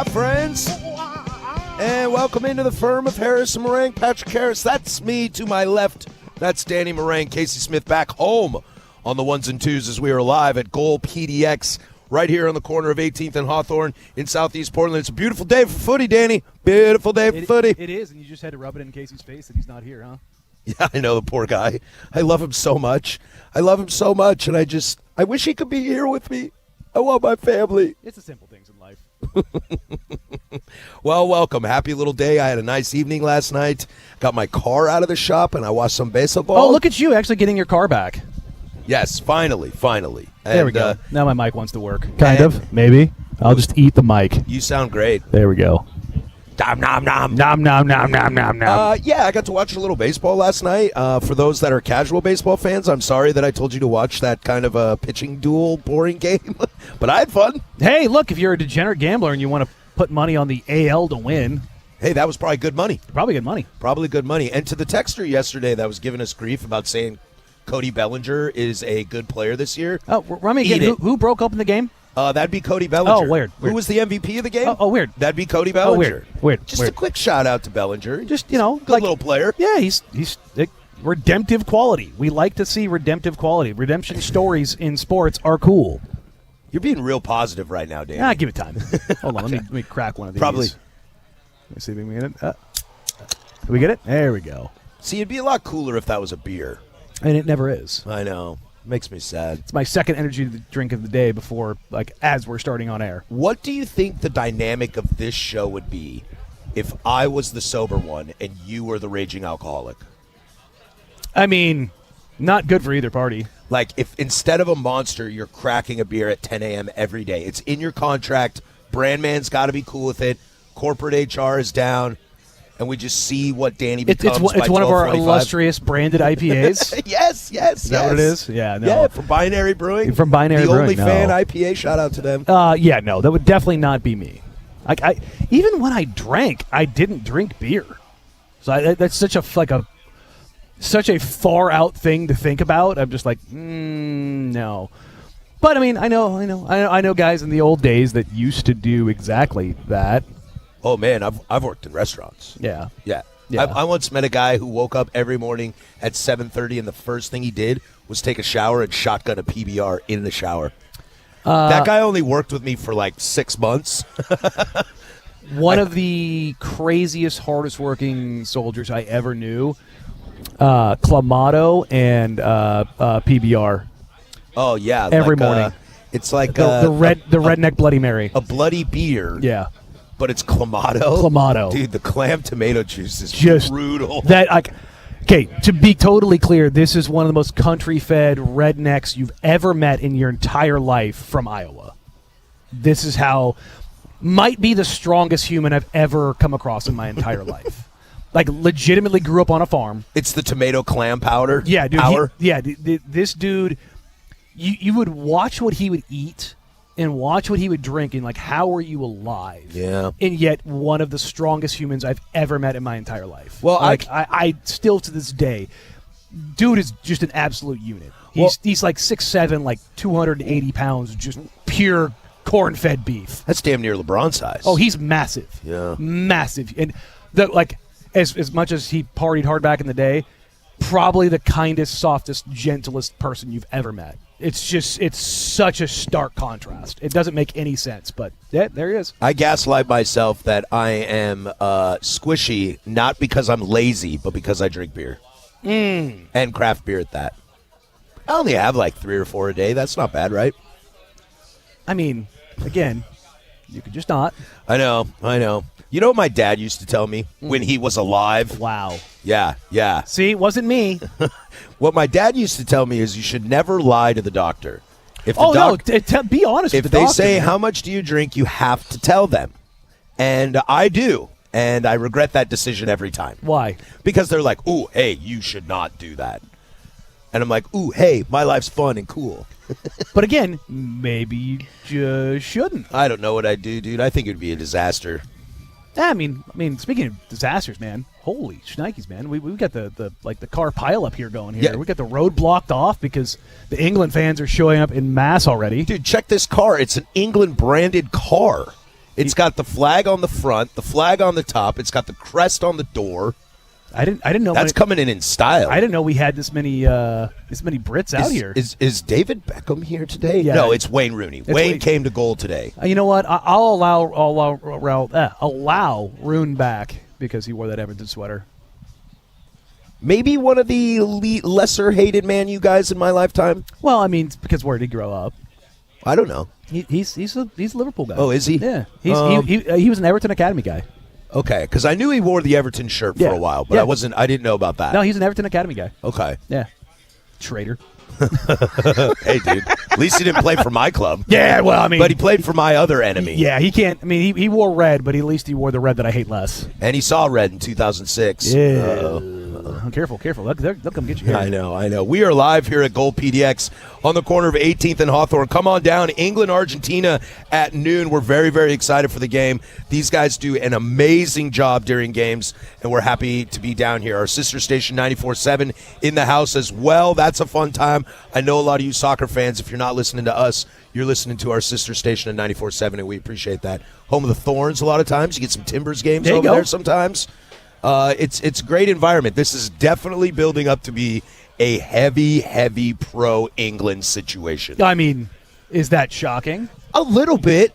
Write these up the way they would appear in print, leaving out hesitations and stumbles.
Hi, friends. And welcome into the firm of Harris and Marang. Patrick Harris, that's me. To my left, that's Danny Marang. Casey Smith back home on the ones and twos as we are live at Goal PDX right here on the corner of 18th and Hawthorne in Southeast Portland. It's a beautiful day for footy, Danny. Beautiful day for footy. It is, and you just had to rub it in Casey's face that he's not here, huh? Yeah, I know, the poor guy. I love him so much. And I wish he could be here with me. I want my family. It's the simple things in life. Well, welcome. Happy little day. I had a nice evening last night. Got my car out of the shop, and I watched some baseball. Oh, look at you actually getting your car back. Yes, finally. And, there we go. Now my mic wants to work. Kind of, maybe. I'll just eat the mic. You sound great. There we go. Nom, nom, nom. Nom, nom, nom, nom, nom, nom. Yeah, I got to watch a little baseball last night. For those that are casual baseball fans, I'm sorry that I told you to watch that kind of a pitching duel boring game, but I had fun. Hey, look, if you're a degenerate gambler and you want to put money on the AL to win. Hey, that was probably good money. Probably good money. And to the texter yesterday that was giving us grief about saying Cody Bellinger is a good player this year. Oh, run me again. Who broke open the game? That'd be Cody Bellinger. Oh, weird. Who was the MVP of the game? Oh, weird. That'd be Cody Bellinger. Weird. Just a quick shout out to Bellinger. Just, good little player. Yeah, he's redemptive quality. We like to see redemptive quality. Redemption stories in sports are cool. You're being real positive right now, Dan. Give it time. Hold on, let me crack one of these. Probably. Let me see if we can get it. Can we get it? There we go. See, it'd be a lot cooler if that was a beer. And it never is. I know. Makes me sad. It's my second energy drink of the day before, as we're starting on air. What do you think the dynamic of this show would be if I was the sober one and you were the raging alcoholic? I mean, not good for either party. Like, if instead of a Monster, you're cracking a beer at 10 a.m. every day. It's in your contract. Brandman's got to be cool with it. Corporate HR is down. And we just see what Danny becomes It's one of our illustrious branded IPAs. Yes. Is that what it is? Yeah, no. Yeah, from Binary Brewing. The only fan IPA. Shout out to them. Yeah, no, that would definitely not be me. I even when I drank, I didn't drink beer. So that's such a far out thing to think about. I'm just like, no. But I mean, I know guys in the old days that used to do exactly that. Oh man, I've worked in restaurants. Yeah. I once met a guy who woke up every morning at 7:30, and the first thing he did was take a shower and shotgun a PBR in the shower. That guy only worked with me for like 6 months. One of the craziest, hardest working soldiers I ever knew, Clamato and PBR. Oh yeah, every morning. It's like the redneck Bloody Mary, a bloody beer. Yeah. But it's Clamato. Clamato. Dude, the clam tomato juice is just brutal. Okay, to be totally clear, this is one of the most country-fed rednecks you've ever met in your entire life from Iowa. This is how, might be the strongest human I've ever come across in my entire life. Legitimately grew up on a farm. It's the tomato clam powder. Yeah, dude. This dude, you would watch what he would eat and watch what he would drink, and how are you alive? Yeah. And yet one of the strongest humans I've ever met in my entire life. Well, I still to this day, dude is just an absolute unit. He's 6'7", 280 pounds, just pure corn-fed beef. That's damn near LeBron size. Oh, he's massive. Yeah. Massive. And as much as he partied hard back in the day, probably the kindest, softest, gentlest person you've ever met. It's such a stark contrast. It doesn't make any sense, but yeah, there he is. I gaslight myself that I am squishy, not because I'm lazy, but because I drink beer. And craft beer at that. I only have 3 or 4 a day. That's not bad, right? I mean, again, you could just not. I know. You know what my dad used to tell me when he was alive? Wow. Yeah. See, it wasn't me. What my dad used to tell me is you should never lie to the doctor. If be honest with the doctor. If they say, how much do you drink, you have to tell them. And I do. And I regret that decision every time. Why? Because they're like, ooh, hey, you should not do that. And I'm like, ooh, hey, my life's fun and cool. But again, maybe you just shouldn't. I don't know what I'd do, dude. I think it would be a disaster. I mean, speaking of disasters, man, holy shnikes, man. We've got the car pile up here going here. Yeah. We got the road blocked off because the England fans are showing up in mass already. Dude, check this car. It's an England branded car. It's got the flag on the front, the flag on the top. It's got the crest on the door. I didn't know That's coming in style. I didn't know we had this many Brits out here. Is David Beckham here today? Yeah. No, it's Wayne Rooney. Wayne came to goal today. You know what? I'll allow Roon back because he wore that Everton sweater. Maybe one of the lesser hated Man U guys in my lifetime. Well, I mean, because where did he grow up? I don't know. He's a Liverpool guy. Oh, is he? Yeah. He was an Everton Academy guy. Okay, because I knew he wore the Everton shirt for a while, but I didn't know about that. No, he's an Everton Academy guy. Okay. Yeah. Traitor. Hey, dude. At least he didn't play for my club. Yeah, well, I mean. But he played for my other enemy. Yeah, he can't. I mean, he wore red, but at least he wore the red that I hate less. And he saw red in 2006. Yeah. Careful. They'll come get you here. I know. We are live here at Gold PDX on the corner of 18th and Hawthorne. Come on down. England, Argentina at noon. We're very, very excited for the game. These guys do an amazing job during games, and we're happy to be down here. Our sister station 94.7 in the house as well. That's a fun time. I know a lot of you soccer fans, if you're not listening to us, you're listening to our sister station at 94.7, and we appreciate that. Home of the Thorns a lot of times. You get some Timbers games over there sometimes. It's a great environment. This is definitely building up to be a heavy pro-England situation. I mean, is that shocking? A little bit,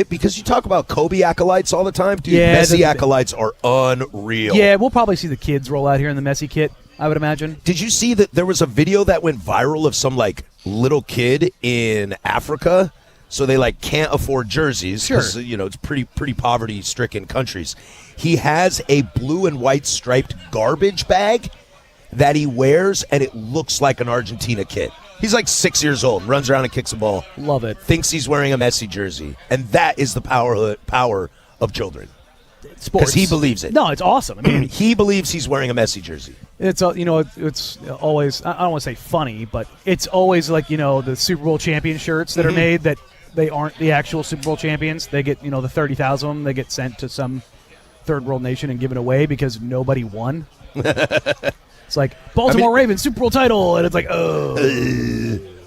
because you talk about Kobe acolytes all the time. Dude, Messi acolytes are unreal. Yeah, we'll probably see the kids roll out here in the Messi kit, I would imagine. Did you see that there was a video that went viral of some, little kid in Africa? So they, can't afford jerseys because, it's pretty poverty-stricken countries. He has a blue and white striped garbage bag that he wears, and it looks like an Argentina kit. He's 6 years old, runs around and kicks a ball. Love it. Thinks he's wearing a Messi jersey. And that is the power of children. Sports. Because he believes it. No, it's awesome. I mean, he believes he's wearing a Messi jersey. It's it's always, I don't want to say funny, but it's always the Super Bowl champion shirts that are made that they aren't the actual Super Bowl champions. They get, the 30,000 of them, they get sent to some third world nation and given away because nobody won. It's like Baltimore Ravens Super Bowl title, and it's like,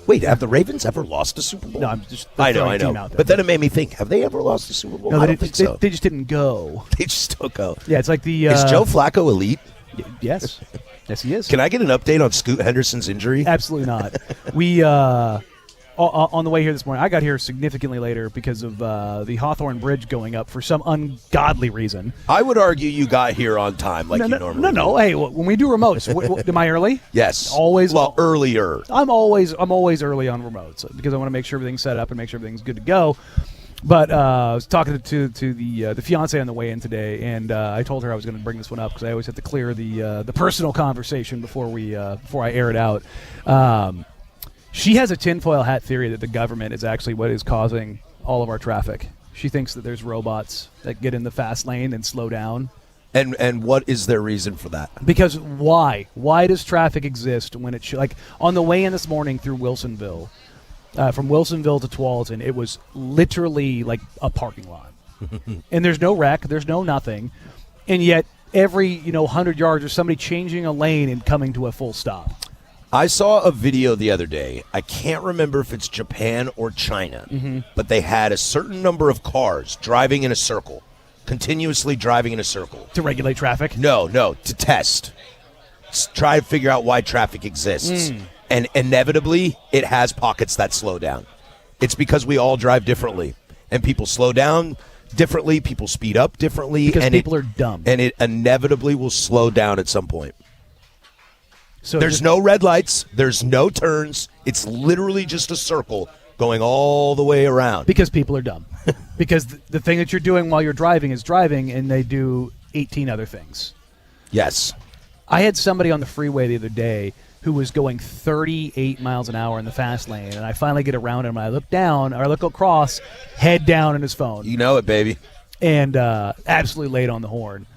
wait, have the Ravens ever lost a Super Bowl? No, I'm just I know. But then it made me think: have they ever lost a Super Bowl? No, I don't think so. They just didn't go. They just don't go. Yeah, it's like the. Is Joe Flacco elite? Yes, yes, he is. Can I get an update on Scoot Henderson's injury? Absolutely not. We on the way here this morning, I got here significantly later because of the Hawthorne Bridge going up for some ungodly reason. I would argue you got here on time you normally do. No. Hey, when we do remotes, am I early? Yes. Always. Well, earlier. I'm always early on remotes because I want to make sure everything's set up and make sure everything's good to go. But I was talking to the fiance on the way in today, and I told her I was going to bring this one up because I always have to clear the personal conversation before I air it out. She has a tinfoil hat theory that the government is actually what is causing all of our traffic. She thinks that there's robots that get in the fast lane and slow down. And what is their reason for that? Because why? Why does traffic exist when it should? On the way in this morning through Wilsonville, from Wilsonville to Tualatin, it was literally like a parking lot. And there's no wreck, there's no nothing. And yet every 100 yards there's somebody changing a lane and coming to a full stop. I saw a video the other day. I can't remember if it's Japan or China, but they had a certain number of cars driving in a circle, continuously driving in a circle. To regulate traffic? No, to test. Try to figure out why traffic exists. And inevitably, it has pockets that slow down. It's because we all drive differently. And people slow down differently, people speed up differently. Because and people are dumb. And it inevitably will slow down at some point. So there's no red lights. There's no turns. It's literally just a circle going all the way around. Because people are dumb. Because the thing that you're doing while you're driving is driving, and they do 18 other things. Yes. I had somebody on the freeway the other day who was going 38 miles an hour in the fast lane, and I finally get around him, and I look down, or I look across, head down in his phone. You know it, baby. And absolutely laid on the horn.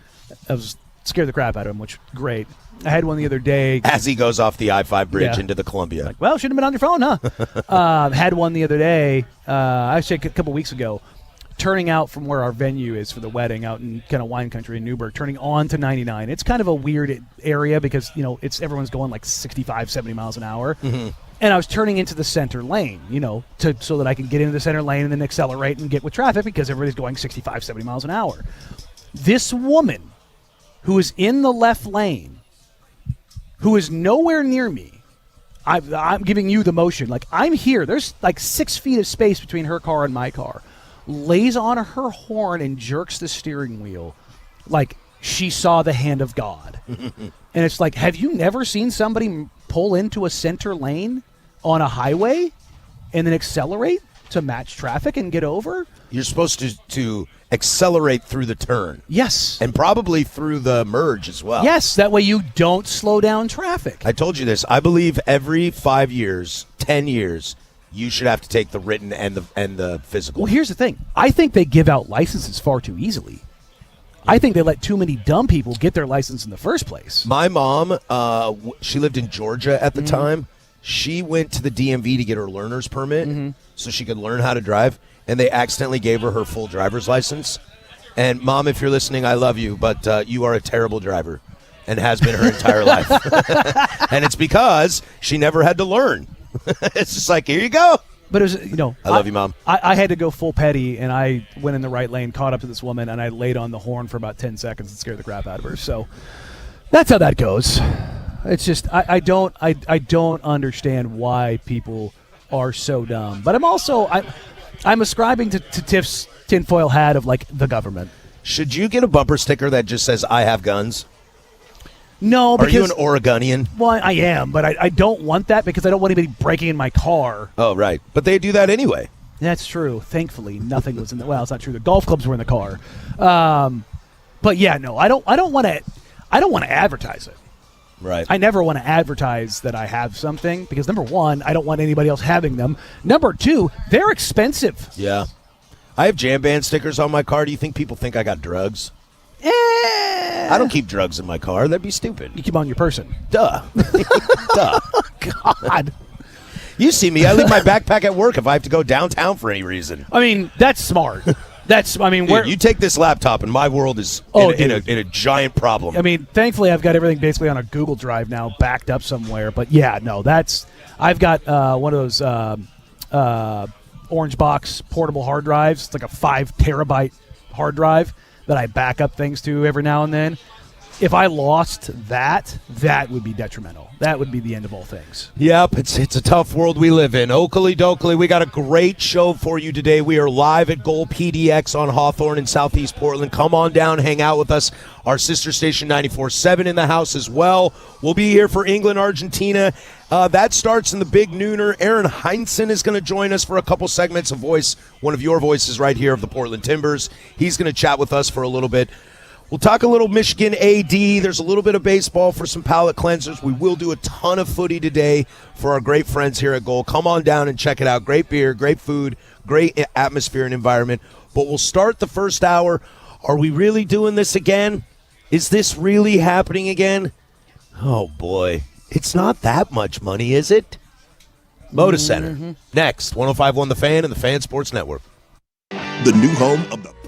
I was scared the crap out of him, which great. I had one the other day. As he goes off the I-5 bridge into the Columbia. Like, well, shouldn't have been on your phone, huh? Had one the other day, actually a couple weeks ago, turning out from where our venue is for the wedding out in kind of wine country in Newburgh, turning on to 99. It's kind of a weird area because, it's everyone's going like 65, 70 miles an hour. And I was turning into the center lane, so that I can get into the center lane and then accelerate and get with traffic because everybody's going 65, 70 miles an hour. This woman who is in the left lane, who is nowhere near me, I'm giving you the motion. Like, I'm here. There's like 6 feet of space between her car and my car. Lays on her horn and jerks the steering wheel like she saw the hand of God. And it's like, have you never seen somebody pull into a center lane on a highway and then accelerate to match traffic and get over? You're supposed to accelerate through the turn. Yes. And probably through the merge as well. Yes, that way you don't slow down traffic. I told you this. I believe every 5 years, 10 years, you should have to take the written and the physical. Well, here's the thing. I think they give out licenses far too easily. I think they let too many dumb people get their license in the first place. My mom, she lived in Georgia at the time. She went to the DMV to get her learner's permit so she could learn how to drive, and they accidentally gave her full driver's license. And, Mom, if you're listening, I love you, but you are a terrible driver and has been her entire life. And it's because she never had to learn. It's just like, here you go. But it was, I love you, Mom. I had to go full petty, and I went in the right lane, caught up to this woman, and I laid on the horn for about 10 seconds and scared the crap out of her. So that's how that goes. It's just I don't understand why people are so dumb. But I'm ascribing to Tiff's tinfoil hat of like the government. Should you get a bumper sticker that just says "I have guns"? No, because are you an Oregonian? Well, I am, but I don't want that because I don't want anybody breaking in my car. Oh, right. But they do that anyway. That's true. Thankfully, nothing was in the. Well, it's not true. The golf clubs were in the car. But yeah, no, I don't want to advertise it. Right. I never want to advertise that I have something because, number one, I don't want anybody else having them. Number two, they're expensive. Yeah. I have jam band stickers on my car. Do you think people think I got drugs? I don't keep drugs in my car. That'd be stupid. You keep on your person. Duh. Duh. God. You see me. I leave my backpack at work if I have to go downtown for any reason. I mean, that's smart. Dude, you take this laptop and my world is in a giant problem. I mean, thankfully I've got everything basically on a Google Drive now, backed up somewhere. But yeah, no, I've got one of those orange box portable hard drives. It's like a 5 terabyte hard drive that I back up things to every now and then. If I lost that would be detrimental. That would be the end of all things. Yep, it's a tough world we live in. Oakley Dokley, we got a great show for you today. We are live at Goal PDX on Hawthorne in Southeast Portland. Come on down, hang out with us. Our sister station 94.7 in the house as well. We'll be here for England, Argentina. That starts in the big nooner. Aaron Heinsohn is going to join us for a couple segments of voice, one of your voices right here of the Portland Timbers. He's going to chat with us for a little bit. We'll talk a little Michigan AD. There's a little bit of baseball for some palate cleansers. We will do a ton of footy today for our great friends here at Goal. Come on down and check it out. Great beer, great food, great atmosphere and environment. But we'll start the first hour. Are we really doing this again? Is this really happening again? Oh, boy. It's not that much money, is it? Moda Center. Next, 105.1 The Fan and the Fan Sports Network. The new home of the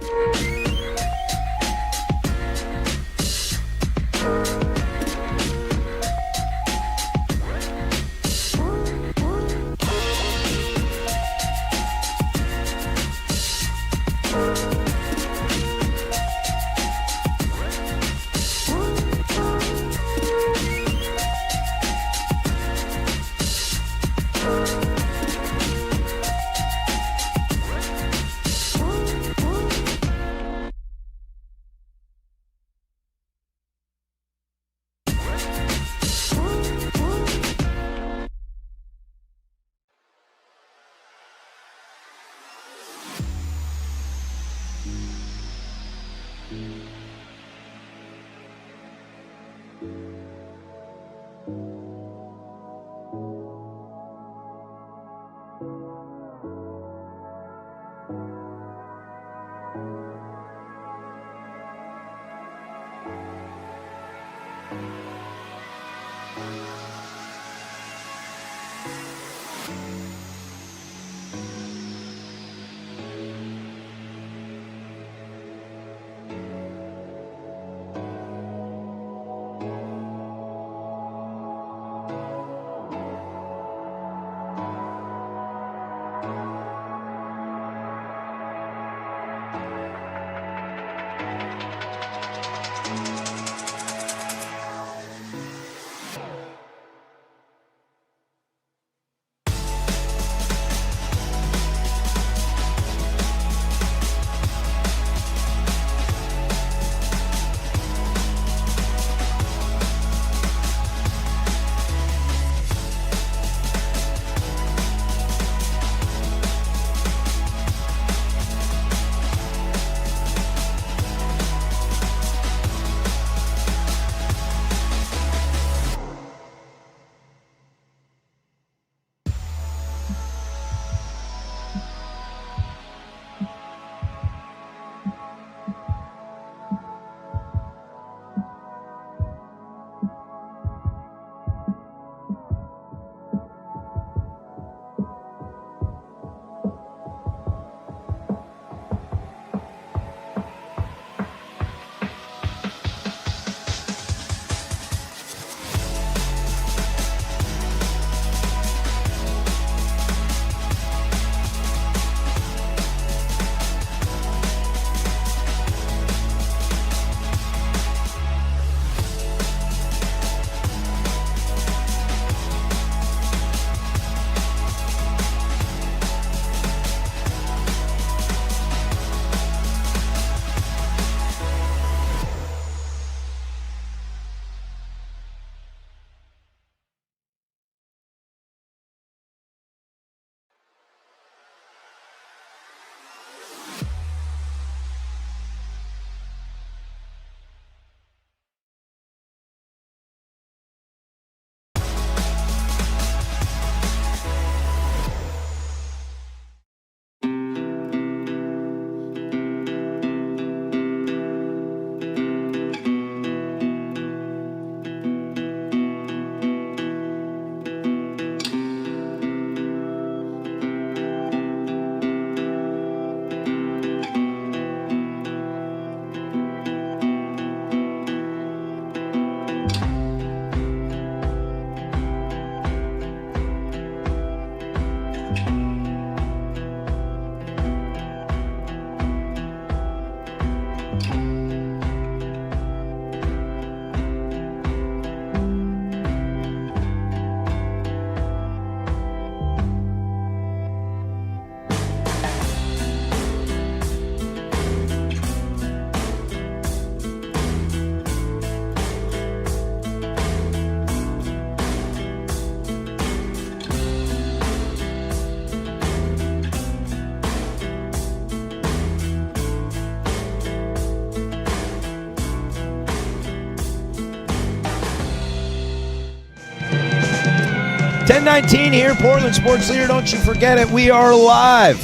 7:19 here, Portland Sports Leader. Don't you forget it. We are live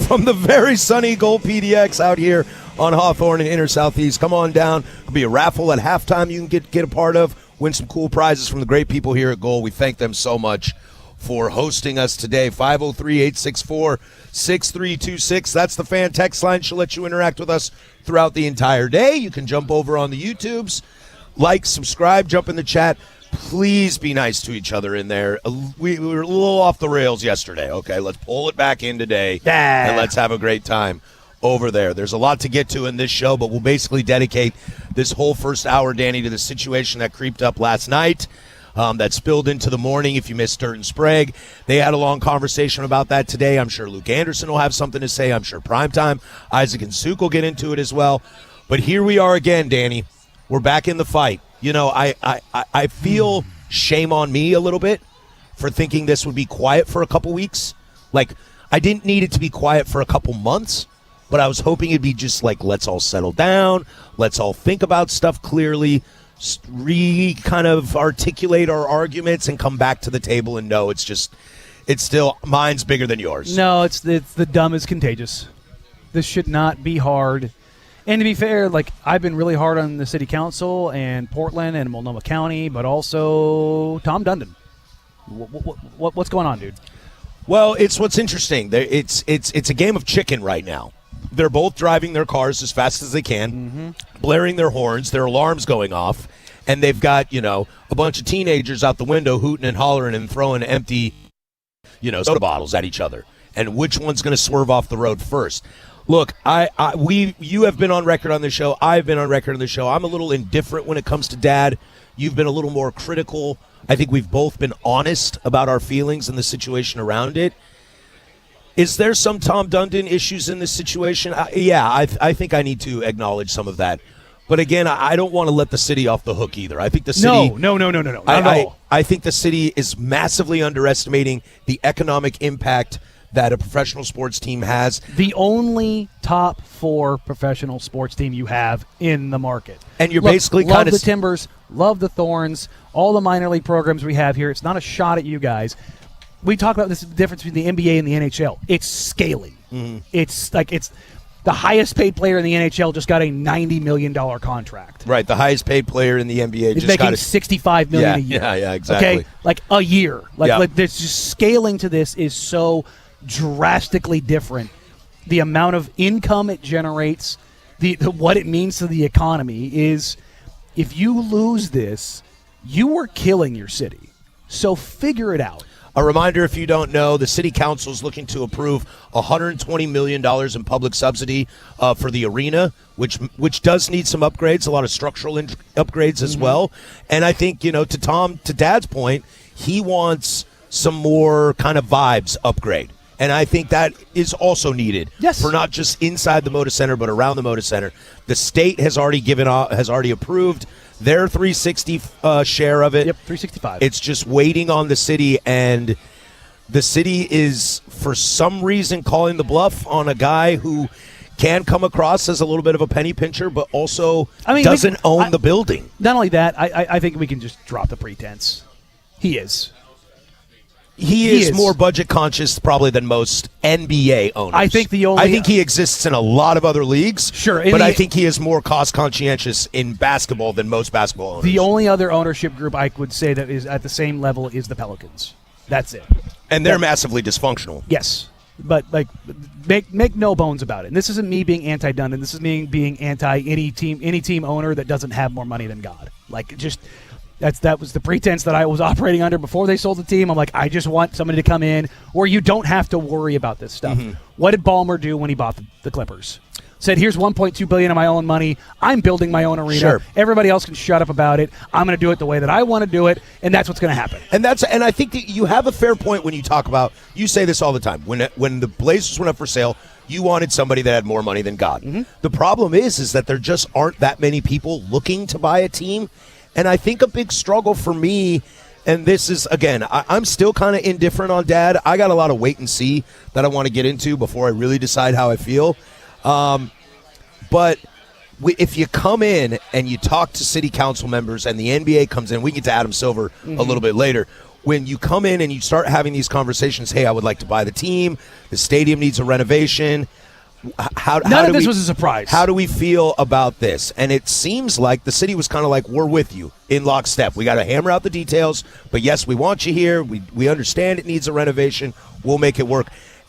from the very sunny Gold PDX out here on Hawthorne and Inner Southeast. Come on down. It'll be a raffle at halftime you can get a part of. Win some cool prizes from the great people here at Gold. We thank them so much for hosting us today. 503-864-6326. That's the fan text line. She'll let you interact with us throughout the entire day. You can jump over on the YouTubes, like, subscribe, jump in the chat. Please be nice to each other in there. We were a little off the rails yesterday, okay? Let's pull it back in today, and let's have a great time over there. There's a lot to get to in this show, but we'll basically dedicate this whole first hour, Danny, to the situation that creeped up last night, that spilled into the morning. If you missed Dirt and Sprague, they had a long conversation about that today. I'm sure Luke Anderson will have something to say. I'm sure Primetime, Isaac and Suk will get into it as well. But here we are again, Danny. We're back in the fight. You know, I feel shame on me a little bit for thinking this would be quiet for a couple weeks. Like, I didn't need it to be quiet for a couple months, but I was hoping it'd be just like, let's all settle down, let's all think about stuff clearly, kind of articulate our arguments and come back to the table and know it's still, mine's bigger than yours. No, it's the dumb is contagious. This should not be hard. And to be fair, like, I've been really hard on the city council and Portland and Multnomah County, but also Tom Dundon. What's going on, dude? Well, it's what's interesting. It's a game of chicken right now. They're both driving their cars as fast as they can, blaring their horns, their alarms going off, and they've got, a bunch of teenagers out the window hooting and hollering and throwing empty, soda bottles at each other. And which one's going to swerve off the road first? Look, you have been on record on this show. I've been on record on this show. I'm a little indifferent when it comes to Dad. You've been a little more critical. I think we've both been honest about our feelings and the situation around it. Is there some Tom Dundon issues in this situation? I think I need to acknowledge some of that. But again, I don't want to let the city off the hook either. I think the city. No. Not at all. I think the city is massively underestimating the economic impact that a professional sports team has. The only top 4 professional sports team you have in the market. And you're basically kind of... Love the Timbers, love the Thorns, all the minor league programs we have here. It's not a shot at you guys. We talk about this difference between the NBA and the NHL. It's scaling. It's like the highest paid player in the NHL just got a $90 million contract. Right, the highest paid player in the NBA just making $65 million a year. Yeah, exactly. Okay, like a year. Like there's just scaling to this is so drastically different. The amount of income it generates, the what it means to the economy is, if you lose this, you are killing your city. So figure it out. A reminder, if you don't know, the city council is looking to approve $120 million in public subsidy for the arena, which does need some upgrades, a lot of structural upgrades as well. And I think, to Dad's point, he wants some more kind of vibes upgrade. And I think that is also needed for not just inside the Moda Center, but around the Moda Center. The state has already approved their 360 share of it. Yep, 365. It's just waiting on the city, and the city is, for some reason, calling the bluff on a guy who can come across as a little bit of a penny pincher, but also doesn't own the building. Not only that, I think we can just drop the pretense. He is. He is more budget conscious probably than most NBA owners. I think he exists in a lot of other leagues. Sure, but I think he is more cost conscientious in basketball than most basketball owners. The only other ownership group I would say that is at the same level is the Pelicans. That's it. And they're massively dysfunctional. Yes. But make no bones about it. And this isn't me being anti-Dundon. This is me being anti any team owner that doesn't have more money than God. That was the pretense that I was operating under before they sold the team. I'm like, I just want somebody to come in where you don't have to worry about this stuff. What did Ballmer do when he bought the Clippers? Said, here's $1.2 billion of my own money. I'm building my own arena. Sure. Everybody else can shut up about it. I'm going to do it the way that I want to do it, and that's what's going to happen. And I think that you have a fair point when you talk about, you say this all the time. When the Blazers went up for sale, you wanted somebody that had more money than God. The problem is that there just aren't that many people looking to buy a team. And I think a big struggle for me, and this is, again, I'm still kind of indifferent on Dad. I got a lot of wait and see that I want to get into before I really decide how I feel. But if you come in and you talk to city council members and the NBA comes in, we get to Adam Silver a little bit later. when you come in and you start having these conversations, hey, I would like to buy the team, the stadium needs a renovation. None of this was a surprise. How do we feel about this? And it seems like the city was kind of like, we're with you in lockstep. We got to hammer out the details, but yes, we want you here. We understand it needs a renovation. We'll make it work.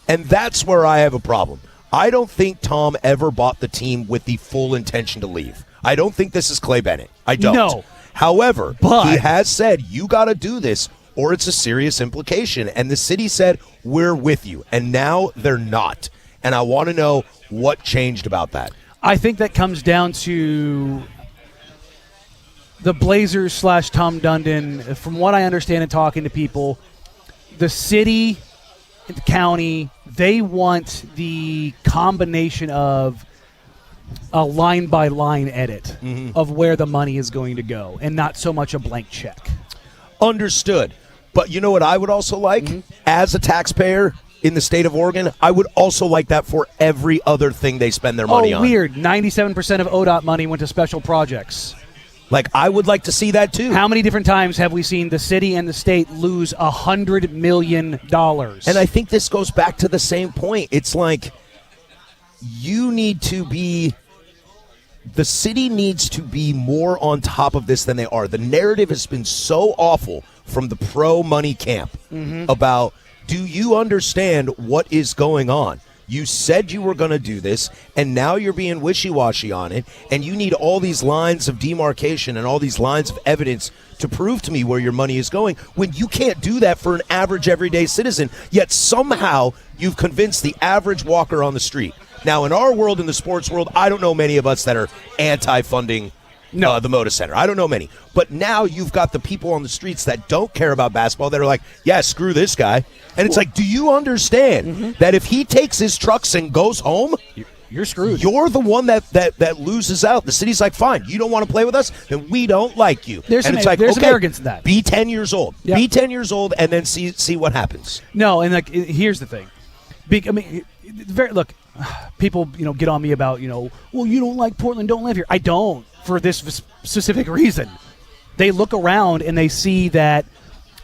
And that's where I have a problem. I don't think Tom ever bought the team with the full intention to leave. I don't think this is Clay Bennett. I don't. No. However, but he has said, you got to do this or it's a serious implication. And the city said, we're with you. And now they're not. And I want to know what changed about that. I think that comes down to the Blazers / Tom Dundon. From what I understand and talking to people, the city, the county, they want the combination of a line-by-line edit of where the money is going to go and not so much a blank check. Understood. But you know what I would also like? As a taxpayer in the state of Oregon, I would also like that for every other thing they spend their money on. Weird. 97% of ODOT money went to special projects. Like, I would like to see that too. How many different times have we seen the city and the state lose $100 million? And I think this goes back to the same point. It's like, you need to be... The city needs to be more on top of this than they are. The narrative has been so awful from the pro-money camp about... Do you understand what is going on? You said you were going to do this, and now you're being wishy-washy on it, and you need all these lines of demarcation and all these lines of evidence to prove to me where your money is going, when you can't do that for an average everyday citizen, yet somehow you've convinced the average walker on the street. Now, in our world, in the sports world, I don't know many of us that are anti-funding the Moda Center. I don't know many. But now you've got the people on the streets that don't care about basketball that are like, yeah, screw this guy. And it's like, do you understand that if he takes his trucks and goes home, you're screwed. You're the one that loses out. The city's like, fine, you don't want to play with us, then we don't like you. There's some arrogance in that. Be 10 years old. Yep. Be 10 years old and then see what happens. No, and like here's the thing. Look, people get on me about well, you don't like Portland, don't live here. I don't, for this specific reason. They look around and they see that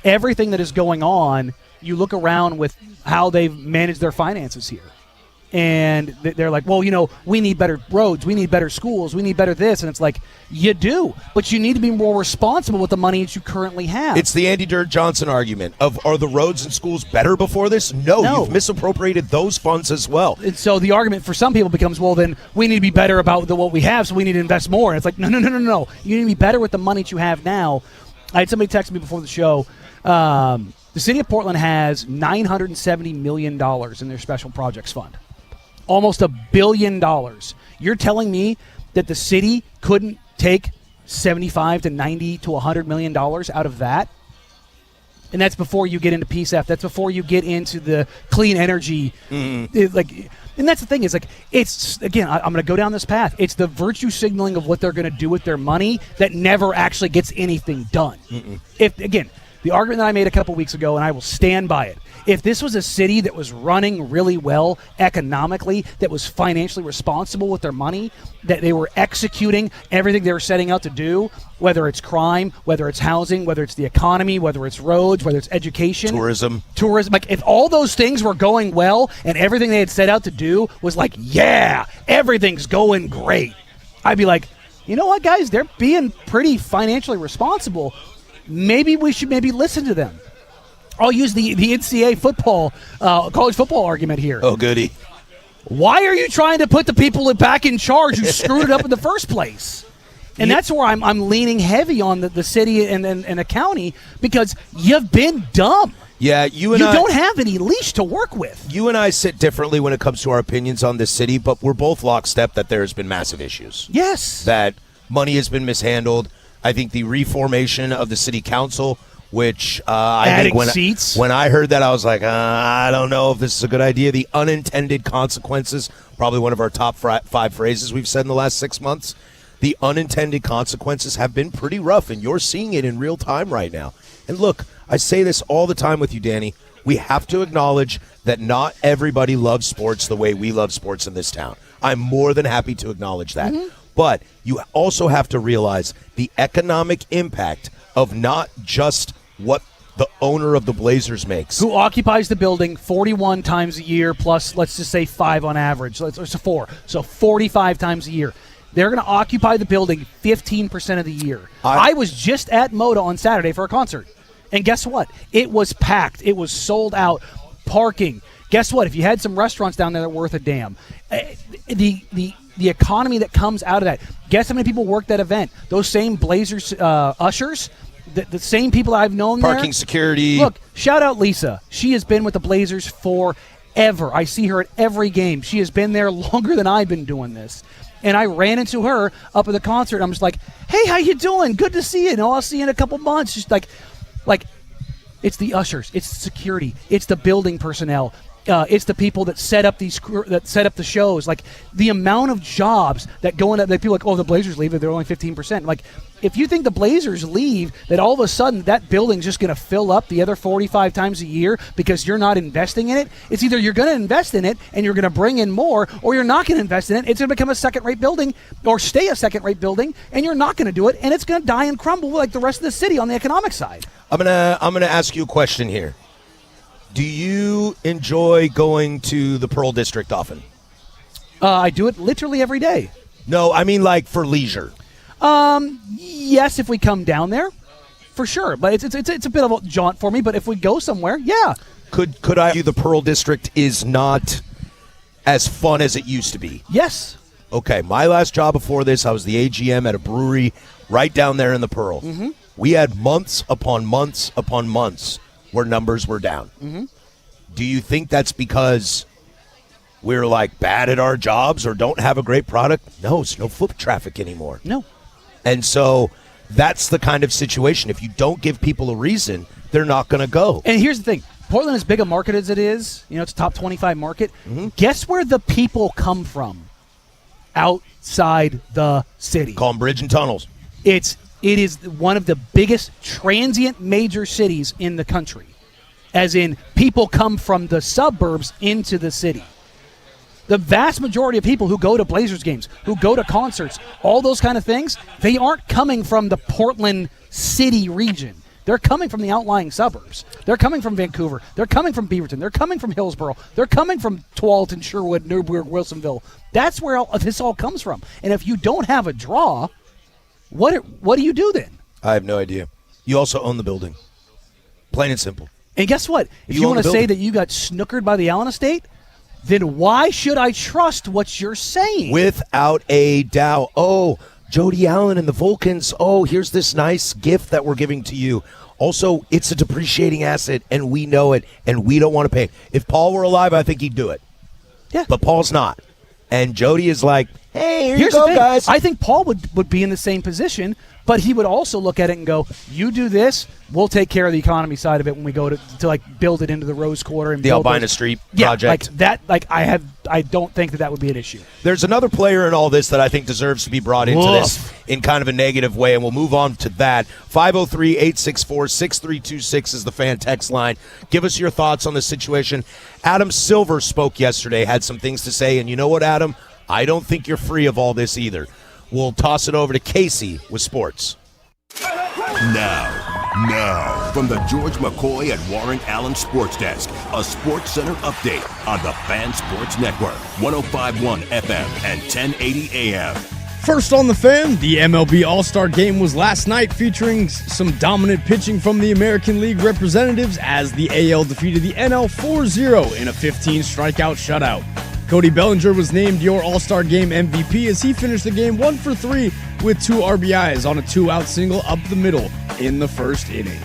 everything that is going on, you look around with how they've managed their finances here. And they're like, well, we need better roads, we need better schools, we need better this. And it's like, you do, but you need to be more responsible with the money that you currently have. It's the Andy Dirt Johnson argument of, are the roads and schools better before this? No, you've misappropriated those funds as well. And so the argument for some people becomes, well, then we need to be better about what we have, so we need to invest more. And it's like, no. You need to be better with the money that you have now. I had somebody text me before the show. The city of Portland has $970 million in their special projects fund. Almost $1 billion. You're telling me that the city couldn't take $75 to $90 to $100 million out of that? And that's before you get into PSF. That's before you get into the clean energy. And that's the thing is, it's, again, I'm going to go down this path. It's the virtue signaling of what they're going to do with their money that never actually gets anything done. The argument that I made a couple weeks ago, and I will stand by it, if this was a city that was running really well economically, that was financially responsible with their money, that they were executing everything they were setting out to do, whether it's crime, whether it's housing, whether it's the economy, whether it's roads, whether it's education. Tourism. Like, if all those things were going well and everything they had set out to do was like, yeah, everything's going great, I'd be like, you know what, guys? They're being pretty financially responsible. Maybe we should listen to them. I'll use the NCAA football, college football argument here. Oh, goody. Why are you trying to put the people back in charge who screwed it up in the first place? And that's where I'm leaning heavy on the city and the county, because you've been dumb. Yeah, you don't have any leash to work with. You and I sit differently when it comes to our opinions on this city, but we're both lockstep that there's been massive issues. Yes. That money has been mishandled. I think the reformation of the city council, which I think when I heard that, I was like, I don't know if this is a good idea. The unintended consequences, probably one of our top 5 phrases we've said in the last 6 months. The unintended consequences have been pretty rough, and you're seeing it in real time right now. And look, I say this all the time with you, Danny. We have to acknowledge that not everybody loves sports the way we love sports in this town. I'm more than happy to acknowledge that. But you also have to realize the economic impact of not just what the owner of the Blazers makes. Who occupies the building 41 times a year plus, let's just say 5 on average. Or 4. So 45 times a year. They're going to occupy the building 15% of the year. I was just at Moda on Saturday for a concert. And guess what? It was packed. It was sold out. Parking. Guess what? If you had some restaurants down there that were worth a damn. The economy that comes out of that. Guess how many people worked that event? Those same Blazers ushers, the same people I've known there. Parking security. Look, shout out Lisa. She has been with the Blazers forever. I see her at every game. She has been there longer than I've been doing this. And I ran into her up at the concert. I'm just like, hey, how you doing? Good to see you. I'll see you in a couple months. Just like it's the ushers. It's the security. It's the building personnel. It's the people that set up the shows. Like the amount of jobs that go into, like people are like, oh, the Blazers leave, they're only 15%. Like if you think the Blazers leave, that all of a sudden that building's just going to fill up the other 45 times a year because you're not investing in it. It's either you're going to invest in it and you're going to bring in more, or you're not going to invest in it. It's going to become a second-rate building or stay a second-rate building, and you're not going to do it, and it's going to die and crumble like the rest of the city on the economic side. I'm gonna ask you a question here. Do you enjoy going to the Pearl District often? I do it literally every day. No, I mean like for leisure. Yes, if we come down there, for sure. But it's a bit of a jaunt for me. But if we go somewhere, yeah. Could I argue the Pearl District is not as fun as it used to be? Yes. Okay, my last job before this, I was the AGM at a brewery right down there in the Pearl. Mm-hmm. We had months upon months upon months where numbers were down. Mm-hmm. Do you think that's because we're like bad at our jobs or don't have a great product? No, it's no foot traffic anymore. No. And so that's the kind of situation. If you don't give people a reason, they're not going to go. And here's the thing. Portland, as big a market as it is, it's a top 25 market. Mm-hmm. Guess where the people come from? Outside the city. Call them bridge and tunnels. It is one of the biggest transient major cities in the country. As in, people come from the suburbs into the city. The vast majority of people who go to Blazers games, who go to concerts, all those kind of things, they aren't coming from the Portland city region. They're coming from the outlying suburbs. They're coming from Vancouver. They're coming from Beaverton. They're coming from Hillsborough. They're coming from Tualatin, Sherwood, Newburgh, Wilsonville. That's where this all comes from. And if you don't have a draw, what do you do then? I have no idea. You also own the building. Plain and simple. And guess what? If you want to say that you got snookered by the Allen estate, then why should I trust what you're saying? Without a doubt. Oh, Jody Allen and the Vulcans. Oh, here's this nice gift that we're giving to you. Also, it's a depreciating asset, and we know it, and we don't want to pay. If Paul were alive, I think he'd do it. Yeah. But Paul's not. And Jody is like, hey, here's you go, the thing. guys. I think Paul would be in the same position, but he would also look at it and go, you do this, we'll take care of the economy side of it when we go to like build it into the Rose Quarter and the Albina Street project. Like that. Like I don't think that would be an issue. There's another player in all this that I think deserves to be brought into this in kind of a negative way, and we'll move on to that. 503-864-6326 is the fan text line. Give us your thoughts on the situation. Adam Silver spoke yesterday, had some things to say, and you know what, Adam? I don't think you're free of all this either. We'll toss it over to Casey with sports. Now, from the George McCoy at Warren Allen Sports Desk, a Sports Center update on the Fan Sports Network, 105.1 FM and 1080 AM. First on the Fan, the MLB All-Star Game was last night, featuring some dominant pitching from the American League representatives as the AL defeated the NL 4-0 in a 15-strikeout shutout. Cody Bellinger was named your All-Star Game MVP as he finished the game 1 for 3 with 2 RBIs on a 2-out single up the middle in the first inning.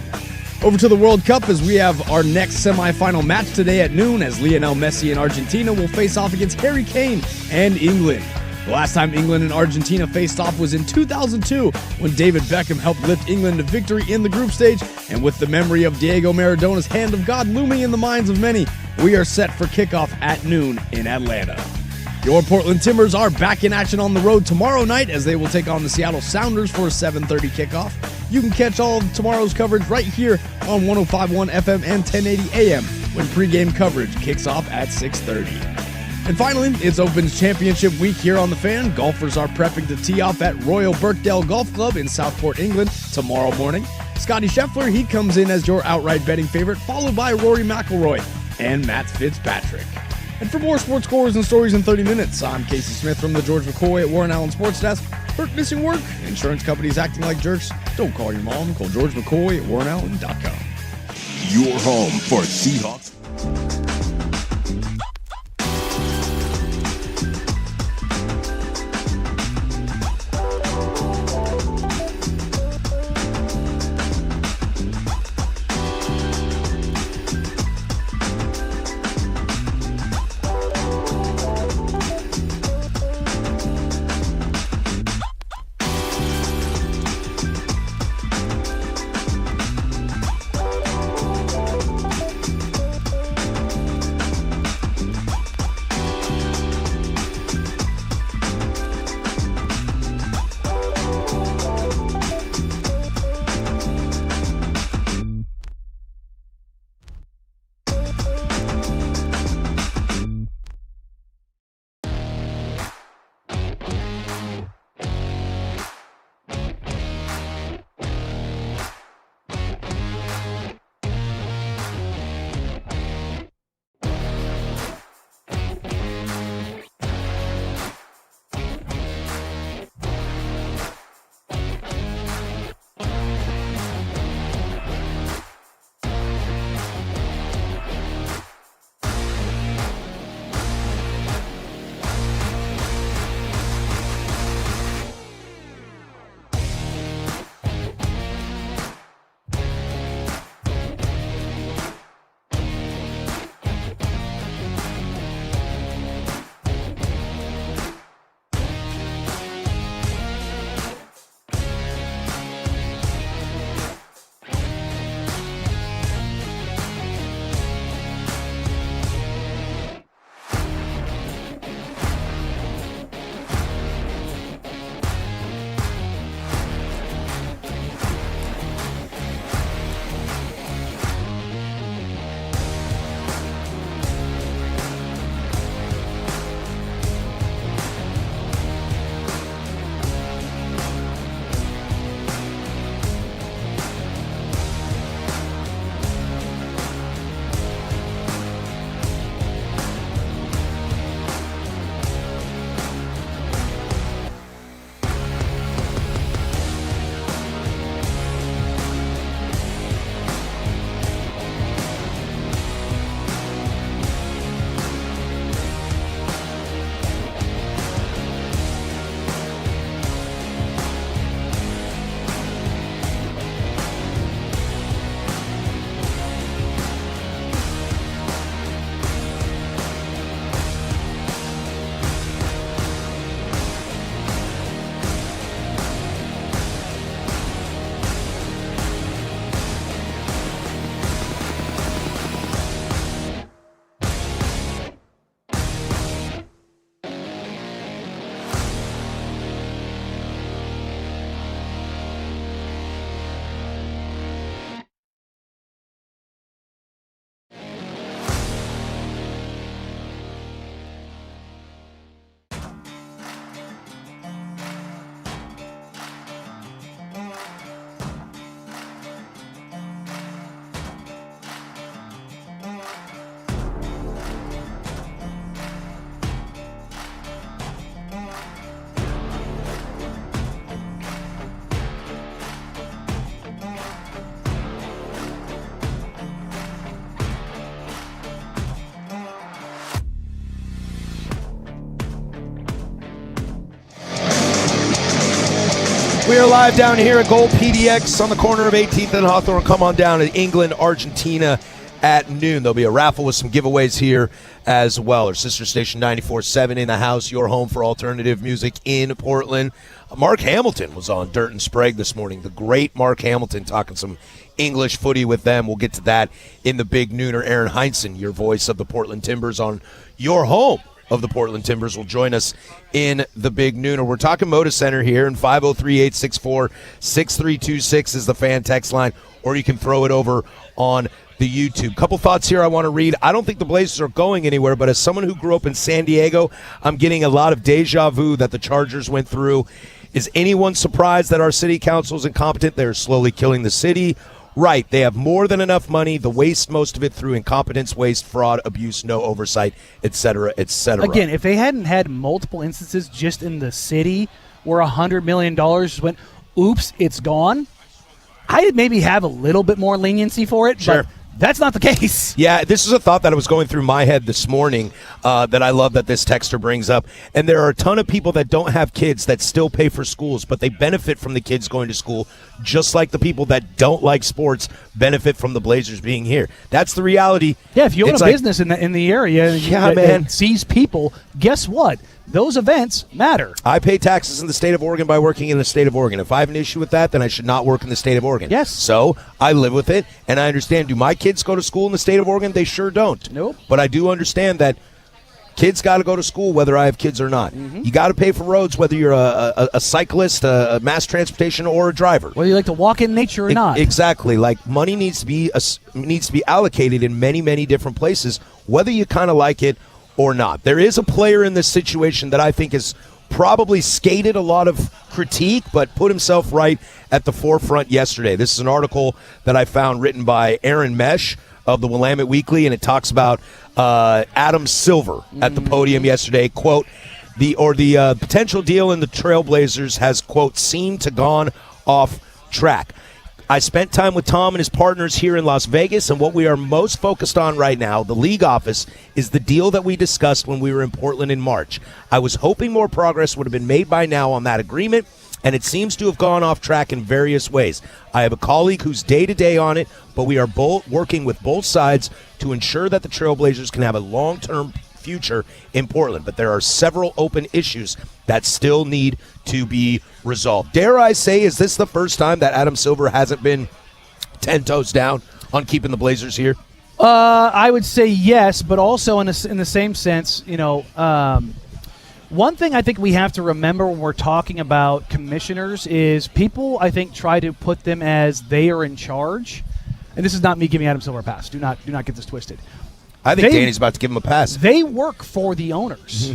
Over to the World Cup as we have our next semifinal match today at noon as Lionel Messi and Argentina will face off against Harry Kane and England. The last time England and Argentina faced off was in 2002 when David Beckham helped lift England to victory in the group stage, and with the memory of Diego Maradona's hand of God looming in the minds of many, we are set for kickoff at noon in Atlanta. Your Portland Timbers are back in action on the road tomorrow night as they will take on the Seattle Sounders for a 7:30 kickoff. You can catch all of tomorrow's coverage right here on 105.1 FM and 1080 AM when pregame coverage kicks off at 6:30. And finally, it's Opens Championship Week here on The Fan. Golfers are prepping to tee off at Royal Birkdale Golf Club in Southport, England tomorrow morning. Scotty Scheffler, he comes in as your outright betting favorite, followed by Rory McIlroy and Matt Fitzpatrick. And for more sports scores and stories in 30 minutes, I'm Casey Smith from the George McCoy at Warren Allen Sports Desk. Hurt, missing work? Insurance companies acting like jerks? Don't call your mom. Call George McCoy at warrenallen.com. Your home for Seahawks. We are live down here at Gold PDX on the corner of 18th and Hawthorne. Come on down to England, Argentina at noon. There'll be a raffle with some giveaways here as well. Our sister station 94.7 in the house, your home for alternative music in Portland. Mark Hamilton was on Dirt and Sprague this morning. The great Mark Hamilton talking some English footy with them. We'll get to that in the Big Nooner. Aaron Heinsohn, your voice of the Portland Timbers on your home of the Portland Timbers, will join us in the Big Nooner. We're talking Moda Center here, and 503-864-6326 is the fan text line, or you can throw it over on the YouTube. Couple thoughts here I want to read. I don't think the Blazers are going anywhere, but as someone who grew up in San Diego, I'm getting a lot of deja vu that the Chargers went through Is anyone surprised that our city council is incompetent? They're slowly killing the city. Right. They have more than enough money. The waste, most of it through incompetence, waste, fraud, abuse, no oversight, et cetera, et cetera. Again, if they hadn't had multiple instances just in the city where $100 million just went, oops, it's gone, I'd maybe have a little bit more leniency for it. Sure. But that's not the case. Yeah, this is a thought that was going through my head this morning that I love that this texter brings up. And there are a ton of people that don't have kids that still pay for schools, but they benefit from the kids going to school, just like the people that don't like sports benefit from the Blazers being here. That's the reality. Yeah, if you own It's a like- business in the area that sees people, guess what? Those events matter. I pay taxes in the state of Oregon by working in the state of Oregon. If I have an issue with that, then I should not work in the state of Oregon. Yes. So I live with it, and I understand. Do my kids go to school in the state of Oregon? They sure don't. Nope. But I do understand that kids got to go to school whether I have kids or not. Mm-hmm. You got to pay for roads whether you're a cyclist, a mass transportation, or a driver. Whether you like to walk in nature or not. Exactly. Like money needs to be allocated in many, many different places, whether you kind of like it or not. There is a player in this situation that I think has probably skated a lot of critique, but put himself right at the forefront yesterday. This is an article that I found written by Aaron Mesh of the Willamette Weekly, and it talks about Adam Silver at the podium yesterday. Quote, the potential deal in the Trailblazers has, quote, seemed to gone off track. I spent time with Tom and his partners here in Las Vegas, and what we are most focused on right now, the league office, is the deal that we discussed when we were in Portland in March. I was hoping more progress would have been made by now on that agreement, and it seems to have gone off track in various ways. I have a colleague who's day-to-day on it, but we are both working with both sides to ensure that the Trailblazers can have a long-term future in Portland, but there are several open issues that still need to be resolved. Dare I say, is this the first time that Adam Silver hasn't been 10 toes down on keeping the Blazers here? I would say yes, but also in the same sense, one thing I think we have to remember when we're talking about commissioners is people, I think, try to put them as they are in charge. And this is not me giving Adam Silver a pass. Do not get this twisted. I think Danny's about to give him a pass. They work for the owners.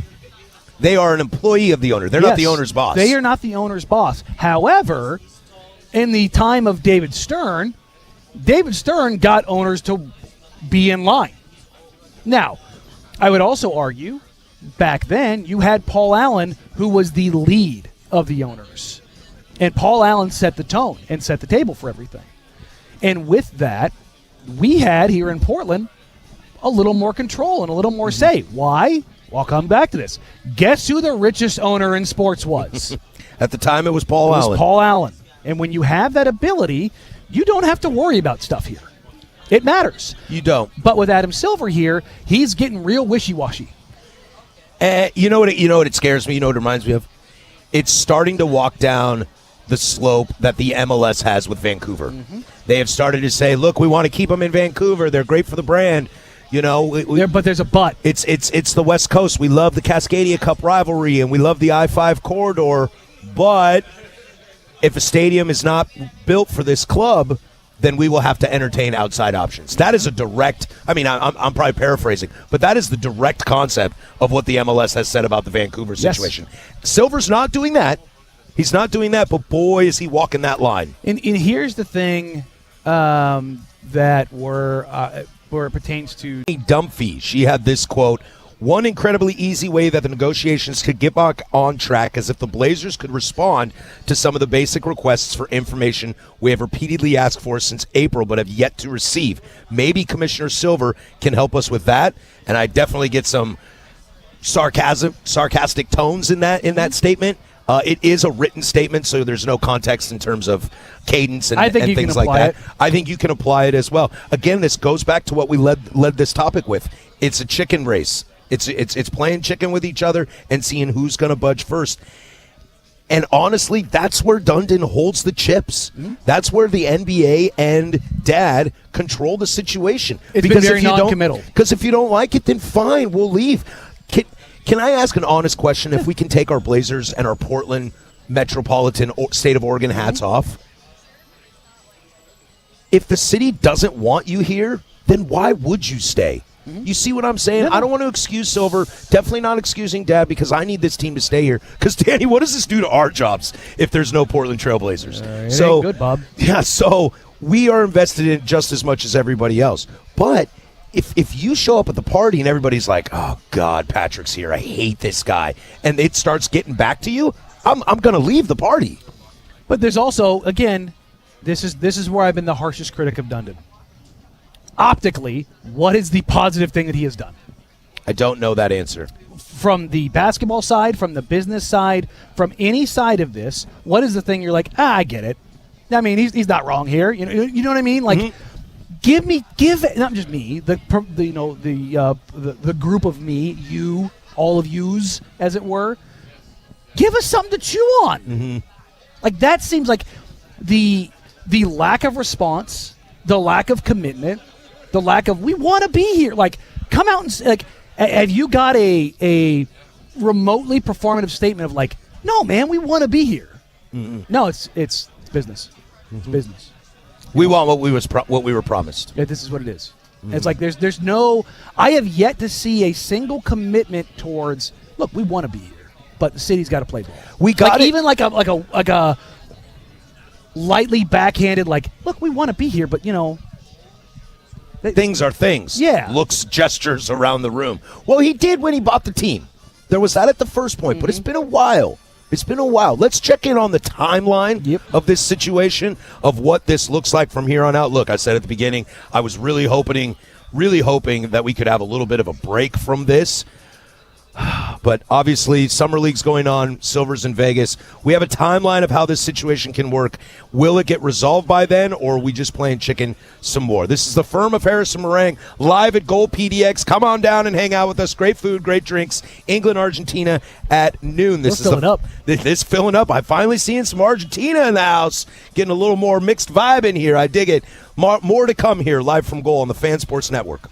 They are an employee of the owner. They're not the owner's boss. They are not the owner's boss. However, in the time of David Stern got owners to be in line. Now, I would also argue, back then, you had Paul Allen, who was the lead of the owners. And Paul Allen set the tone and set the table for everything. And with that, we had here in Portland a little more control and a little more say. Why? Well, I'll come back to this. Guess who the richest owner in sports was? At the time, it was Paul Allen. It was Paul Allen. And when you have that ability, you don't have to worry about stuff here. It matters. You don't. But with Adam Silver here, he's getting real wishy-washy. You know what it scares me? You know what it reminds me of? It's starting to walk down the slope that the MLS has with Vancouver. Mm-hmm. They have started to say, look, we want to keep them in Vancouver. They're great for the brand. But there's a but. It's the West Coast. We love the Cascadia Cup rivalry, and we love the I-5 corridor. But if a stadium is not built for this club, then we will have to entertain outside options. That is a direct – I mean, I'm probably paraphrasing, but that is the direct concept of what the MLS has said about the Vancouver situation. Yes. Silver's not doing that. He's not doing that, but boy, is he walking that line. And here's the thing that where it pertains to Dumphy. She had this quote, one incredibly easy way that the negotiations could get back on track is if the Blazers could respond to some of the basic requests for information we have repeatedly asked for since April but have yet to receive. Maybe Commissioner Silver can help us with that, and I definitely get some sarcastic tones in that statement. It is a written statement, so there's no context in terms of cadence and things like that. I think you can apply it as well. Again, this goes back to what we led this topic with. It's a chicken race. It's playing chicken with each other and seeing who's going to budge first. And honestly, that's where Dundon holds the chips. Mm-hmm. That's where the NBA and Dad control the situation. It's been very non-committal. Because if you don't like it, then fine, we'll leave. Can I ask an honest question? If we can take our Blazers and our Portland metropolitan state of Oregon hats off, if the city doesn't want you here, then why would you stay? You see what I'm saying? I don't want to excuse Silver. Definitely not excusing Dad because I need this team to stay here. Because, Danny, what does this do to our jobs if there's no Portland Trailblazers? It ain't good, Bob. Yeah, so we are invested in it just as much as everybody else. But if you show up at the party and everybody's like, oh, God, Patrick's here. I hate this guy. And it starts getting back to you, I'm going to leave the party. But there's also, again, this is where I've been the harshest critic of Dundon. Optically, what is the positive thing that he has done? I don't know that answer. From the basketball side, from the business side, from any side of this, what is the thing you're like, I get it. I mean, he's not wrong here. You know what I mean? Like, give not just me, the group of me, you, all of yous, as it were. Give us something to chew on. Like that seems like the lack of response, the lack of commitment, the lack of we want to be here. Like, come out and like, have you got a remotely performative statement of like, no, man, we want to be here. No, it's business. It's business. We want what we were promised. Yeah, this is what it is. It's like there's no. I have yet to see a single commitment towards. Look, we want to be here, but the city's got to play ball. We got like, even like a lightly backhanded like. Look, we want to be here, but things are things. Yeah. Looks, gestures around the room. Well, he did when he bought the team. There was that at the first point, but it's been a while. Let's check in on the timeline of this situation, of what this looks like from here on out. Look, I said at the beginning, I was really hoping that we could have a little bit of a break from this. But obviously, Summer League's going on, Silver's in Vegas. We have a timeline of how this situation can work. Will it get resolved by then, or are we just playing chicken some more? This is the Firm of Harris and Marang, live at Gold PDX. Come on down and hang out with us. Great food, great drinks. England, Argentina at noon. This is filling up. This filling up. I'm finally seeing some Argentina in the house. Getting a little more mixed vibe in here. I dig it. More to come here, live from Goal on the Fan Sports Network.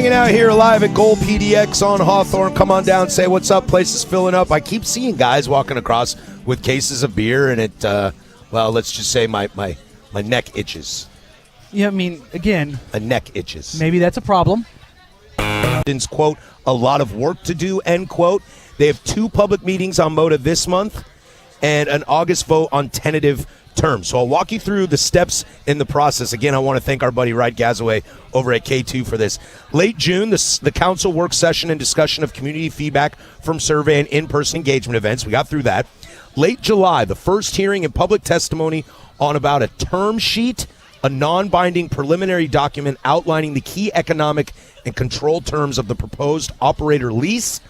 hanging out here live at Gold PDX on Hawthorne. Come on down, say what's up. Place is filling up. I keep seeing guys walking across with cases of beer, and it, well, let's just say my neck itches. Yeah, I mean, again, a neck itches. Maybe that's a problem. Quote, a lot of work to do, end quote. They have 2 public meetings on MOTA this month and an August vote on tentative terms. So I'll walk you through the steps in the process. Again, I want to thank our buddy Wright Gazaway over at K2 for this. Late June, the council work session and discussion of community feedback from survey and in-person engagement events. We got through that. Late July, the first hearing and public testimony on about a term sheet, a non-binding preliminary document outlining the key economic and control terms of the proposed operator lease.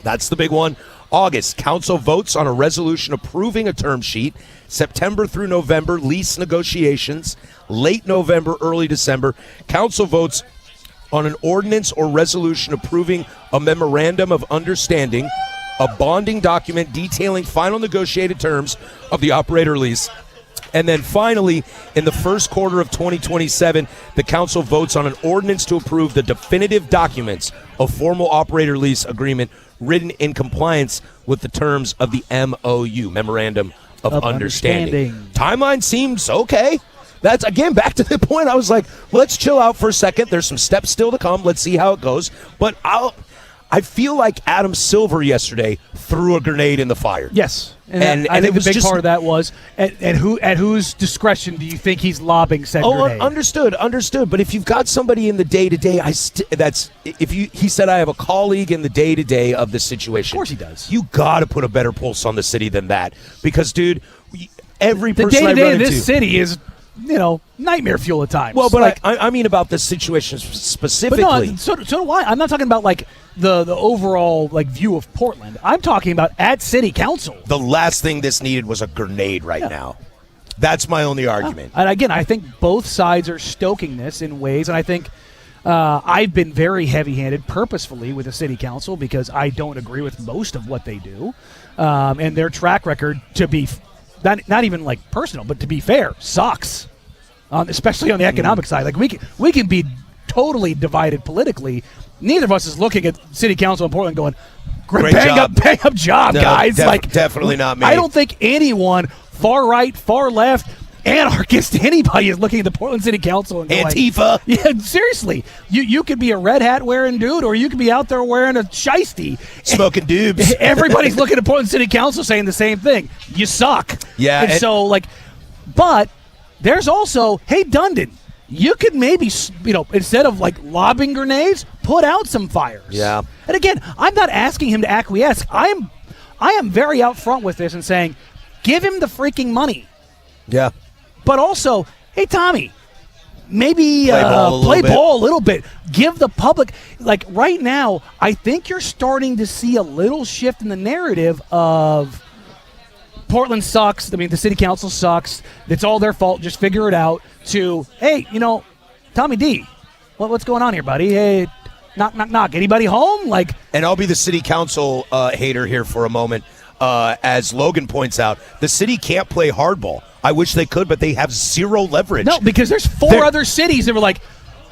That's the big one. August, council votes on a resolution approving a term sheet. September through November, lease negotiations. Late November, early December, council votes on an ordinance or resolution approving a memorandum of understanding, a bonding document detailing final negotiated terms of the operator lease. And then finally, in the first quarter of 2027, the council votes on an ordinance to approve the definitive documents of formal operator lease agreement written in compliance with the terms of the MOU, Memorandum of Understanding. Timeline seems okay. That's, again, back to the point. I was like, let's chill out for a second. There's some steps still to come. Let's see how it goes. But I feel like Adam Silver yesterday threw a grenade in the fire. Yes. And I think the big part of that was at whose discretion do you think he's lobbing said grenade? Understood. But if you've got somebody in the day-to-day, he said I have a colleague in the day-to-day of this situation. Of course he does. You got to put a better pulse on the city than that. Because, dude, every person the day-to-day I run of this into, city is, nightmare fuel at times. Well, but I mean about this situation specifically. But no, so do I. I'm not talking about the overall view of Portland. I'm talking about at city council. The last thing this needed was a grenade right now. That's my only argument. And again, I think both sides are stoking this in ways, and I think I've been very heavy-handed purposefully with the city council because I don't agree with most of what they do, and their track record, to be not even personal, but to be fair, sucks. Especially on the economic side. We can be totally divided politically. Neither of us is looking at city council in Portland going, Great job. bang up job, No, guys. Definitely not me. I don't think anyone, far right, far left, anarchist, anybody is looking at the Portland City Council and going, Antifa. Yeah, seriously. You could be a red hat wearing dude, or you could be out there wearing a shiesty. Smoking dubs. Everybody's looking at Portland City Council saying the same thing. You suck. Yeah. And so, but there's also, hey, Dundon, you could maybe, instead of lobbing grenades, put out some fires. Yeah. And again, I'm not asking him to acquiesce. I am very out front with this and saying, give him the freaking money. Yeah. But also, hey, Tommy, maybe play ball a little bit. Give the public, right now, I think you're starting to see a little shift in the narrative of Portland sucks. I mean, the city council sucks. It's all their fault. Just figure it out. To, hey, Tommy D, what's going on here, buddy? Hey, knock. Anybody home? And I'll be the city council hater here for a moment. As Logan points out, the city can't play hardball. I wish they could, but they have zero leverage. No, because there's four other cities that were like,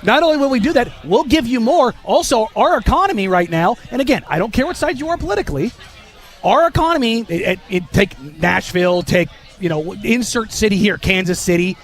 not only will we do that, we'll give you more. Also, our economy right now, and again, I don't care what side you are politically, our economy, take Nashville, take, insert city here, Kansas City,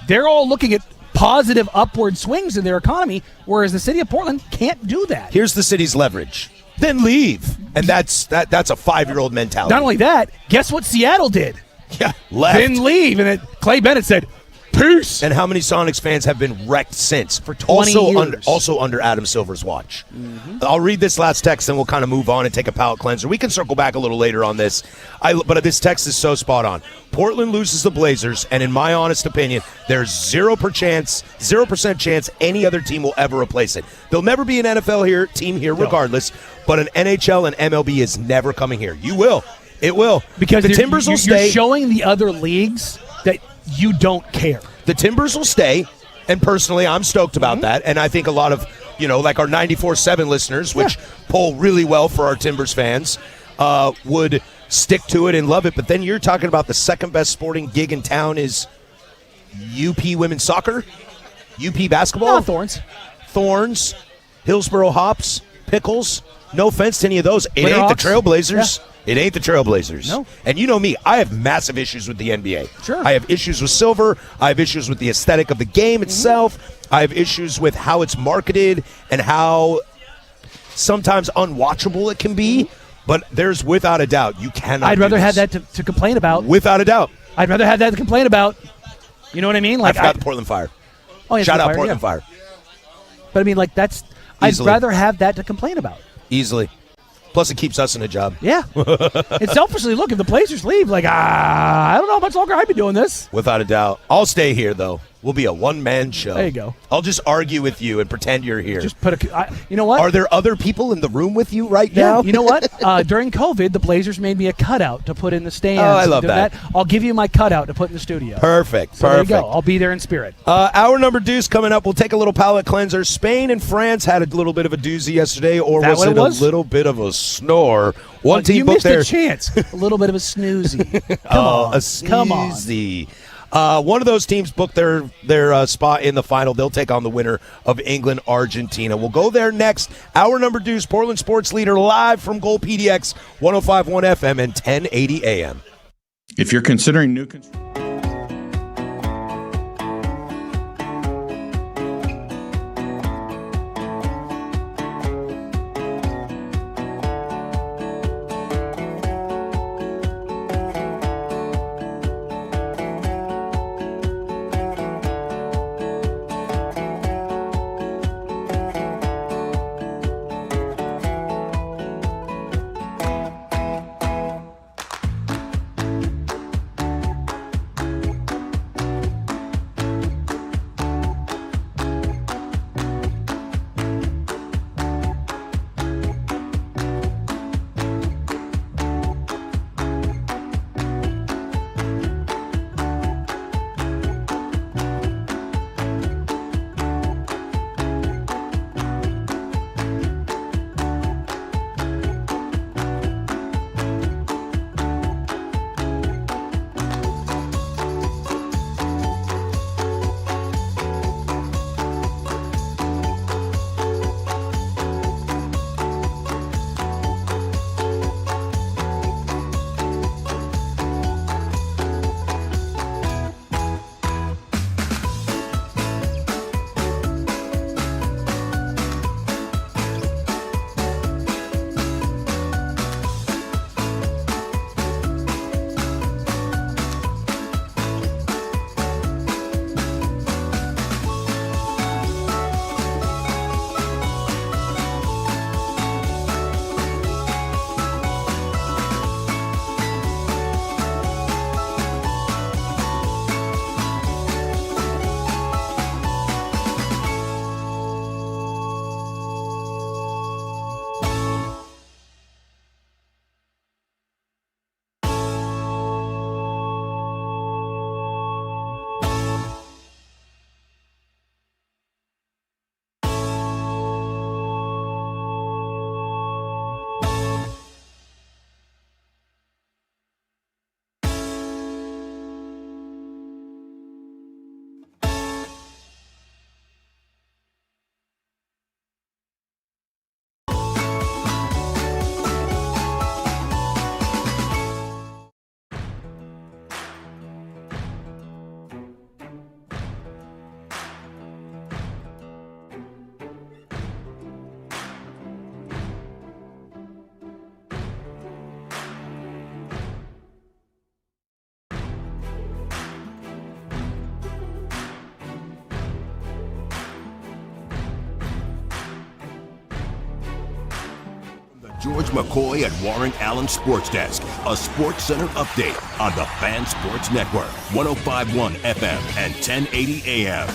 they're all looking at positive upward swings in their economy, whereas the city of Portland can't do that. Here's the city's leverage. Then leave. And that's a 5-year-old mentality. Not only that, guess what Seattle did? Yeah, left. Then leave. And Clay Bennett said, peace. And how many Sonics fans have been wrecked since? For 20 years. Also under Adam Silver's watch. Mm-hmm. I'll read this last text, and we'll kind of move on and take a palate cleanser. We can circle back a little later on this. But this text is so spot on. Portland loses the Blazers, and in my honest opinion, there's 0% chance any other team will ever replace it. There'll never be an NFL team here regardless, but an NHL and MLB is never coming here. You will. It will. Because the Timbers will stay. You're showing the other leagues that you don't care. The Timbers will stay, and personally, I'm stoked about that. And I think a lot of, our 94.7 listeners, which poll really well for our Timbers fans, would stick to it and love it. But then you're talking about the second best sporting gig in town is UP women's soccer, UP basketball. Thorns. Hillsboro Hops, Pickles. No offense to any of those. It ain't Winterhawks? the Trailblazers. Yeah. It ain't the Trailblazers. No. And you know me, I have massive issues with the NBA. Sure. I have issues with silver. I have issues with the aesthetic of the game itself. I have issues with how it's marketed and how sometimes unwatchable it can be. But there's without a doubt, you cannot. I'd rather do have this. that to complain about. Without a doubt. I'd rather have that to complain about. You know what I mean? I forgot the Portland Fire. Oh, yeah, Shout out Fire, Portland yeah. Fire. But I mean, like I'd Easily. rather have that to complain about. Easily. Plus, it keeps us in a job. Yeah. And selfishly, look, if the Blazers leave, like, I don't know how much longer I've been doing this. Without a doubt. I'll stay here, though. We'll be a one-man show. There you go. I'll just argue with you and pretend you're here. Just put you know what? Are there other people in the room with you right Yeah, now? you know what? During COVID, the Blazers made me a cutout to put in the stands. Oh, I love Do that. I'll give you my cutout to put in the studio. Perfect. So Perfect. there you go. I'll be there in spirit. Hour number deuce coming up. We'll take a little palate cleanser. Spain and France had a little bit of a doozy yesterday, or That was what it it was? a little bit of a snore? One team you booked missed their a chance. A little bit of a snoozy. Come on. One of those teams booked their spot in the final. They'll take on the winner of England, Argentina. We'll go there next. Hour number deuce, Portland Sports Leader, live from Gold PDX, 105.1 FM and 1080 AM. If you're considering new construction. George McCoy at Warren Allen Sports Desk, a Sports Center update on the Fan Sports Network, 105.1 FM and 1080 AM.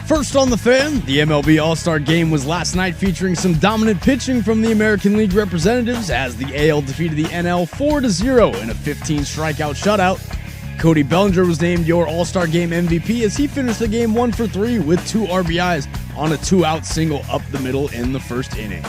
First on the Fan, the MLB All-Star Game was last night, featuring some dominant pitching from the American League representatives as the AL defeated the NL 4-0 in a 15-strikeout shutout. Cody Bellinger was named your All-Star Game MVP as he finished the game 1 for 3 with 2 RBIs on a 2-out single up the middle in the first inning.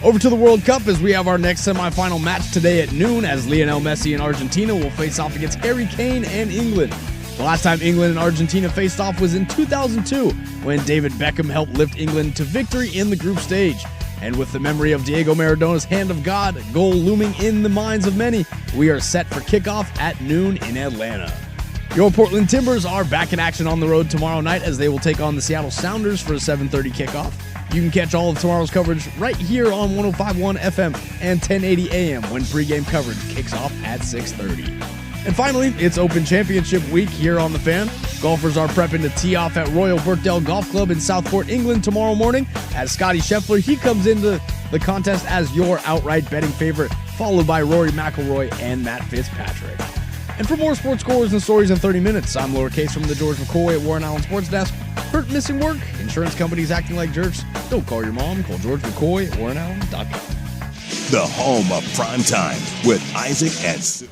Over to the World Cup as we have our next semifinal match today at noon as Lionel Messi and Argentina will face off against Harry Kane and England. The last time England and Argentina faced off was in 2002, when David Beckham helped lift England to victory in the group stage. And with the memory of Diego Maradona's hand of God goal looming in the minds of many, we are set for kickoff at noon in Atlanta. Your Portland Timbers are back in action on the road tomorrow night as they will take on the Seattle Sounders for a 7:30 kickoff. You can catch all of tomorrow's coverage right here on 105.1 FM and 1080 AM when pregame coverage kicks off at 6:30. And finally, it's Open Championship week here on The Fan. Golfers are prepping to tee off at Royal Birkdale Golf Club in Southport, England tomorrow morning. As Scotty Scheffler, he comes into the contest as your outright betting favorite, followed by Rory McIlroy and Matt Fitzpatrick. And for more sports scores and stories in 30 minutes, I'm Lowercase from the George McCoy at Warren Allen Sports Desk. Hurt, missing work? Insurance companies acting like jerks? Don't call your mom. Call George McCoy at WarrenAllen.com. The home of prime time with Isaac and Sue.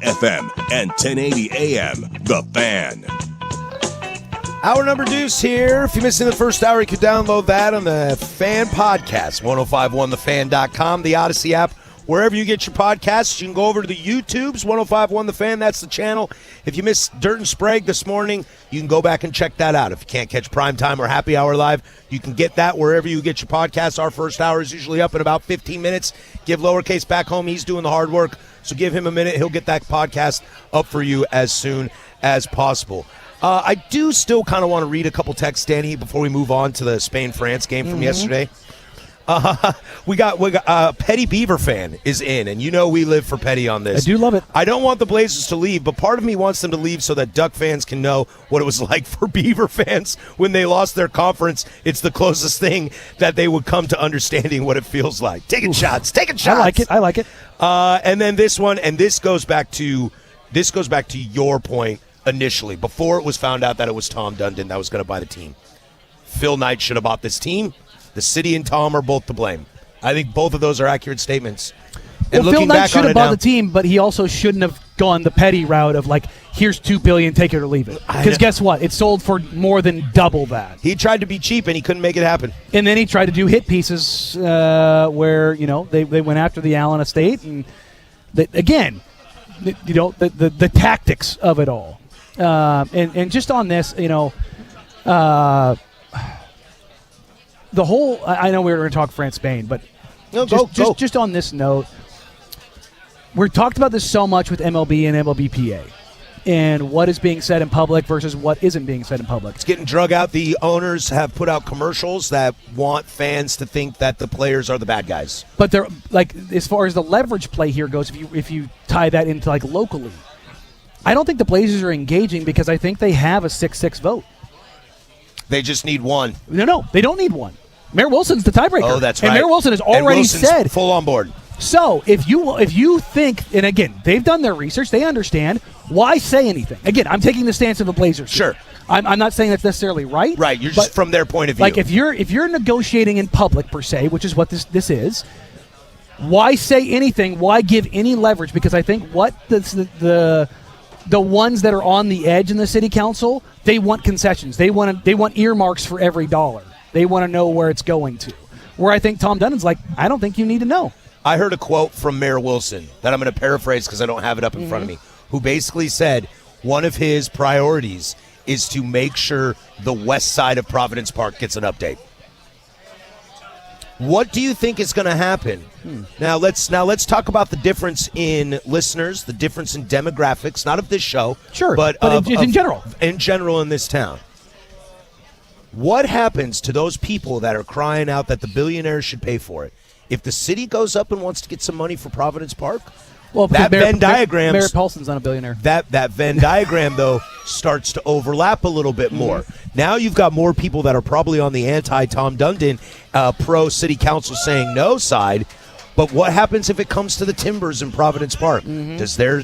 FM and 1080 AM, The Fan. Hour number deuce here. If you're missing the first hour, you can download that on the Fan Podcast, 1051thefan.com, the Odyssey app, wherever you get your podcasts. You can go over to the YouTubes, 1051 The Fan. That's the channel. If you missed Dirt and Sprague this morning, you can go back and check that out. If you can't catch Primetime or Happy Hour live, you can get that wherever you get your podcasts. Our first hour is usually up in about 15 minutes. Give Lowercase back home. He's doing the hard work. So give him a minute. He'll get that podcast up for you as soon as possible. I do still kind of want to read a couple texts, Danny, before we move on to the Spain-France game from yesterday. We got Petty Beaver fan is in, and you know we live for Petty on this. I do love it. I don't want the Blazers to leave, but part of me wants them to leave so that Duck fans can know what it was like for Beaver fans when they lost their conference. It's the closest thing that they would come to understanding what it feels like. Taking shots. I like it. And then this one, and this goes back to your point initially, before it was found out that it was Tom Dundon that was going to buy the team. Phil Knight should have bought this team. The city and Tom are both to blame. I think both of those are accurate statements. And Phil Knight should have bought now, the team, but he also shouldn't have gone the Petty route of like, here's $2 billion, take it or leave it. Because guess what? It sold for more than double that. He tried to be cheap and he couldn't make it happen. And then he tried to do hit pieces where they went after the Allen estate, and again, the tactics of it all. And just on this, the whole, I know we were going to talk France-Spain, but just on this note, we've talked about this so much with MLB and MLBPA and what is being said in public versus what isn't being said in public. It's getting drug out. The owners have put out commercials that want fans to think that the players are the bad guys. But they're like, as far as the leverage play here goes, if you tie that into like locally, I don't think the Blazers are engaging because I think they have a 6-6 vote. They just need one. No, they don't need one. Mayor Wilson's the tiebreaker. Oh, that's right. And Mayor Wilson has already said full on board. So if you think, and again, they've done their research, they understand, why say anything? Again, I'm taking the stance of the Blazers. Sure. I'm not saying that's necessarily right. Right, you're just from their point of view. Like if you're negotiating in public per se, which is what this is, why say anything? Why give any leverage? Because I think what the ones that are on the edge in the city council, they want concessions. They want earmarks for every dollar. They want to know where it's going to. Where I think Tom Dunnan's like, I don't think you need to know. I heard a quote from Mayor Wilson that I'm going to paraphrase because I don't have it up in front of me, who basically said one of his priorities is to make sure the west side of Providence Park gets an update. What do you think is going to happen? Now let's talk about the difference in listeners, the difference in demographics, not of this show, sure, but in general. In general in this town. What happens to those people that are crying out that the billionaires should pay for it? If the city goes up and wants to get some money for Providence Park, Well, that Venn diagram. Barrett Paulson's not a billionaire. That Venn diagram, though, starts to overlap a little bit more. Now you've got more people that are probably on the anti-Tom Dundon, pro-city council saying no side. But what happens if it comes to the Timbers in Providence Park? Does their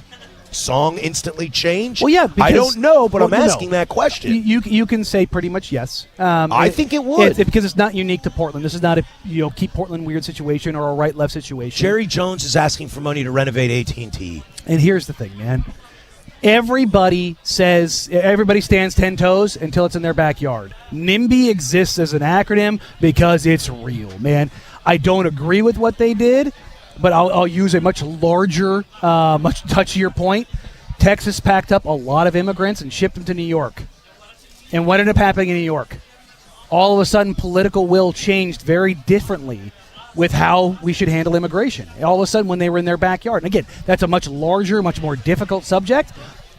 song instantly change? Well, yeah, I don't know, but I'm asking that question. You can say pretty much yes. I think it would. because it's not unique to Portland. This is not a keep Portland weird situation or a right-left situation. Jerry Jones is asking for money to renovate AT&T. And here's the thing, man. Everybody stands 10 toes until it's in their backyard. NIMBY exists as an acronym because it's real, man. I don't agree with what they did, but I'll use a much larger, much touchier point. Texas packed up a lot of immigrants and shipped them to New York. And what ended up happening in New York? All of a sudden, political will changed very differently with how we should handle immigration. All of a sudden, when they were in their backyard. And again, that's a much larger, much more difficult subject.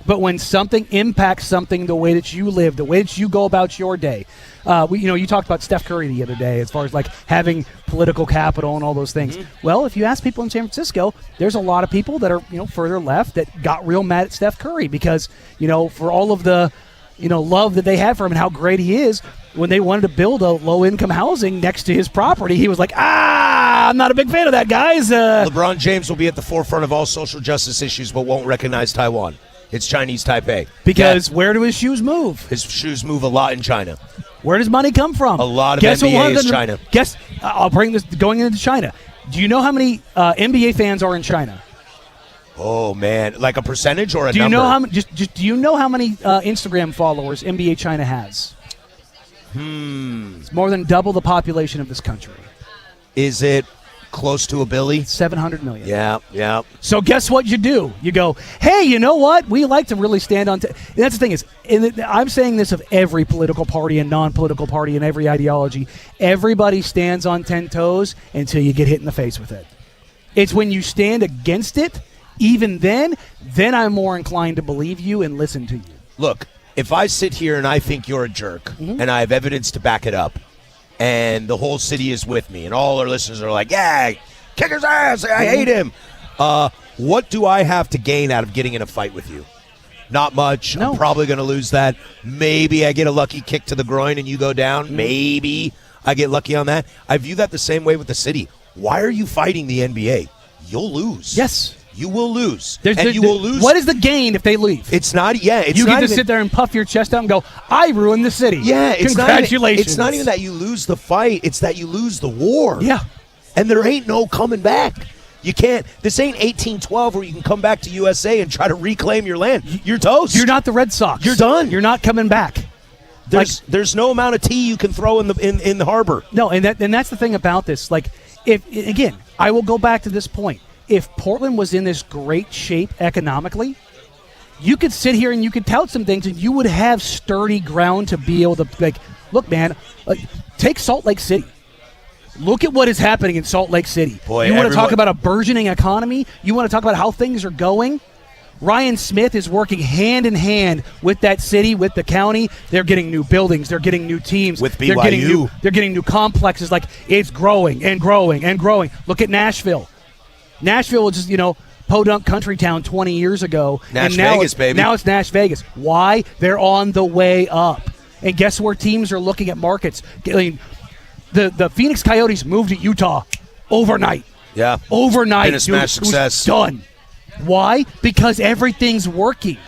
But when something impacts something, the way that you live, the way that you go about your day, you talked about Steph Curry the other day as far as like having political capital and all those things. Well, if you ask people in San Francisco, there's a lot of people that are further left that got real mad at Steph Curry because for all of the love that they had for him and how great he is. When they wanted to build a low-income housing next to his property, he was like, I'm not a big fan of that, guys. LeBron James will be at the forefront of all social justice issues but won't recognize Taiwan. It's Chinese Taipei. Because where do his shoes move? His shoes move a lot in China. Where does money come from? A lot of NBA is China. I'll bring this going into China. Do you know how many NBA fans are in China? Oh, man. Like a percentage or a do number? You know how, do you know how many Instagram followers NBA China has? It's more than double the population of this country. Is it close to $1 billion? 700 million. Yeah. So guess what you do? You go, hey, you know what? We like to really stand on. And that's the thing is, I'm saying this of every political party and non-political party and every ideology. Everybody stands on 10 toes until you get hit in the face with it. It's when you stand against it, even then I'm more inclined to believe you and listen to you. Look, if I sit here and I think you're a jerk and I have evidence to back it up, and the whole city is with me, and all our listeners are like, yeah, kick his ass, I hate him. What do I have to gain out of getting in a fight with you? Not much. No. I'm probably going to lose that. Maybe I get a lucky kick to the groin and you go down. Maybe I get lucky on that. I view that the same way with the city. Why are you fighting the NBA? You'll lose. Yes. You will lose. You will lose. What is the gain if they leave? It's not, yeah. It's you not get to even, sit there and puff your chest out and go, I ruined the city. Yeah. Congratulations. It's not even that you lose the fight. It's that you lose the war. Yeah. And there ain't no coming back. You can't. This ain't 1812 where you can come back to USA and try to reclaim your land. You're toast. You're not the Red Sox. You're done. You're not coming back. There's no amount of tea you can throw in the harbor. No, and that's the thing about this. Like, again, I will go back to this point. If Portland was in this great shape economically, you could sit here and you could tout some things and you would have sturdy ground to be able to, look, man, take Salt Lake City. Look at what is happening in Salt Lake City. Boy, you want to talk about a burgeoning economy? You want to talk about how things are going? Ryan Smith is working hand in hand with that city, with the county. They're getting new buildings. They're getting new teams. With BYU. They're getting new complexes. It's growing and growing and growing. Look at Nashville. Nashville was just, podunk country town 20 years ago. Vegas, baby. Now it's Nash Vegas. Why? They're on the way up. And guess where teams are looking at markets? I mean, the Phoenix Coyotes moved to Utah overnight. Yeah. Overnight. Been a smash success. Done. Why? Because everything's working.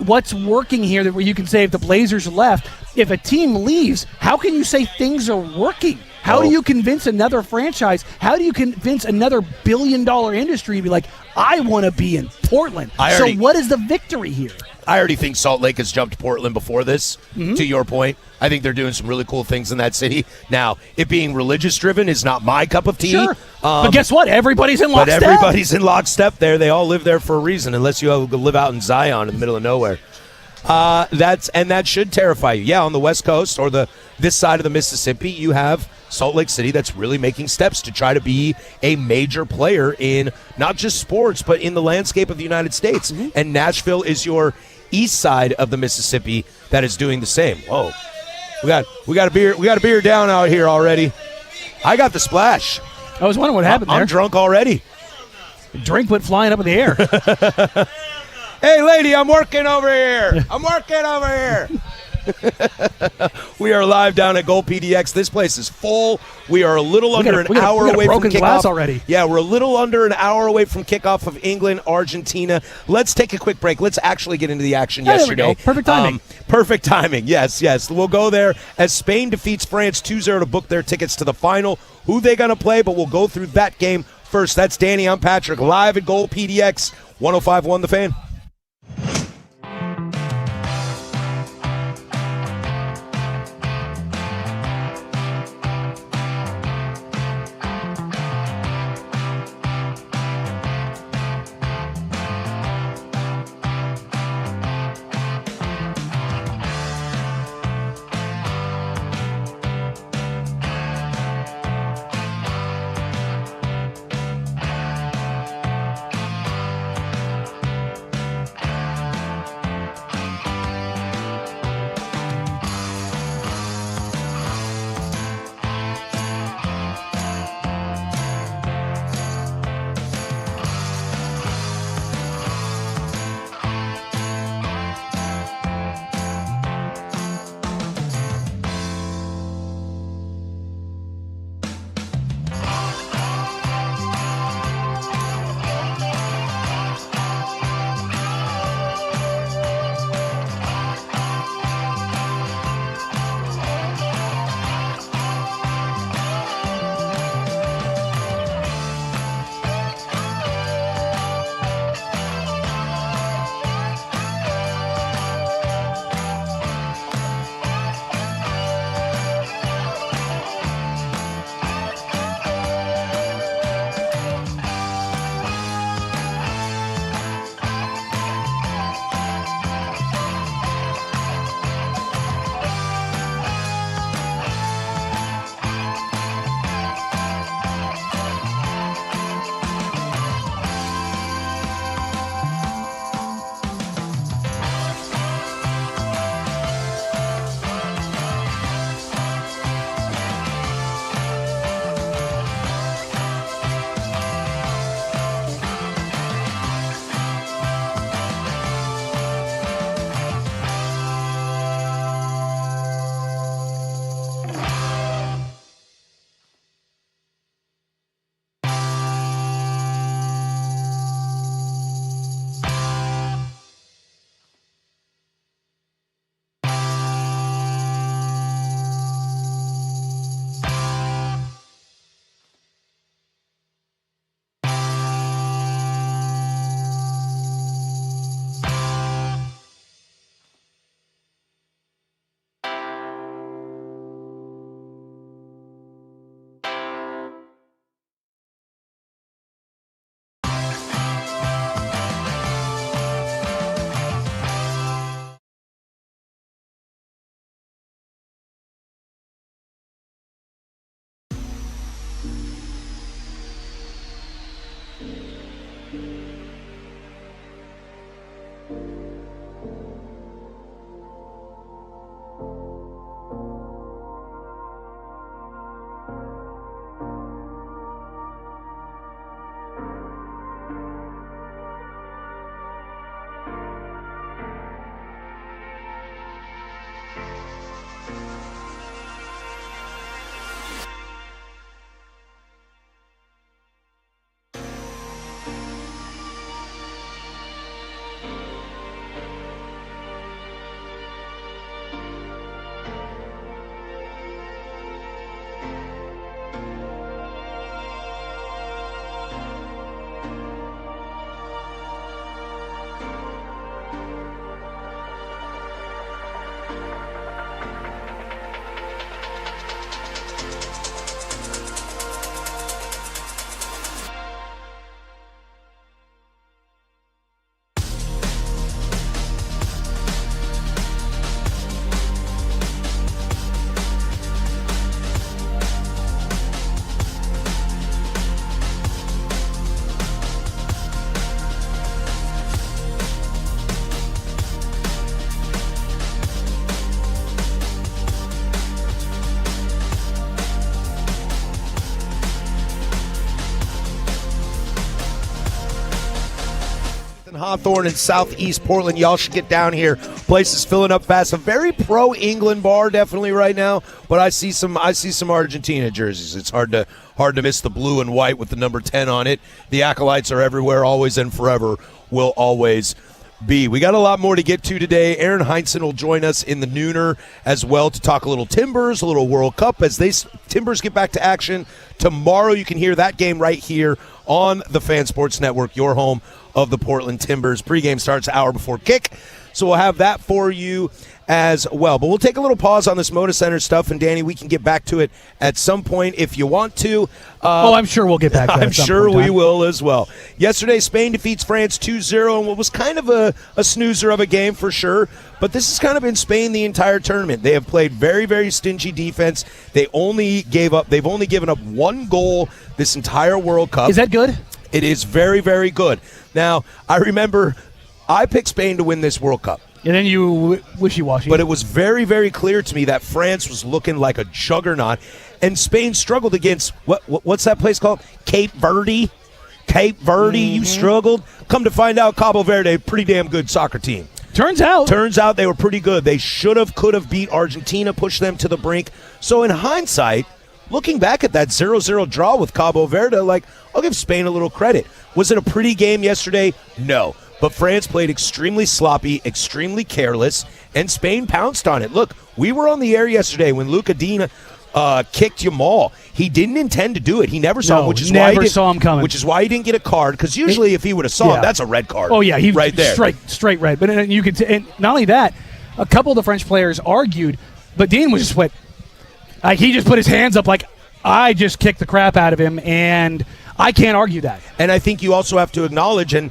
What's working here that where you can say if the Blazers left, if a team leaves, how can you say things are working? How do you convince another franchise? How do you convince another billion-dollar industry to be like, I want to be in Portland? So what is the victory here? I already think Salt Lake has jumped Portland before this, to your point. I think they're doing some really cool things in that city. Now, it being religious-driven is not my cup of tea. Sure. But guess what? Everybody's in lockstep. But everybody's in lockstep there. They all live there for a reason, unless you live out in Zion in the middle of nowhere. That should terrify you. Yeah, on the West Coast or this side of the Mississippi, you have Salt Lake City that's really making steps to try to be a major player in not just sports, but in the landscape of the United States. And Nashville is your east side of the Mississippi that is doing the same. Whoa. We got a beer down out here already. I got the splash. I was wondering what happened there. I'm drunk already. Drink went flying up in the air. Hey, lady, I'm working over here. I'm working over here. We are live down at Gold PDX. This place is full. We are a little under an hour away from broken glass kickoff already. Yeah, we're a little under an hour away from kickoff of England, Argentina. Let's take a quick break. Let's actually get into the action yesterday. There we go. Perfect timing. Perfect timing. Yes. We'll go there as Spain defeats France 2-0 to book their tickets to the final. Who they going to play, but we'll go through that game first. That's Danny. I'm Patrick, live at Gold PDX, 105.1 The Fan. Hawthorne in southeast Portland. Y'all should get down here. Place is filling up fast. A very pro-England bar definitely right now, but I see some Argentina jerseys. It's hard to miss the blue and white with the number 10 on it. The Acolytes are everywhere, always and forever, will always be. We got a lot more to get to today. Aaron Heinsohn will join us in the nooner as well to talk a little Timbers, a little World Cup as Timbers get back to action tomorrow. You can hear that game right here on the Fan Sports Network, your home of the Portland Timbers. Pregame starts an hour before kick, so we'll have that for you as well. But we'll take a little pause on this Moda Center stuff, and Danny, we can get back to it at some point if you want to. I'm sure we'll get back to that. I'm sure we will as well. Yesterday, Spain defeats France 2-0 in what was kind of a snoozer of a game for sure, but this has kind of been Spain the entire tournament. They have played very, very stingy defense. They've only given up one goal this entire World Cup. Is that good? It is very, very good. Now, I remember I picked Spain to win this World Cup. And then you wishy-washy. But it was very, very clear to me that France was looking like a juggernaut, and Spain struggled against, what's that place called? Cape Verde? Cape Verde, You struggled? Come to find out, Cabo Verde, pretty damn good soccer team. Turns out they were pretty good. They could have beat Argentina, pushed them to the brink. So in hindsight, looking back at that 0-0 draw with Cabo Verde, I'll give Spain a little credit. Was it a pretty game yesterday? No. But France played extremely sloppy, extremely careless, and Spain pounced on it. Look, we were on the air yesterday when Luca Dina kicked Yamal. He didn't intend to do it. He never saw him, which is why saw him coming. Which is why he didn't get a card. Because usually, if he would have saw him, that's a red card. Oh yeah, he right there, straight red. But you could, and not only that, a couple of the French players argued, but Dean was just he just put his hands up like, I just kicked the crap out of him, and I can't argue that. And I think you also have to acknowledge, and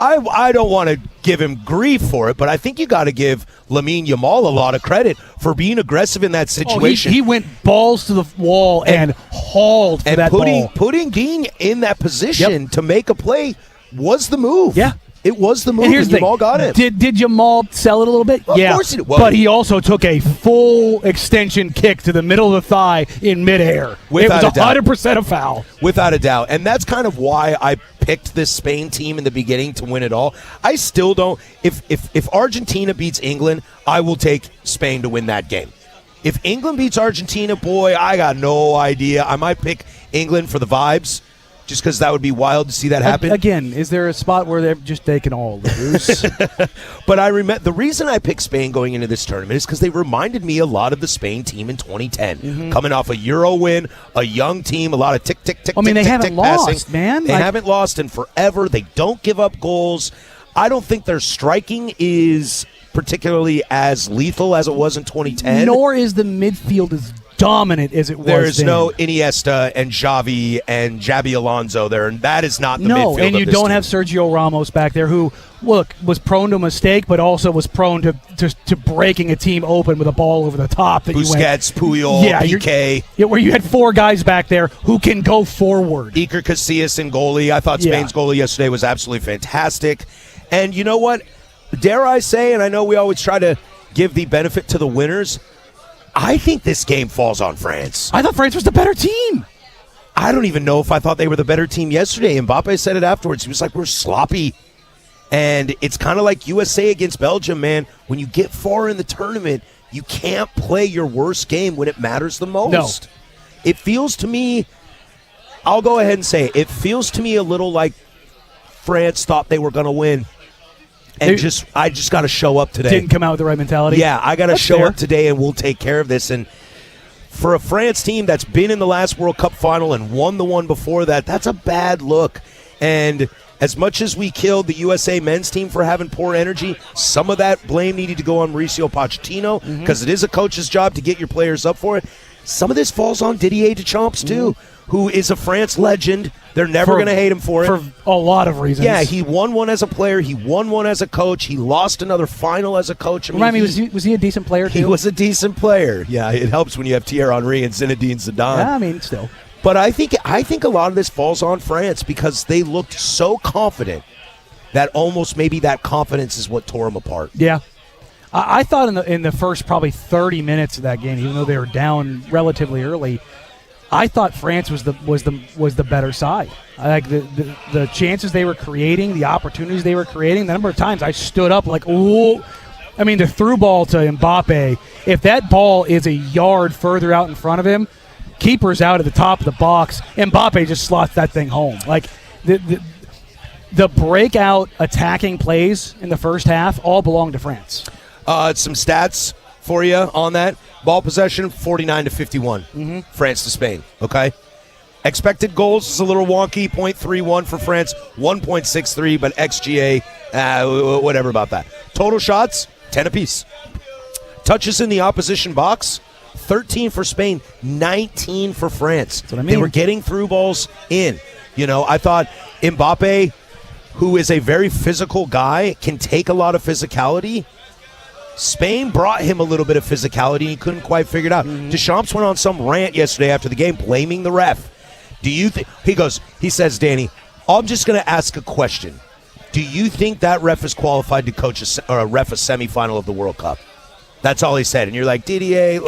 I don't want to give him grief for it, but I think you got to give Lamine Yamal a lot of credit for being aggressive in that situation. He went balls to the wall and hauled for that ball. Putting Dean in that position to make a play was the move. Yeah. It was the move, and Jamal got it. Did Jamal sell it a little bit? Well, yeah. Of course he did. But he also took a full extension kick to the middle of the thigh in midair. It was 100% a foul. Without a doubt. And that's kind of why I picked this Spain team in the beginning to win it all. I still don't. If Argentina beats England, I will take Spain to win that game. If England beats Argentina, boy, I got no idea. I might pick England for the vibes, just because that would be wild to see that happen. Again, is there a spot where they're just taking all loose? But I remember the reason I picked Spain going into this tournament is because they reminded me a lot of the Spain team in 2010, coming off a Euro win, a young team, a lot of tick. They haven't lost, passing. man. They haven't lost in forever. They don't give up goals. I don't think their striking is particularly as lethal as it was in 2010. Nor is the midfield as dominant as it was. There's then. no Iniesta and Xavi and Xabi Alonso there, and that is not the midfield. No, and you don't team. have Sergio Ramos back there, who was prone to mistake, but also was prone to breaking a team open with a ball over the top. That Busquets, Puyol, Piqué. Where you had four guys back there who can go forward. Iker Casillas in goalie. I thought Spain's goalie yesterday was absolutely fantastic. And you know what? Dare I say, and I know we always try to give the benefit to the winners, I think this game falls on France. I thought France was the better team. I don't even know if I thought they were the better team yesterday. Mbappe said it afterwards. He was like, we're sloppy. And it's kind of like USA against Belgium, man. When you get far in the tournament, you can't play your worst game when it matters the most. No. It feels to me, I'll go ahead and say it feels to me a little like France thought they were going to win. And I just got to show up today. Didn't come out with the right mentality. Yeah, I got to show fair. up today, and we'll take care of this. And for a France team that's been in the last World Cup final and won the one before that, that's a bad look. And as much as we killed the USA men's team for having poor energy, some of that blame needed to go on Mauricio Pochettino because it is a coach's job to get your players up for it. Some of this falls on Didier Deschamps, too, who is a France legend. They're never going to hate him for it. For a lot of reasons. Yeah, he won one as a player. He won one as a coach. He lost another final as a coach. Remind me, was he a decent player, too? He was a decent player. Yeah, it helps when you have Thierry Henry and Zinedine Zidane. Yeah, still. But I think a lot of this falls on France because they looked so confident that almost maybe that confidence is what tore them apart. Yeah. I thought in the first probably 30 minutes of that game, even though they were down relatively early, I thought France was the better side. I like the chances they were creating, the opportunities they were creating. The number of times I stood up like, ooh. I mean, the through ball to Mbappe, if that ball is a yard further out in front of him, keeper's out at the top of the box, Mbappe just slots that thing home. Like, the breakout attacking plays in the first half all belong to France. Some stats for you on that. Ball possession, 49-51. France to Spain, okay? Expected goals is a little wonky, 0.31 for France, 1.63, but XGA, whatever about that. Total shots, 10 apiece. Touches in the opposition box, 13 for Spain, 19 for France. That's what I mean. They were getting through balls in. You know, I thought Mbappe, who is a very physical guy, can take a lot of physicality. Spain brought him a little bit of physicality, and he couldn't quite figure it out. Deschamps went on some rant yesterday after the game, blaming the ref. Do you think he says, Danny, I'm just going to ask a question. Do you think that ref is qualified to coach a ref a semifinal of the World Cup? That's all he said. And you're like, Didier,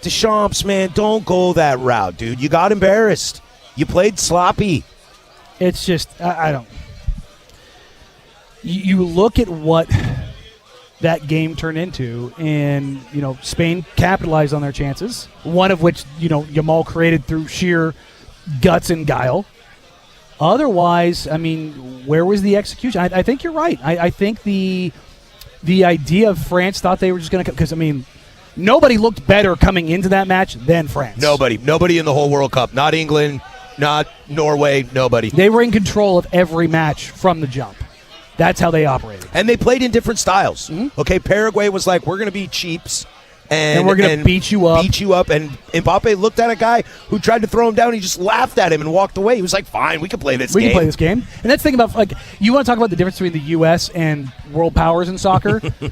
Deschamps, man, don't go that route, dude. You got embarrassed. You played sloppy. It's just, I don't. You look at what that game turned into, and, you know, Spain capitalized on their chances, one of which, you know, Yamal created through sheer guts and guile. Otherwise, I mean, where was the execution? I think you're right. I think the idea of France thought they were just going to – because, I mean, nobody looked better coming into that match than France. Nobody in the whole World Cup. Not England, not Norway, nobody. They were in control of every match from the jump. That's how they operated. And they played in different styles. Okay, Paraguay was like, we're going to be cheaps. And we're going to beat you up. And Mbappe looked at a guy who tried to throw him down. He just laughed at him and walked away. He was like, fine, we can play this game. We can play this game. And that's the thing about, like, you want to talk about the difference between the U.S. and world powers in soccer? The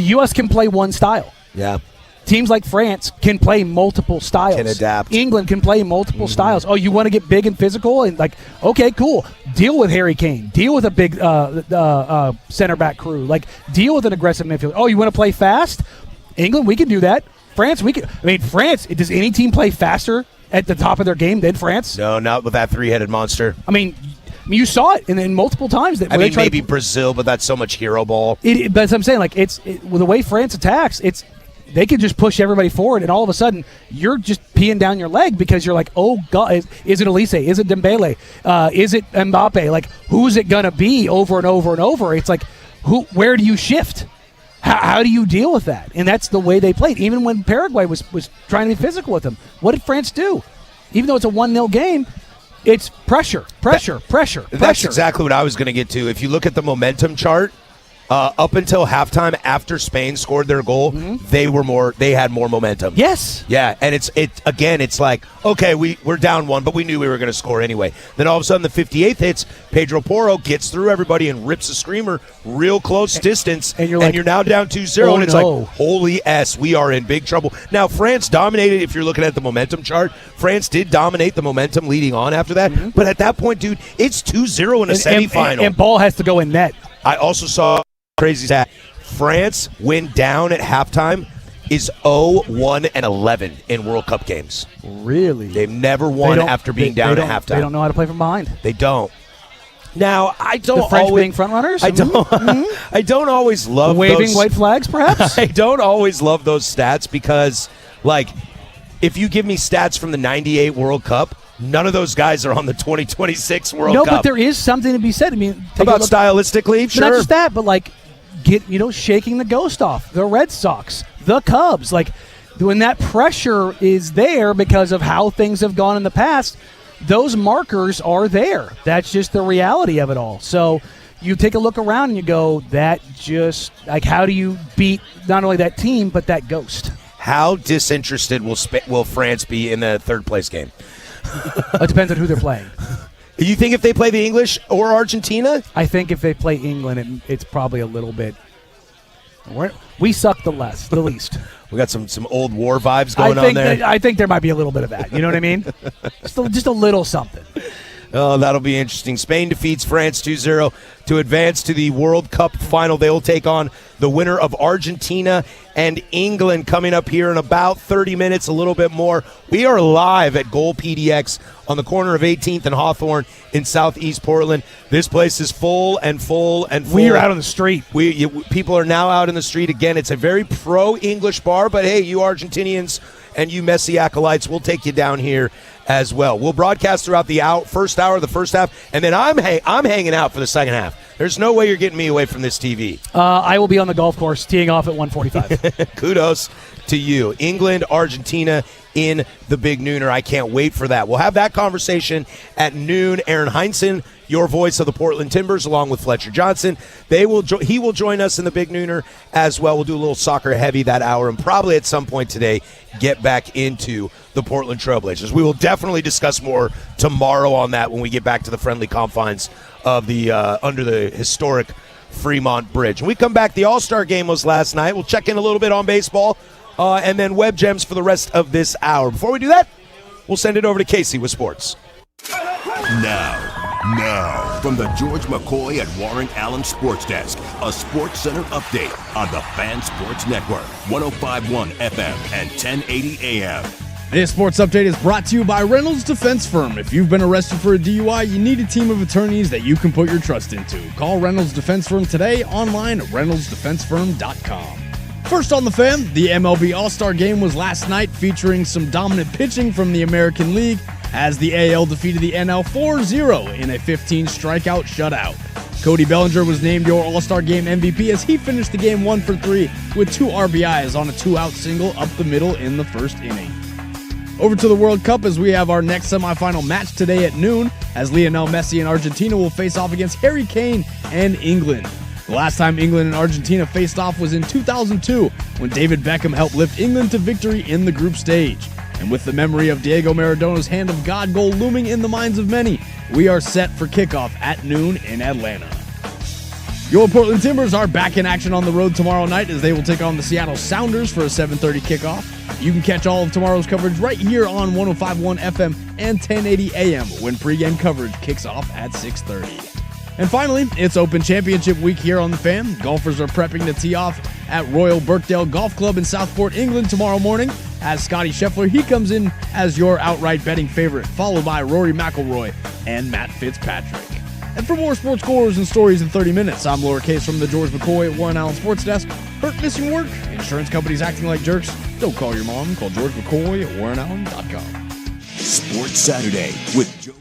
U.S. can play one style. Yeah. Teams like France can play multiple styles. Can adapt. England can play multiple styles. Oh, you want to get big and physical? And like, okay, cool. Deal with Harry Kane. Deal with a big center back crew. Like, deal with an aggressive midfielder. Oh, you want to play fast? England, we can do that. France, we can. I mean, France, does any team play faster at the top of their game than France? No, not with that three-headed monster. I mean, you saw it in multiple times. I mean, maybe Brazil, but that's so much hero ball. But as I'm saying, like, with the way France attacks, they can just push everybody forward, and all of a sudden, you're just peeing down your leg because you're like, oh, God, is it Elise? Is it Dembele? Is it Mbappe? Like, who's it going to be over and over and over? It's like, where do you shift? How do you deal with that? And that's the way they played. Even when Paraguay was trying to be physical with them, what did France do? Even though it's a 1-0 game, it's pressure. That's exactly what I was going to get to. If you look at the momentum chart, up until halftime, after Spain scored their goal, they had more momentum. Yes. Yeah, and it's like, okay, we're down one, but we knew we were going to score anyway. Then all of a sudden, the 58th hits, Pedro Porro gets through everybody and rips a screamer real close distance, and you're now down 2-0, and it's like, holy S, we are in big trouble. Now, France dominated, if you're looking at the momentum chart, France did dominate the momentum leading on after that, but at that point, dude, it's 2-0 in a semifinal. And ball has to go in net. I also saw crazy stat. France win down at halftime is 0-1-11 in World Cup games. Really? They've never won after being down at halftime. They don't know how to play from behind. They don't. Now, I don't the French always being front runners? I don't always love waving white flags, perhaps? I don't always love those stats because, like, if you give me stats from the 98 World Cup, none of those guys are on the 2026 World Cup. No, but there is something to be said. I mean, about stylistically, sure. Not just that, but like shaking the ghost off. The Red Sox, the Cubs, like when that pressure is there because of how things have gone in the past, those markers are there. That's just the reality of it all. So you take a look around and you go, that just like, how do you beat not only that team but that ghost? How disinterested will France be in the third place game? It depends on who they're playing. You think if they play the English or Argentina? I think if they play England, it's probably a little bit. We suck the least. We got some old war vibes going on there. I think there might be a little bit of that. You know what I mean? just a little something. Oh, that'll be interesting. Spain defeats France 2-0 to advance to the World Cup final. They will take on the winner of Argentina and England coming up here in about 30 minutes, a little bit more. We are live at Goal PDX on the corner of 18th and Hawthorne in southeast Portland. This place is full and full and full. We are out on the street. People are now out in the street again. It's a very pro-English bar, but hey, you Argentinians and you Messi acolytes, we'll take you down here as well. We'll broadcast throughout the first hour, the first half, and then I'm hanging out for the second half. There's no way you're getting me away from this TV. I will be on the golf course teeing off at 1:45. Kudos to you. England, Argentina in the Big Nooner. I can't wait for that. We'll have that conversation at noon. Aaron Heinsohn, your voice of the Portland Timbers, along with Fletcher Johnson. He will join us in the Big Nooner as well. We'll do a little soccer heavy that hour, and probably at some point today get back into the Portland Trailblazers. We will definitely discuss more tomorrow on that when we get back to the friendly confines of the under the historic Fremont Bridge. When we come back, the All-Star game was last night. We'll check in a little bit on baseball, and then web gems for the rest of this hour. Before we do that, we'll send it over to Casey with sports. Now, from the George McCoy at Warren Allen Sports Desk, a Sports Center update on the Fan Sports Network, 105.1 FM and 1080 AM. This sports update is brought to you by Reynolds Defense Firm. If you've been arrested for a DUI, you need a team of attorneys that you can put your trust into. Call Reynolds Defense Firm today, online at reynoldsdefensefirm.com. First on the Fan, the MLB All-Star Game was last night, featuring some dominant pitching from the American League as the AL defeated the NL 4-0 in a 15-strikeout shutout. Cody Bellinger was named your All-Star Game MVP as he finished the game 1 for 3 with 2 RBIs on a 2-out single up the middle in the first inning. Over to the World Cup as we have our next semifinal match today at noon as Lionel Messi and Argentina will face off against Harry Kane and England. The last time England and Argentina faced off was in 2002 when David Beckham helped lift England to victory in the group stage. And with the memory of Diego Maradona's Hand of God goal looming in the minds of many, we are set for kickoff at noon in Atlanta. Your Portland Timbers are back in action on the road tomorrow night as they will take on the Seattle Sounders for a 7:30 kickoff. You can catch all of tomorrow's coverage right here on 105.1 FM and 1080 AM when pregame coverage kicks off at 6:30. And finally, it's Open Championship week here on the Fan. Golfers are prepping to tee off at Royal Birkdale Golf Club in Southport, England tomorrow morning. As Scotty Scheffler, he comes in as your outright betting favorite, followed by Rory McIlroy and Matt Fitzpatrick. And for more sports scores and stories in 30 minutes, I'm Laura Case from the George McCoy at Warren Allen Sports Desk. Hurt, missing work? Insurance companies acting like jerks? Don't call your mom. Call George McCoy at WarrenAllen.com. Sports Saturday with Joe.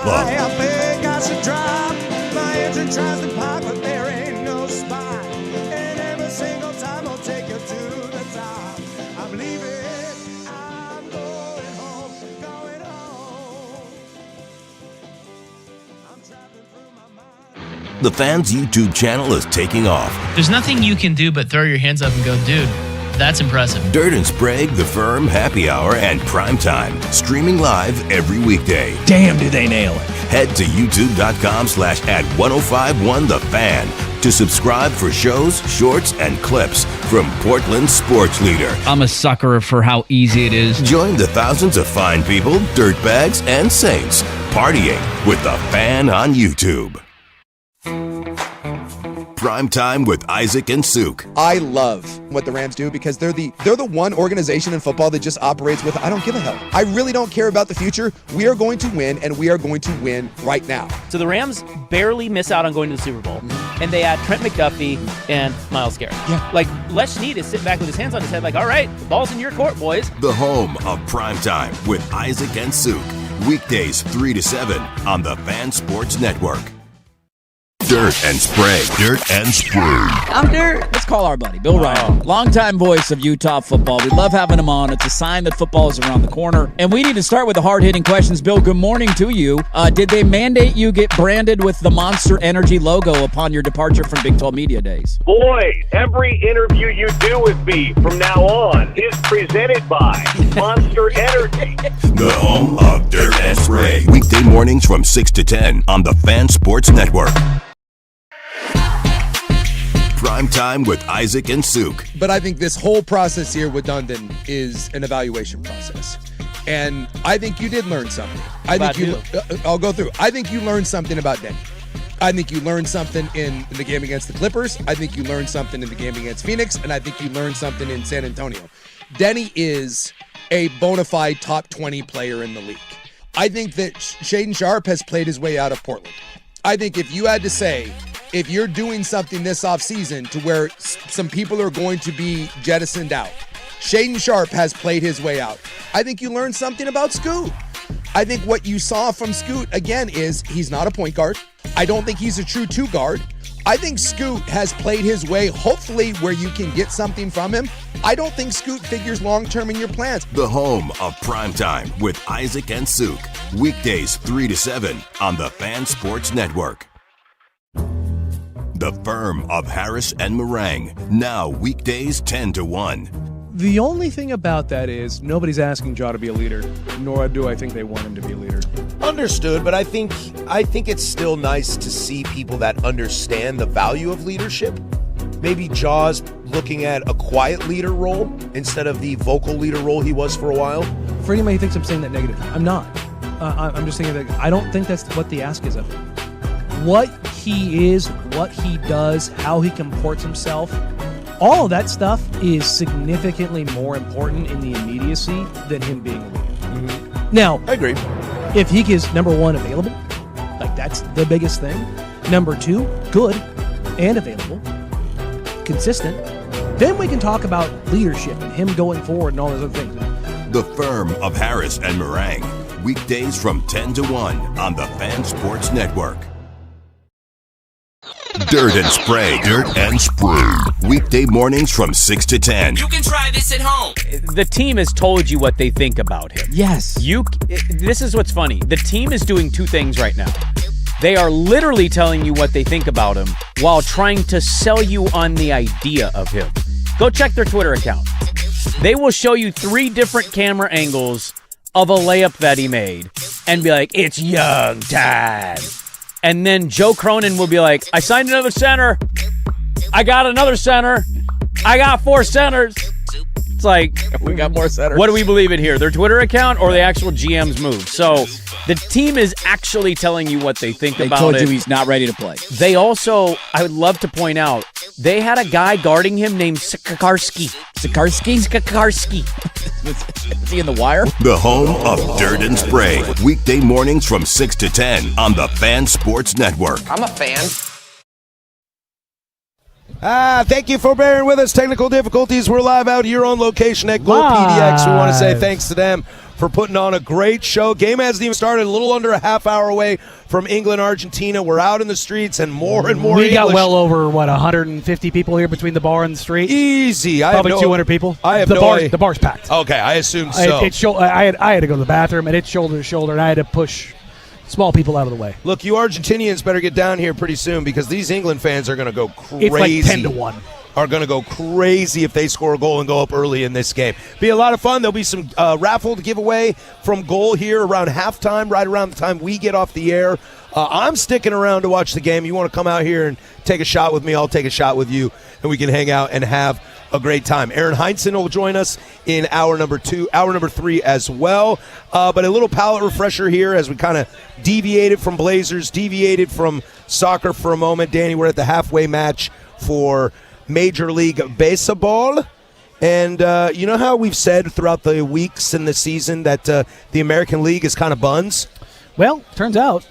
Club. I think I should drop. My engine tries to park, but there ain't no spot. And every single time I'll take you to the top. I'm leaving, I'm going home, going home. I'm traveling through my mind. The Fan's YouTube channel is taking off. There's nothing you can do but throw your hands up and go, dude, that's impressive. Dirt and Sprague, The Firm, Happy Hour, and Primetime. Streaming live every weekday. Damn, do they nail it. Head to youtube.com/@1051thefan to subscribe for shows, shorts, and clips from Portland's sports leader. I'm a sucker for how easy it is. Join the thousands of fine people, dirtbags, and saints partying with The Fan on YouTube. Primetime with Isaac and Suk. I love what the Rams do because they're the one organization in football that just operates with, I don't give a hell. I really don't care about the future. We are going to win, and we are going to win right now. So the Rams barely miss out on going to the Super Bowl, and they add Trent McDuffie and Myles Garrett. Yeah. Like, Les Snead is sitting back with his hands on his head like, all right, the ball's in your court, boys. The home of Primetime with Isaac and Suk. Weekdays 3 to 7 on the Fan Sports Network. Dirt and Sprague. Dirt and Sprague. I'm Dirt. Let's call our buddy, Bill Ryan. Longtime voice of Utah football. We love having him on. It's a sign that football is around the corner. And we need to start with the hard-hitting questions. Bill, good morning to you. Did they mandate you get branded with the Monster Energy logo upon your departure from Big 12 Media Days? Boy, every interview you do with me from now on is presented by Monster Energy. The home of Dirt and Sprague. Weekday mornings from 6 to 10 on the Fan Sports Network. Primetime with Isaac and Suk. But I think this whole process here with Dundon is an evaluation process. And I think you did learn something. I'll go through. I think you learned something about Denny. I think you learned something in the game against the Clippers. I think you learned something in the game against Phoenix. And I think you learned something in San Antonio. Denny is a bona fide top 20 player in the league. I think that Shaden Sharp has played his way out of Portland. I think if you had to say, if you're doing something this offseason to where some people are going to be jettisoned out, Shaden Sharp has played his way out. I think you learned something about Scoot. I think what you saw from Scoot, again, is he's not a point guard. I don't think he's a true two guard. I think Scoot has played his way, hopefully, where you can get something from him. I don't think Scoot figures long-term in your plans. The home of Primetime with Isaac and Suk. Weekdays 3 to 7 on the Fan Sports Network. The Firm of Harris and Marang. Now weekdays 10 to 1. The only thing about that is nobody's asking Ja to be a leader, nor do I think they want him to be a leader. Understood, but I think it's still nice to see people that understand the value of leadership. Maybe Ja's looking at a quiet leader role instead of the vocal leader role he was for a while. For anybody who thinks I'm saying that negative, I'm not. I'm just saying that I don't think that's what the ask is of him. What he is, what he does, how he comports himself, all of that stuff is significantly more important in the immediacy than him being a leader. Mm-hmm. Now, I agree. If he is number one available, like that's the biggest thing. Number two, good and available, consistent. Then we can talk about leadership and him going forward and all those other things. The Firm of Harris and Marang. Weekdays from 10 to 1 on the Fan Sports Network. Dirt and Sprague. Dirt and Sprague. Weekday mornings from 6 to 10. You can try this at home. The team has told you what they think about him. Yes. This is what's funny. The team is doing two things right now. They are literally telling you what they think about him while trying to sell you on the idea of him. Go check their Twitter account. They will show you 3 different camera angles of a layup that he made and be like, it's young time. And then Joe Cronin will be like, I signed another center. I got another center. I got 4 centers. It's like, we got more centers. What do we believe in here? Their Twitter account or the actual GM's move? So the team is actually telling you what they think about it. They told you he's not ready to play. They also, I would love to point out, they had a guy guarding him named Sikarsky. Sikarsky. Is he in the Wire? The home of Dirt and Sprague. Weekday mornings from 6 to 10 on the Fan Sports Network. I'm a fan. Thank you for bearing with us. Technical difficulties. We're live out here on location at Gold PDX. We want to say thanks to them for putting on a great show. Game hasn't even started, a little under a half hour away from England, Argentina. We're out in the streets, and more We English. got well over, 150 people here between the bar and the street? Easy. Probably 200 people. I have the no bar, idea. The bar's packed. Okay, I assume so. I had to go to the bathroom, and it's shoulder to shoulder, and I had to push small people out of the way. Look, you Argentinians better get down here pretty soon because these England fans are going to go crazy. It's like 10-1. Are going to go crazy if they score a goal and go up early in this game. Be a lot of fun. There'll be some raffle to give away from goal here around halftime, right around the time we get off the air. I'm sticking around to watch the game. You want to come out here and take a shot with me, I'll take a shot with you, and we can hang out and have a great time. Aaron Heinsohn will join us in hour number 3 as well. But a little palate refresher here as we kind of deviated from Blazers, deviated from soccer for a moment. Danny, we're at the halfway match for Major League Baseball. And you know how we've said throughout the weeks in the season that the American League is kind of buns? Well, turns out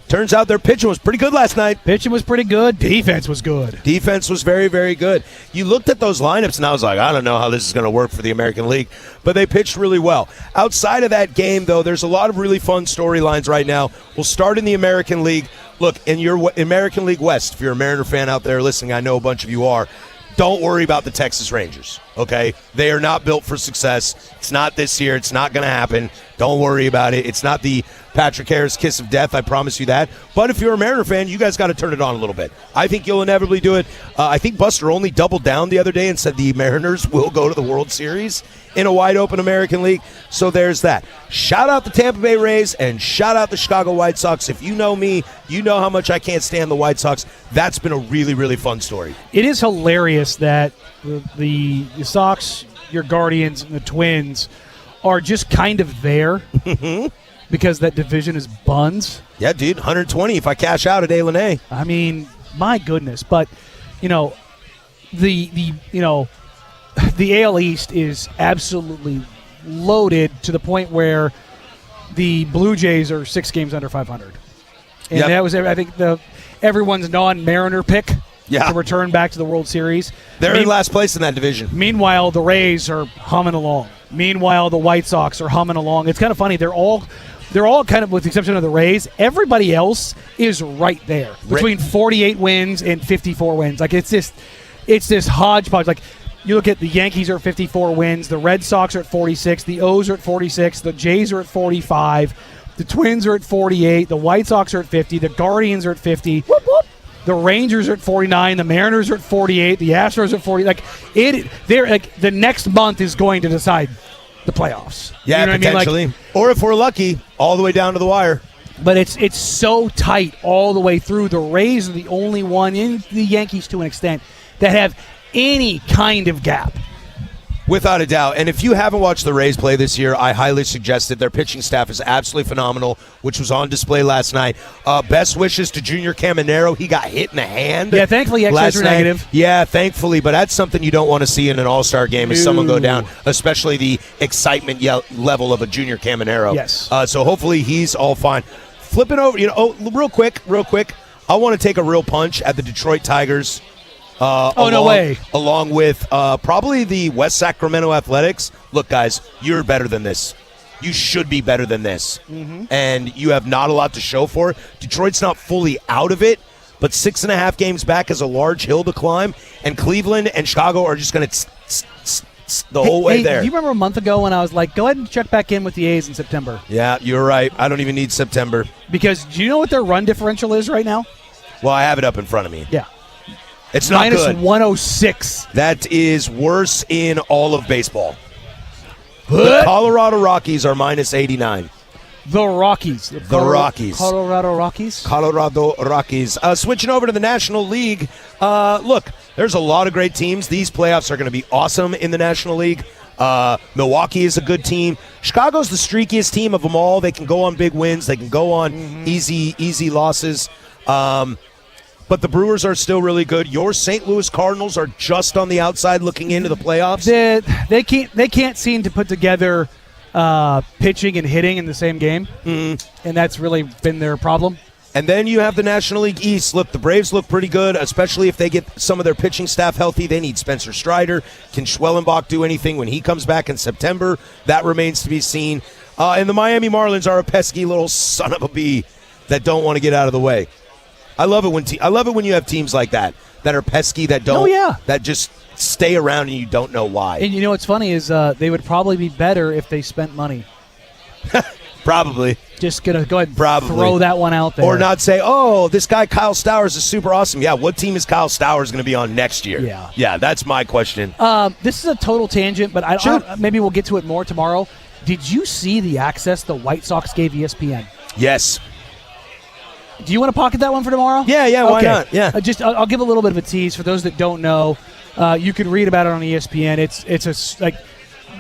their pitching was pretty good last night. Pitching was pretty good. Defense was good. Defense was very, very good. You looked at those lineups, and I was like, I don't know how this is going to work for the American League, but they pitched really well. Outside of that game, though, there's a lot of really fun storylines right now. We'll start in the American League. Look, in your American League West, if you're a Mariner fan out there listening, I know a bunch of you are, don't worry about the Texas Rangers, okay? They are not built for success. It's not this year. It's not going to happen. Don't worry about it. It's not the Patrick Harris kiss of death, I promise you that. But if you're a Mariner fan, you guys got to turn it on a little bit. I think you'll inevitably do it. I think Buster only doubled down the other day and said the Mariners will go to the World Series in a wide-open American League. So there's that. Shout out the Tampa Bay Rays and shout out the Chicago White Sox. If you know me, you know how much I can't stand the White Sox. That's been a really, really fun story. It is hilarious that the Sox, your Guardians, and the Twins are just kind of there because that division is buns. Yeah, dude, 120 if I cash out at A. I mean, my goodness. But, the AL East is absolutely loaded to the point where the Blue Jays are 6 games under 500. And that was, I think, everyone's non-Mariner pick to return back to the World Series. They're in last place in that division. Meanwhile, the Rays are humming along. Meanwhile, the White Sox are humming along. It's kind of funny. They're all kind of, with the exception of the Rays, everybody else is right there between 48 wins and 54 wins. Like, it's this hodgepodge. Like, you look at the Yankees are at 54 wins, the Red Sox are at 46, the O's are at 46, the Jays are at 45, the Twins are at 48, the White Sox are at 50, the Guardians are at 50. Whoop, whoop. The Rangers are at 49. The Mariners are at 48. The Astros are at 40. The next month is going to decide the playoffs. Yeah, you know potentially. I mean? Or if we're lucky, all the way down to the wire. But it's so tight all the way through. The Rays are the only one, in the Yankees to an extent, that have any kind of gap. Without a doubt. And if you haven't watched the Rays play this year, I highly suggest it. Their pitching staff is absolutely phenomenal, which was on display last night. Best wishes to Junior Caminero. He got hit in the hand. Yeah, thankfully X-rays are negative. Yeah, thankfully. But that's something you don't want to see in an all-star game is someone go down, especially the excitement level of a Junior Caminero. Yes. So hopefully he's all fine. Flipping over, real quick. I want to take a real punch at the Detroit Tigers. No way. Along with probably the West Sacramento Athletics. Look, guys, you're better than this. You should be better than this. Mm-hmm. And you have not a lot to show for it. Detroit's not fully out of it, but 6.5 games back is a large hill to climb. And Cleveland and Chicago are just going to the whole way there. Do you remember a month ago when I was like, go ahead and check back in with the A's in September? Yeah, you're right. I don't even need September. Because do you know what their run differential is right now? Well, I have it up in front of me. Yeah. It's not good. Minus 106. That is worse in all of baseball. The Colorado Rockies are minus 89. The Rockies. The Rockies. Colorado Rockies. Colorado Rockies. Switching over to the National League. Look, there's a lot of great teams. These playoffs are going to be awesome in the National League. Milwaukee is a good team. Chicago's the streakiest team of them all. They can go on big wins. They can go on easy losses. But the Brewers are still really good. Your St. Louis Cardinals are just on the outside looking into the playoffs. They can't seem to put together pitching and hitting in the same game, and that's really been their problem. And then you have the National League East. Look, the Braves look pretty good, especially if they get some of their pitching staff healthy. They need Spencer Strider. Can Schwellenbach do anything when he comes back in September? That remains to be seen. And the Miami Marlins are a pesky little son of a bee that don't want to get out of the way. I love it when you have teams like that are pesky, that don't, that just stay around and you don't know why. And you know what's funny is they would probably be better if they spent money. Probably. Just going to go ahead and throw that one out there. Or not say, oh, this guy Kyle Stowers is super awesome. Yeah, what team is Kyle Stowers going to be on next year? Yeah, that's my question. This is a total tangent, but maybe we'll get to it more tomorrow. Did you see the access the White Sox gave ESPN? Yes. Do you want to pocket that one for tomorrow? Yeah, why not? Yeah. I'll give a little bit of a tease for those that don't know. You can read about it on ESPN. It's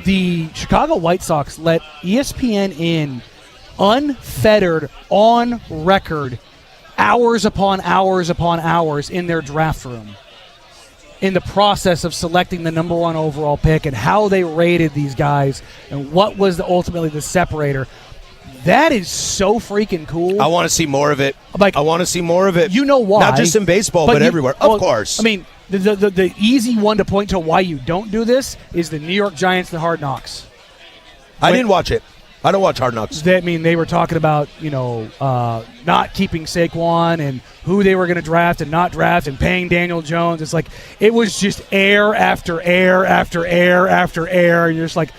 the Chicago White Sox let ESPN in unfettered, on record, hours upon hours upon hours in their draft room in the process of selecting the number 1 overall pick and how they rated these guys and what was ultimately the separator. That is so freaking cool. I want to see more of it. I want to see more of it. You know why? Not just in baseball, but everywhere. Of course. I mean, the easy one to point to why you don't do this is the New York Giants, the Hard Knocks. I didn't watch it. I don't watch Hard Knocks. They were talking about, not keeping Saquon and who they were going to draft and not draft and paying Daniel Jones. It's like it was just air after air after air after air. And you're just like,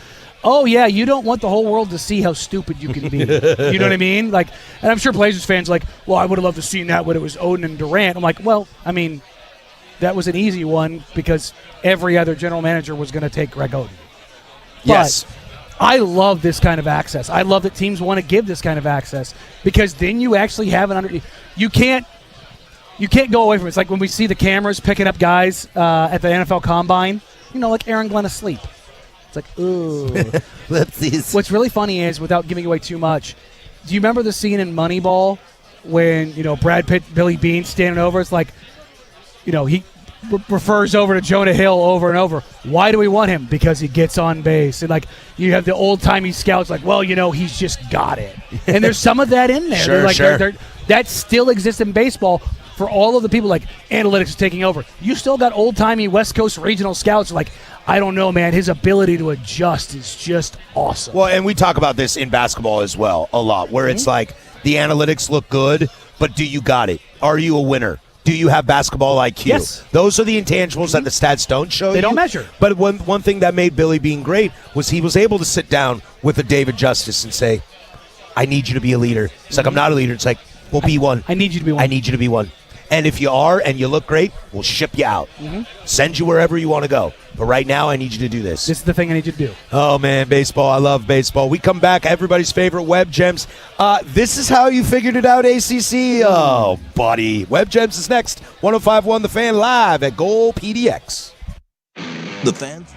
oh, yeah, you don't want the whole world to see how stupid you can be. You know what I mean? Like, and I'm sure Blazers fans are like, well, I would have loved to have seen that when it was Odin and Durant. I'm like, well, I mean, that was an easy one because every other general manager was going to take Greg Oden. Yes. But I love this kind of access. I love that teams want to give this kind of access because then you actually have it under. You can't go away from it. It's like when we see the cameras picking up guys at the NFL Combine, like Aaron Glenn asleep. It's like, ooh. Whoopsies. What's really funny is, without giving away too much, do you remember the scene in Moneyball when, Brad Pitt, Billy Bean standing over? It's like, he refers over to Jonah Hill over and over. Why do we want him? Because he gets on base. And, you have the old-timey scouts like, well, he's just got it. And there's some of that in there. Sure. That still exists in baseball. For all of the people analytics is taking over. You still got old-timey West Coast regional scouts I don't know, man. His ability to adjust is just awesome. Well, and we talk about this in basketball as well a lot, where it's like the analytics look good, but do you got it? Are you a winner? Do you have basketball IQ? Yes. Those are the intangibles that the stats don't show you. They don't measure. But one thing that made Billy Bean great was he was able to sit down with a David Justice and say, I need you to be a leader. It's like, I'm not a leader. It's like, well, be one. I need you to be one. I need you to be one. And if you are and you look great, we'll ship you out. Send you wherever you want to go. But right now, I need you to do this. This is the thing I need you to do. Oh, man, baseball. I love baseball. We come back. Everybody's favorite Web Gems. This is how you figured it out, ACC. Oh, buddy. Web Gems is next. 105.1 The Fan live at Goal PDX. The Fans.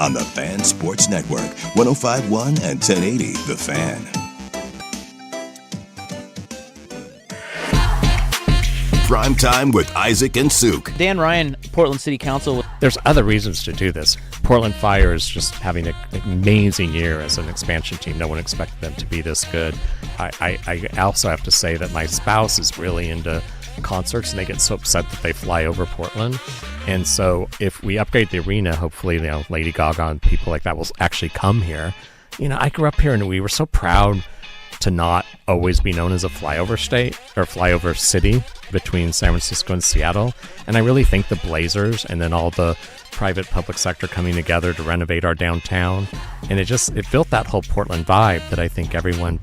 on the Fan Sports Network, 105.1 and 1080 The Fan. Prime Time with Isaac and Suk. Dan Ryan, Portland City Council. There's other reasons to do this. Portland Fire is just having an amazing year as an expansion team. No one expected them to be this good. I also have to say that my spouse is really into concerts, and they get so upset that they fly over Portland. And so if we upgrade the arena, hopefully, Lady Gaga and people like that will actually come here. I grew up here, and we were so proud to not always be known as a flyover state or flyover city between San Francisco and Seattle. And I really think the Blazers and then all the private public sector coming together to renovate our downtown, and it built that whole Portland vibe that I think everyone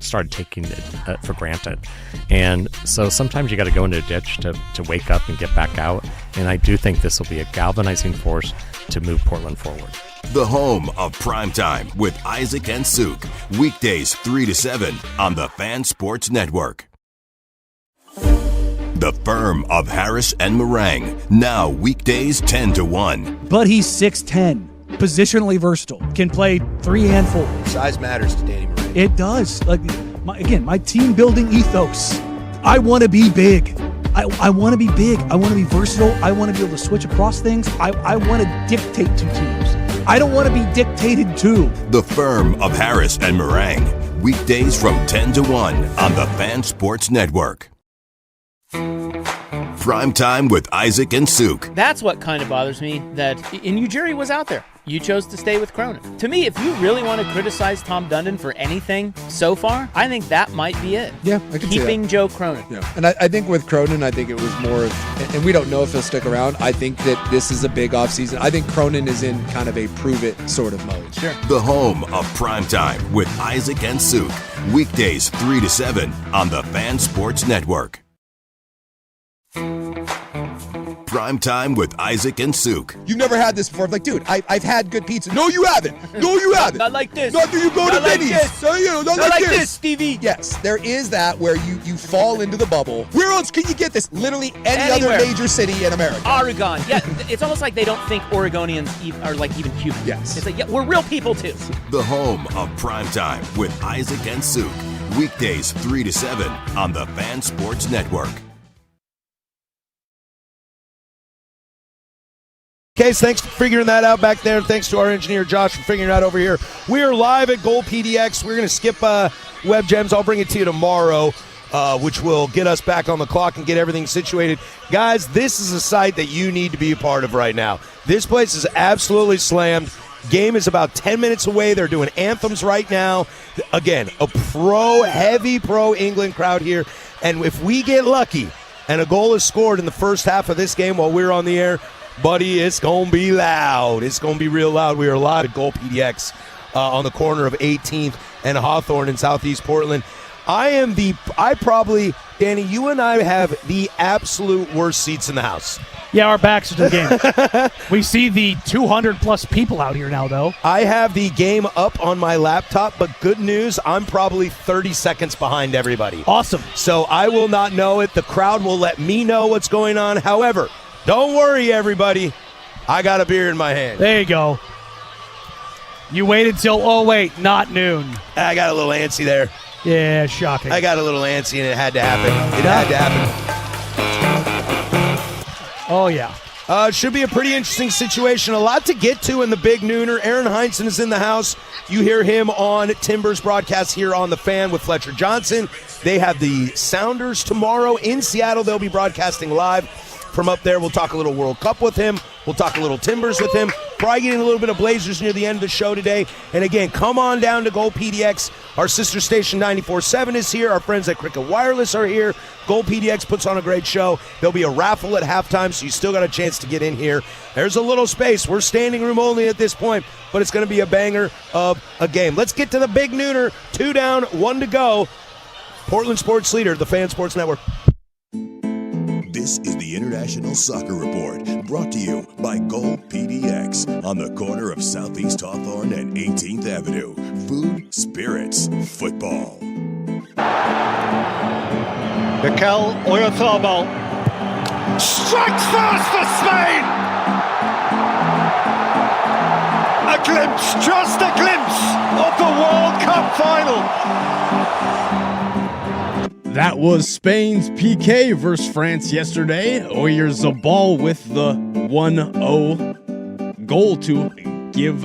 started taking it for granted. And so sometimes you got to go into a ditch to wake up and get back out, and I do think this will be a galvanizing force to move Portland forward. The home of Primetime with Isaac and Suk. Weekdays 3 to 7 on the Fan Sports Network. The Firm of Harris and Marang. Now weekdays 10 to 1. But he's 6'10", positionally versatile, can play 3 and 4. Size matters to Danny Marang. It does. My team building ethos. I want to be big. I want to be big. I want to be versatile. I want to be able to switch across things. I want to dictate to teams. I don't want to be dictated to. The Firm of Harris and Marang. Weekdays from 10 to 1 on the Fan Sports Network. Prime Time with Isaac and Suk. That's what kind of bothers me, that Ujiri was out there. You chose to stay with Cronin. To me, if you really want to criticize Tom Dundon for anything so far, I think that might be it. Yeah, I can see that. Keeping Joe Cronin. Yeah. And I think with Cronin, I think it was more of, and we don't know if he'll stick around. I think that this is a big offseason. I think Cronin is in kind of a prove-it sort of mode. Sure. The home of Prime Time with Isaac and Suk. Weekdays 3 to 7 on the Fan Sports Network. Prime Time with Isaac and Suk. You've never had this before. Like, dude, I've had good pizza. No, you haven't. No, you haven't. Not like this. Not do you go not to like Vinny's. This. Not like this, Stevie. Yes, there is that where you fall into the bubble. Where else can you get this? Literally any Anywhere. other major city in America. Oregon. Yeah, it's almost like they don't think Oregonians are like even Cuban. Yes. It's like, yeah, we're real people too. The home of Prime Time with Isaac and Suk. Weekdays 3 to 7 on the Fan Sports Network. Case, thanks for figuring that out back there. Thanks to our engineer, Josh, for figuring it out over here. We are live at Gold PDX. We're going to skip Web Gems. I'll bring it to you tomorrow, which will get us back on the clock and get everything situated. Guys, this is a site that you need to be a part of right now. This place is absolutely slammed. Game is about 10 minutes away. They're doing anthems right now. Again, a heavy pro England crowd here. And if we get lucky and a goal is scored in the first half of this game while we're on the air, buddy, it's going to be loud. It's going to be real loud. We are live at Gold PDX on the corner of 18th and Hawthorne in Southeast Portland. Danny, you and I have the absolute worst seats in the house. Yeah, our backs are to the game. We see the 200-plus people out here now, though. I have the game up on my laptop, but good news, I'm probably 30 seconds behind everybody. Awesome. So I will not know it. The crowd will let me know what's going on. However, don't worry, everybody. I got a beer in my hand. There you go. You waited till, not noon. I got a little antsy there. Yeah, shocking. I got a little antsy, and it had to happen. Had to happen. Oh, yeah. It should be a pretty interesting situation. A lot to get to in the big nooner. Aaron Heinsohn is in the house. You hear him on Timbers broadcast here on The Fan with Fletcher Johnson. They have the Sounders tomorrow in Seattle. They'll be broadcasting live from up there. We'll talk a little World Cup with him. We'll talk a little Timbers with him. Probably getting a little bit of Blazers near the end of the show today. And again, come on down to Gold PDX. Our sister station 94.7 is here. Our friends at Cricket Wireless are here. Gold PDX puts on a great show. There'll be a raffle at halftime, so you still got a chance to get in here. There's a little space. We're standing room only at this point, but it's going to be a banger of a game. Let's get to the big nooner. 2 down, 1 to go. Portland sports leader, the Fan Sports Network. This is the International Soccer Report, brought to you by Gold PDX on the corner of Southeast Hawthorne and 18th Avenue. Food, spirits, football. Mikel Oyarzabal strikes first for Spain. just a glimpse of the World Cup final. That was Spain's PK versus France yesterday. Oyarzabal with the 1-0 goal to give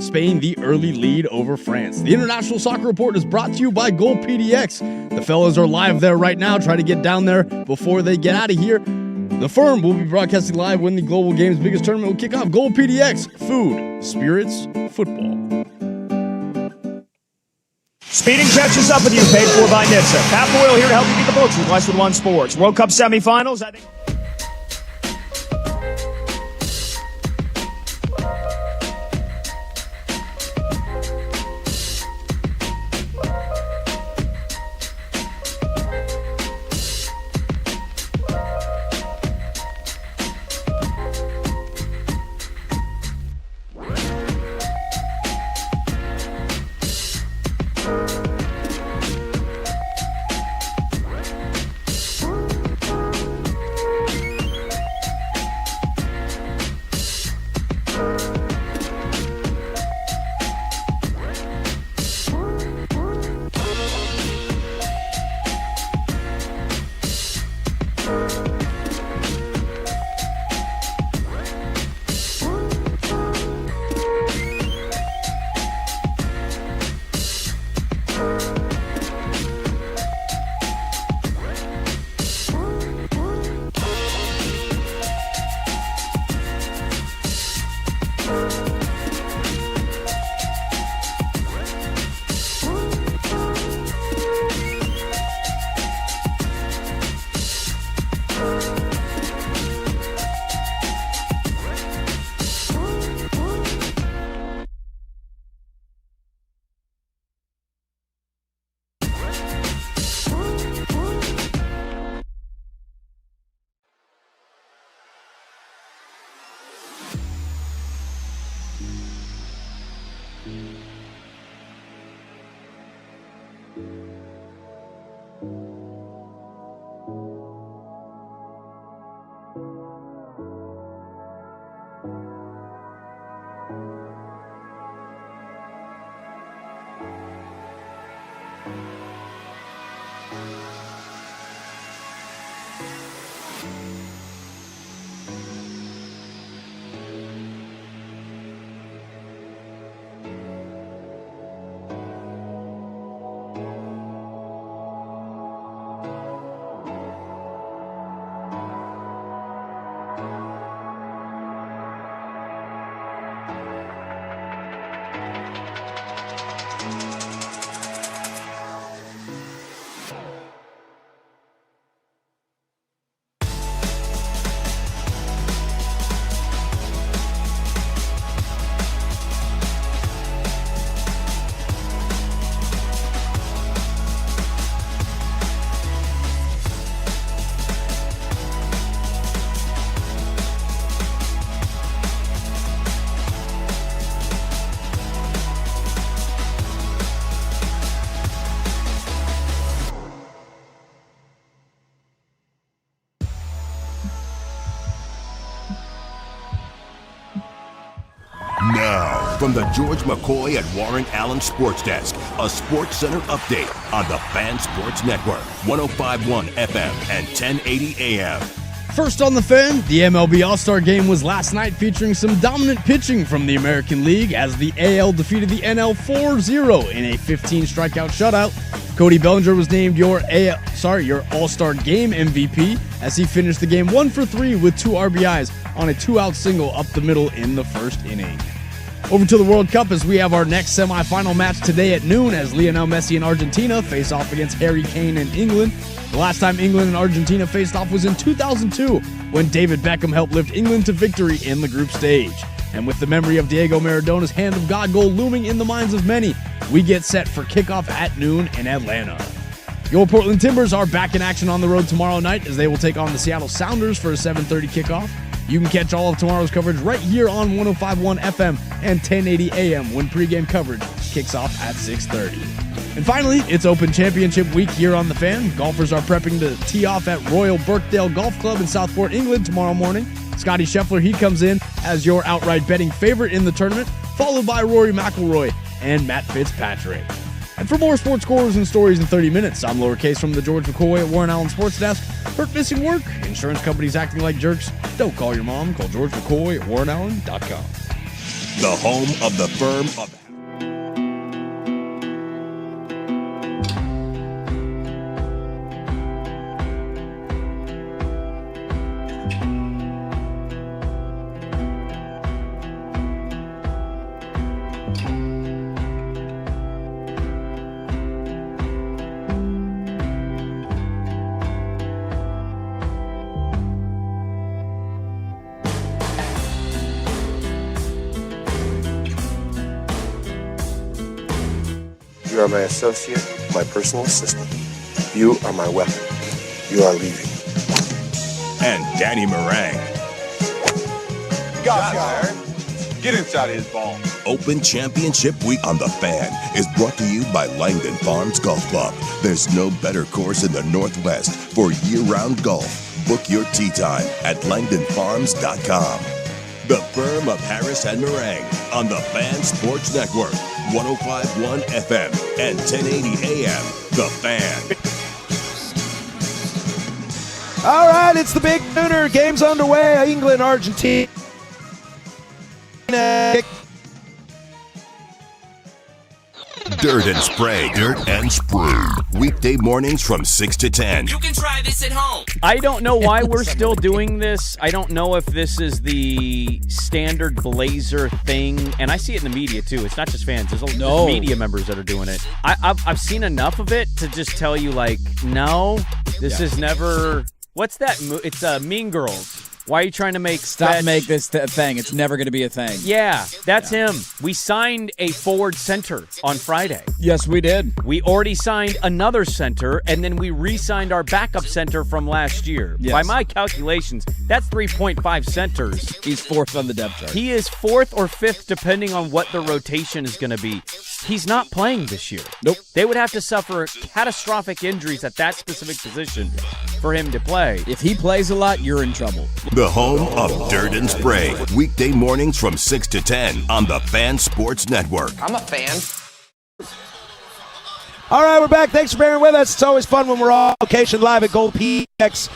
Spain the early lead over France. The International Soccer Report is brought to you by Goal PDX. The fellas are live there right now. Try to get down there before they get out of here. The Firm will be broadcasting live when the Global Games biggest tournament will kick off. Goal PDX, food, spirits, football. Speeding catches up with you, paid for by NHTSA. Pat Boyle here to help you beat the books with Westwood One Sports. World Cup semifinals, I think. Now, from the George McCoy and Warren Allen Sports Desk, a Sports Center update on the Fan Sports Network, 105.1 FM and 1080 AM. First on the Fan, the MLB All-Star Game was last night, featuring some dominant pitching from the American League as the AL defeated the NL 4-0 in a 15-strikeout shutout. Cody Bellinger was named your All-Star Game MVP as he finished the game 1 for 3 with 2 RBIs on a 2-out single up the middle in the first inning. Over to the World Cup as we have our next semifinal match today at noon as Lionel Messi and Argentina face off against Harry Kane and England. The last time England and Argentina faced off was in 2002 when David Beckham helped lift England to victory in the group stage. And with the memory of Diego Maradona's Hand of God goal looming in the minds of many, we get set for kickoff at noon in Atlanta. Your Portland Timbers are back in action on the road tomorrow night as they will take on the Seattle Sounders for a 7:30 kickoff. You can catch all of tomorrow's coverage right here on 105.1 FM and 1080 AM when pregame coverage kicks off at 6:30. And finally, it's Open Championship week here on The Fan. Golfers are prepping to tee off at Royal Birkdale Golf Club in Southport, England tomorrow morning. Scotty Scheffler, he comes in as your outright betting favorite in the tournament. followed by Rory McIlroy and Matt Fitzpatrick. And for more sports scores and stories in 30 minutes, I'm lowercase from the George McCoy at Warren Allen Sports Desk. Hurt missing work? Insurance companies acting like jerks? Don't call your mom. Call George McCoy at warrenallen.com. The home of the firm of You are my associate, my personal assistant. You are my weapon. You are leaving. and Danny Marang. Gotcha, Aaron. Get inside of his ball. Open Championship Week on The Fan is brought to you by Langdon Farms Golf Club. There's no better course in the Northwest for year-round golf. Book your tee time at langdonfarms.com. The firm of Harris and Marang on the Fan Sports Network, 105.1 FM and 1080 AM. The Fan. All right, it's the big nooner. Game's underway. England, Argentina. Dirt and Spray. Dirt and Spray. Weekday mornings from 6 to 10. You can try this at home. I don't know why we're still doing this. I don't know if this is the standard Blazer thing. And I see it in the media, too. It's not just fans. There's media members that are doing it. I've seen enough of it to just tell you, like, no, this is never... What's that? It's Mean Girls. Why are you trying to make... Make this a thing. It's never going to be a thing. Yeah, that's him. We signed a forward center on Friday. Yes, we did. We already signed another center, and then we re-signed our backup center from last year. Yes. By my calculations, that's 3.5 centers. He's fourth on the depth chart. He is fourth or fifth, depending on what the rotation is going to be. He's not playing this year. Nope. They would have to suffer catastrophic injuries at that specific position for him to play. If he plays a lot, you're in trouble. The home of Dirt and Spray. Weekday mornings from 6 to 10 on the Fan Sports Network. I'm a fan. All right, we're back. Thanks for bearing with us. It's always fun when we're on location live at Gold PX.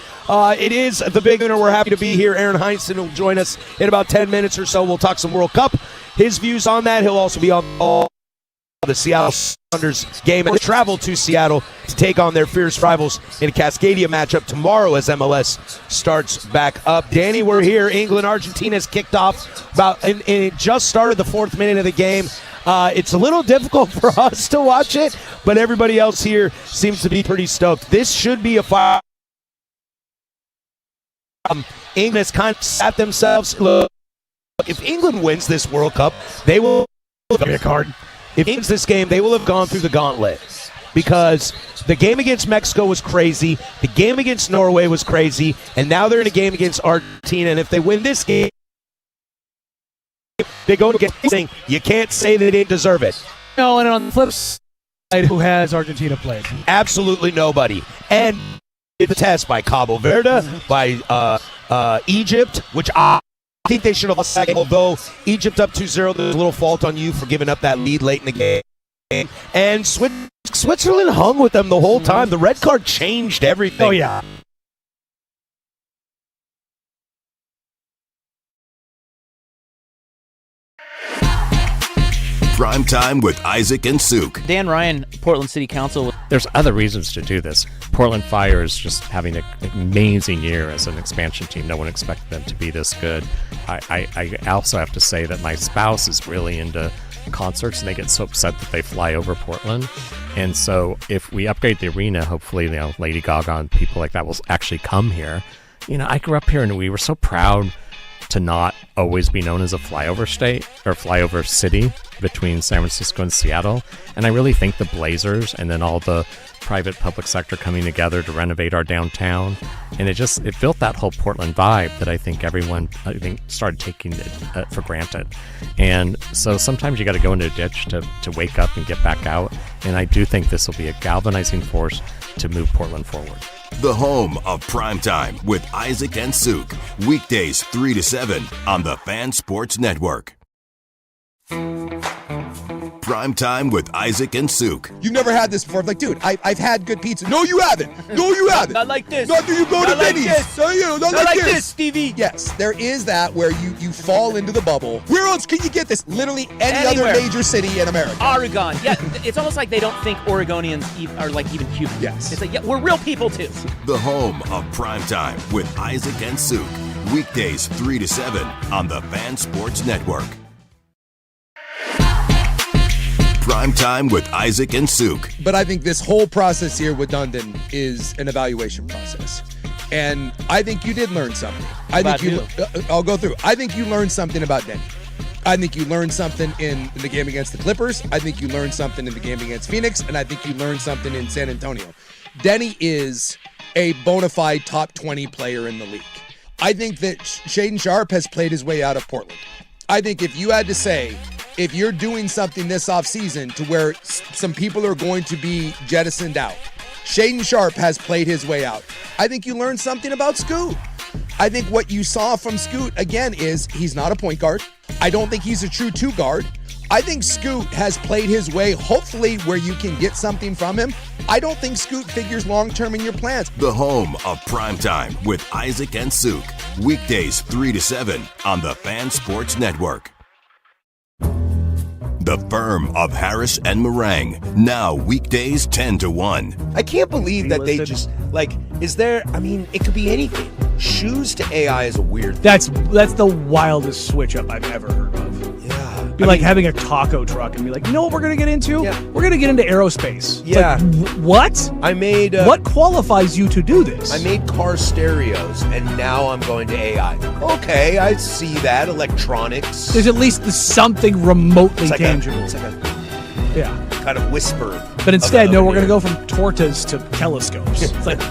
It is the big winner. We're happy to be here. Aaron Heinsohn will join us in about 10 minutes or so. We'll talk some World Cup. His views on that. He'll also be on all the Seattle Sounders game and travel to Seattle to take on their fierce rivals in a Cascadia matchup tomorrow as MLS starts back up. Danny, we're here. England, Argentina's kicked off and it just started the fourth minute of the game. It's a little difficult for us to watch it, but everybody else here seems to be pretty stoked. This should be a fire. England has kind of sat themselves. Look, if England wins this World Cup, they will get a card. If England wins this game, they will have gone through the gauntlet because the game against Mexico was crazy, the game against Norway was crazy, and now they're in a game against Argentina, and if they win this game, they go to get saying you can't say they didn't deserve it. No, and on the flip side, who has Argentina played? Absolutely nobody. And the test by Cabo Verde, by Egypt, which I think they should have lost that game, although Egypt up 2-0, there's a little fault on you for giving up that lead late in the game. And Switzerland hung with them the whole time. The red card changed everything. Oh, yeah. Prime Time with Isaac and Souk. Dan Ryan, Portland City Council. There's other reasons to do this. Portland Fire is just having an amazing year as an expansion team. No one expected them to be this good. I also have to say that my spouse is really into concerts, and they get so upset that they fly over Portland. And so if we upgrade the arena, hopefully, Lady Gaga and people like that will actually come here. I grew up here, and we were so proud to not always be known as a flyover state or flyover city between San Francisco and Seattle. And I really think the Blazers and then all the private public sector coming together to renovate our downtown, and it built that whole Portland vibe that I think everyone started taking it for granted. And so sometimes you got to go into a ditch to wake up and get back out, and I do think this will be a galvanizing force to move Portland forward. The home of Primetime with Isaac and Souk. Weekdays 3 to 7 on the Fan Sports Network. Prime Time with Isaac and Suk. You've never had this before. Like, dude, I've had good pizza. No, you haven't. No, you haven't. Not like this. Not that you go to Not like Denny's. this. Not Not like this, Stevie. Yes, there is that where you fall into the bubble. Where else can you get this? Literally any Anywhere. other major city in America. Oregon. Yeah, it's almost like they don't think Oregonians are like even human. Yes. It's like, yeah, we're real people too. The home of Prime Time with Isaac and Suk. Weekdays 3 to 7 on the Fan Sports Network. Prime Time with Isaac and Suk. But I think this whole process here with Dundon is an evaluation process. And I think you did learn something. I'll go through. I think you learned something about Denny. I think you learned something in the game against the Clippers. I think you learned something in the game against Phoenix. And I think you learned something in San Antonio. Denny is a bona fide top 20 player in the league. I think that Shaedon Sharpe has played his way out of Portland. I think if you had to say, if you're doing something this offseason to where some people are going to be jettisoned out, Shaedon Sharpe has played his way out. I think you learned something about Scoot. I think what you saw from Scoot, again, is he's not a point guard. I don't think he's a true two guard. I think Scoot has played his way, hopefully, where you can get something from him. I don't think Scoot figures long-term in your plans. The home of Prime Time with Isaac and Suk. Weekdays 3 to 7 on the Fan Sports Network. The firm of Harris and Marang. Now weekdays 10 to 1. I can't believe that they just, is there, it could be anything. Shoes to AI is a weird thing. That's the wildest switch up I've ever heard of. Yeah. Be like having a taco truck and be like, you know what we're going to get into? Yeah. We're going to get into aerospace. It's Yeah. like, what? I made... what qualifies you to do this? I made car stereos, and now I'm going to AI. Okay, I see that. Electronics. There's at least something remotely tangible. It's like a kind of whisper. But instead, no, we're going to go from tortas to telescopes. It's like,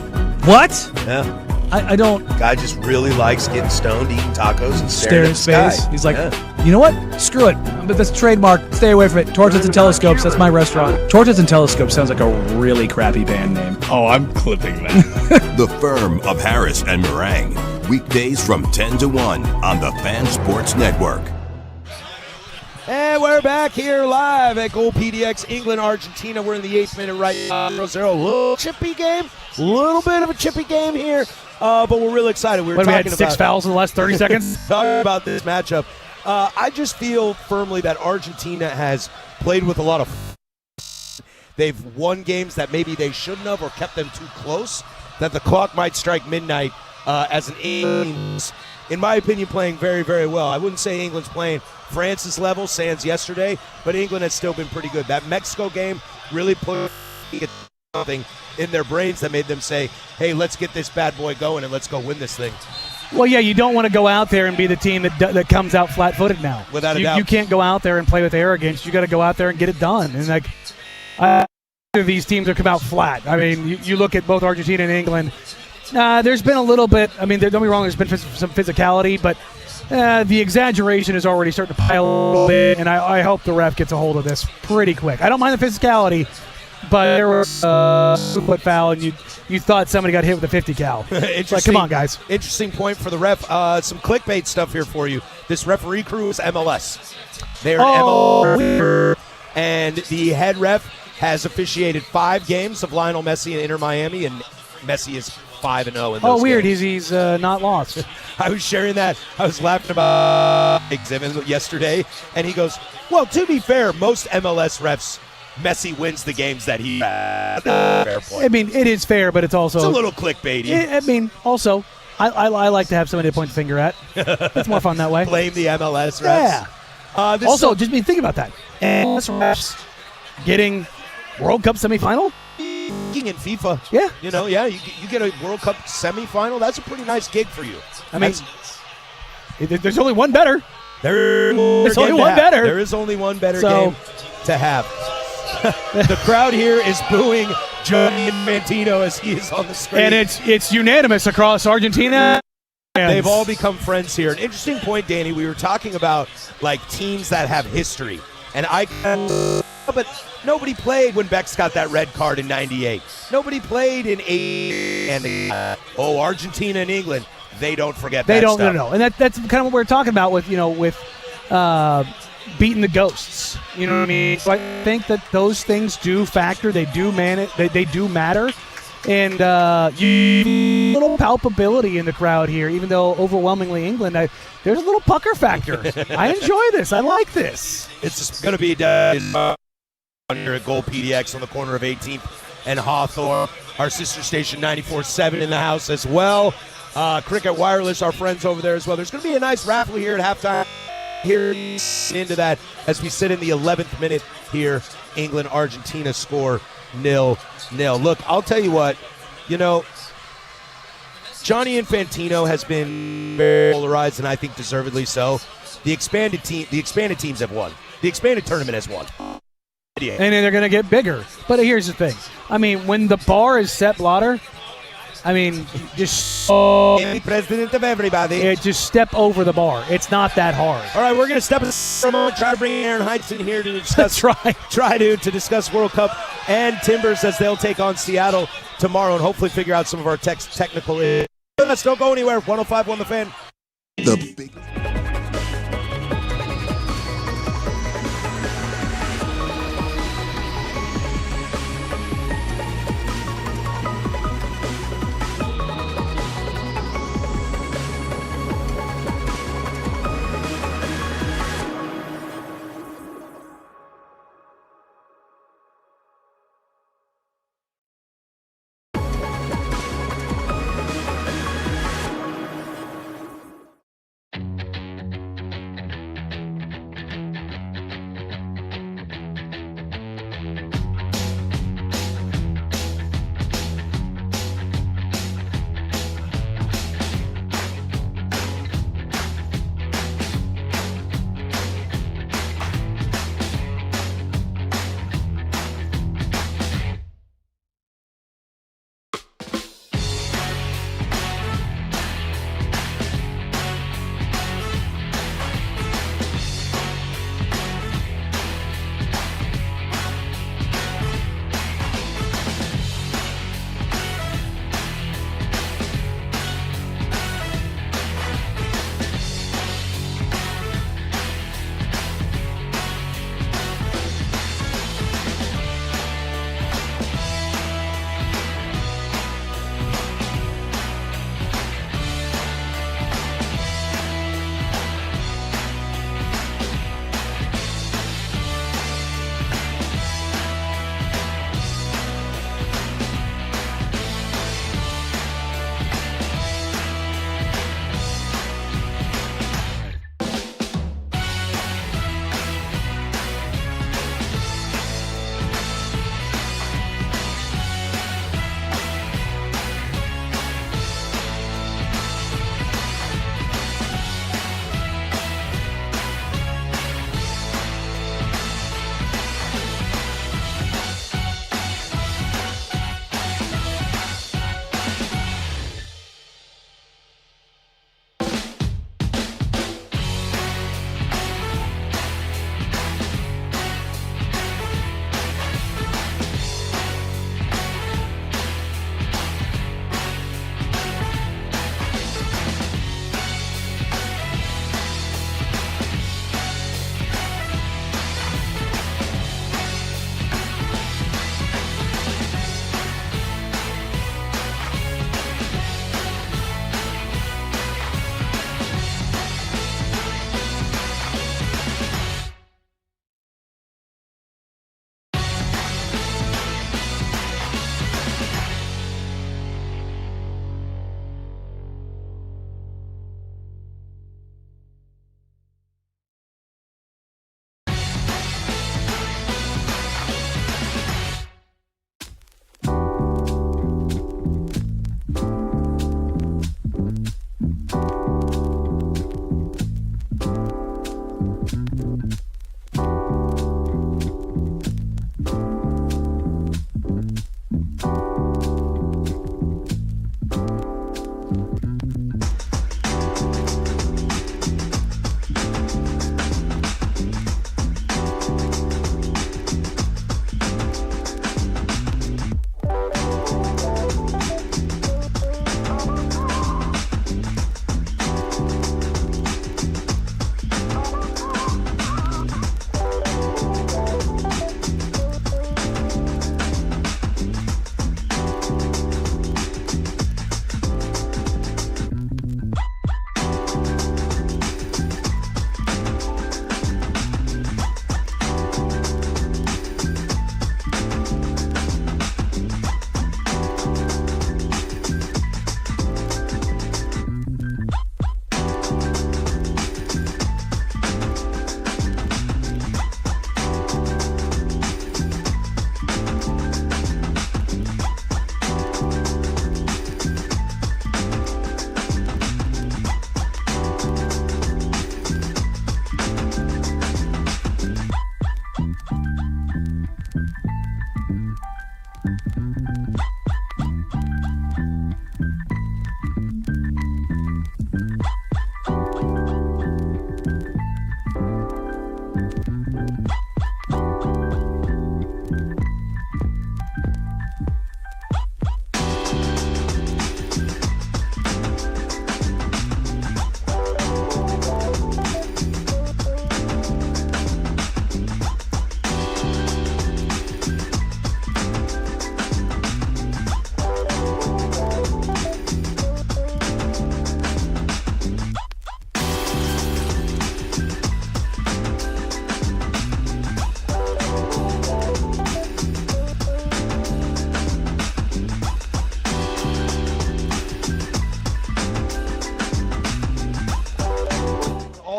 what? Yeah. I don't... Guy just really likes getting stoned, eating tacos, and Stare staring in at the space. sky. He's like, you know what? Screw it. But that's trademark. Stay away from it. Torches and Telescopes. That's my restaurant. Torches and Telescopes sounds like a really crappy band name. Oh, I'm clipping that. The firm of Harris and Marang. Weekdays from 10 to 1 on the Fan Sports Network. And we're back here live at Gold PDX, England, Argentina. We're in the 8th minute right now. 0-0. Little chippy game. Little bit of a chippy game here. But we're really excited. We had 6 fouls in the last 30 seconds? Talking about this matchup. I just feel firmly that Argentina has played with a lot of... They've won games that maybe they shouldn't have or kept them too close, that the clock might strike midnight as an England, in my opinion, playing very, very well. I wouldn't say England's playing France's level, sans yesterday, but England has still been pretty good. That Mexico game really put something in their brains that made them say, hey, let's get this bad boy going and let's go win this thing. Well, yeah, you don't want to go out there and be the team that comes out flat-footed now. Without a doubt. You can't go out there and play with arrogance. You got to go out there and get it done. And these teams have come out flat. I mean, you look at both Argentina and England. There's been a little bit. I mean, don't be wrong. There's been some physicality, but the exaggeration is already starting to pile a little bit. And I hope the ref gets a hold of this pretty quick. I don't mind the physicality, but there was a foot foul, and you thought somebody got hit with a 50 cal. It's like, come on, guys. Interesting point for the ref. Some clickbait stuff here for you. This referee crew is MLS. They're MLS, and the head ref has officiated 5 games of Lionel Messi and Inter Miami, and Messi is 5-0 in those Oh, weird. games. He's not lost. I was sharing that. I was laughing about exhibit yesterday, and he goes, well, to be fair, most MLS refs, Messi wins the games that he fair point. I mean, it is fair, but it's also... It's a little clickbaity. I mean, also, I like to have somebody to point the finger at. It's more fun that way. Blame the MLS refs. Yeah. Also, just think about that. MLS refs getting World Cup semifinal? In FIFA. Yeah. You get a World Cup semifinal, that's a pretty nice gig for you. I mean, there's only one better. There's only one better. There is only one better game to have. The crowd here is booing Gianni Infantino as he is on the screen. And it's unanimous across Argentina. They've all become friends here. An interesting point, Danny. We were talking about teams that have history. And but nobody played when Bex got that red card in 98. Nobody played in 8 and Argentina and England. They don't forget that stuff. No. And that's kind of what we're talking about with beating the ghosts. You know what I mean? So I think that those things do factor. They do they do matter. And little palpability in the crowd here, even though overwhelmingly England, there's a little pucker factor. I enjoy this. I like this. It's just going to be here at Gold PDX on the corner of 18th and Hawthorne. Our sister station 94.7 in the house as well. Cricket Wireless, our friends over there as well. There's going to be a nice raffle here at halftime. Here into that as we sit in the 11th minute here. England, Argentina score 0-0. Look, I'll tell you what, Johnny Infantino has been very polarized, and I think deservedly so. The expanded teams have won. The expanded tournament has won. And then they're going to get bigger. But here's the thing. I mean, when the bar is set, Blotter, I mean, just the president of everybody. Just step over the bar. It's not that hard. All right, we're going to step aside for a moment, try to bring Aaron Heights in here to discuss. Try to discuss World Cup and Timbers as they'll take on Seattle tomorrow, and hopefully figure out some of our technical issues. Let's don't go anywhere. 105.1 The Fan. The big.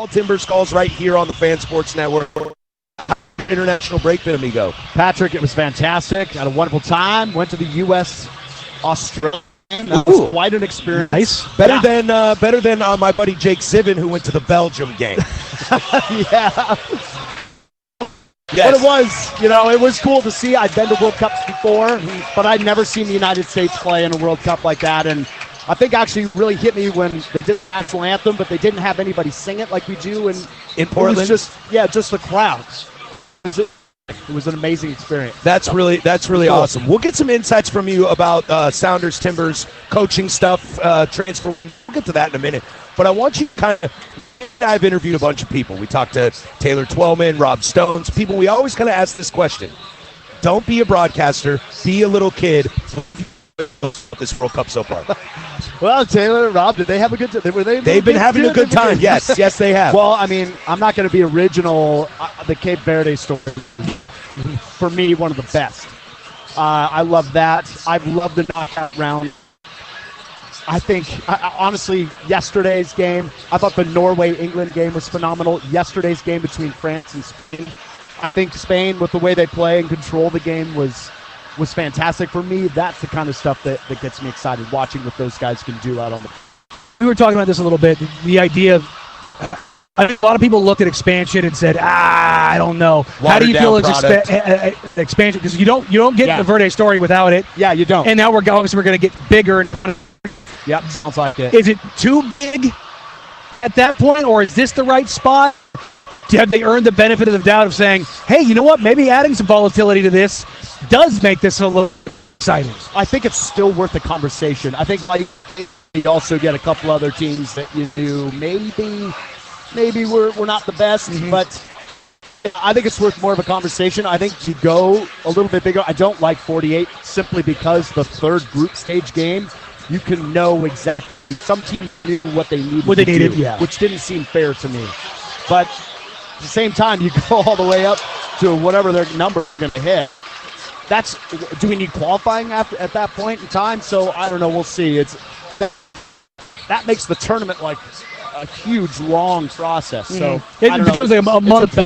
Timbers calls right here on the Fan Sports Network. International break, then, amigo. Patrick, it was fantastic. Had a wonderful time. Went to the U.S. Australia. That was quite an experience. Nice. Better than my buddy Jake Zivin, who went to the Belgium game. Yeah. Yes. But it was, it was cool to see. I'd been to World Cups before, but I'd never seen the United States play in a World Cup like that. And I think actually really hit me when they did the national anthem, but they didn't have anybody sing it like we do in Portland. It was just the crowds. It was an amazing experience. That's really cool. Awesome. We'll get some insights from you about Sounders Timbers coaching stuff, transfer. We'll get to that in a minute. But I want you I've interviewed a bunch of people. We talked to Taylor Twellman, Rob Stones, people. We always kind of ask this question. Don't be a broadcaster. Be a little kid. This World Cup so far. Well, Taylor, Rob, did they have a good time? They've been having a good time. Yes, they have. Well, I mean, I'm not going to be original. The Cape Verde story, for me, one of the best. I love that. I've loved the knockout round. I think, honestly, yesterday's game, I thought the Norway-England game was phenomenal. Yesterday's game between France and Spain, I think Spain, with the way they play and control the game, was fantastic. For me, that's the kind of stuff that gets me excited, watching what those guys can do out on the. We were talking about this a little bit. The idea of I think a lot of people looked at expansion and said, I don't know. How do you feel expansion? Because you don't get the Verde story without it. Yeah, you don't. And now we're going to get bigger. Yep, sounds like it. Is it too big at that point, or is this the right spot? Have they earned the benefit of the doubt of saying, hey, you know what? Maybe adding some volatility to this does make this a little exciting. I think it's still worth the conversation. I think you also get a couple other teams that you do. Maybe we're not the best, but I think it's worth more of a conversation. I think to go a little bit bigger, I don't like 48 simply because the third group stage game, you can know exactly. Some teams do what they need to do, which didn't seem fair to me. But at the same time, you go all the way up to whatever their number is going to hit. Do we need qualifying at that point in time? So I don't know. We'll see. That makes the tournament like a huge, long process. So I don't know. It was like a month.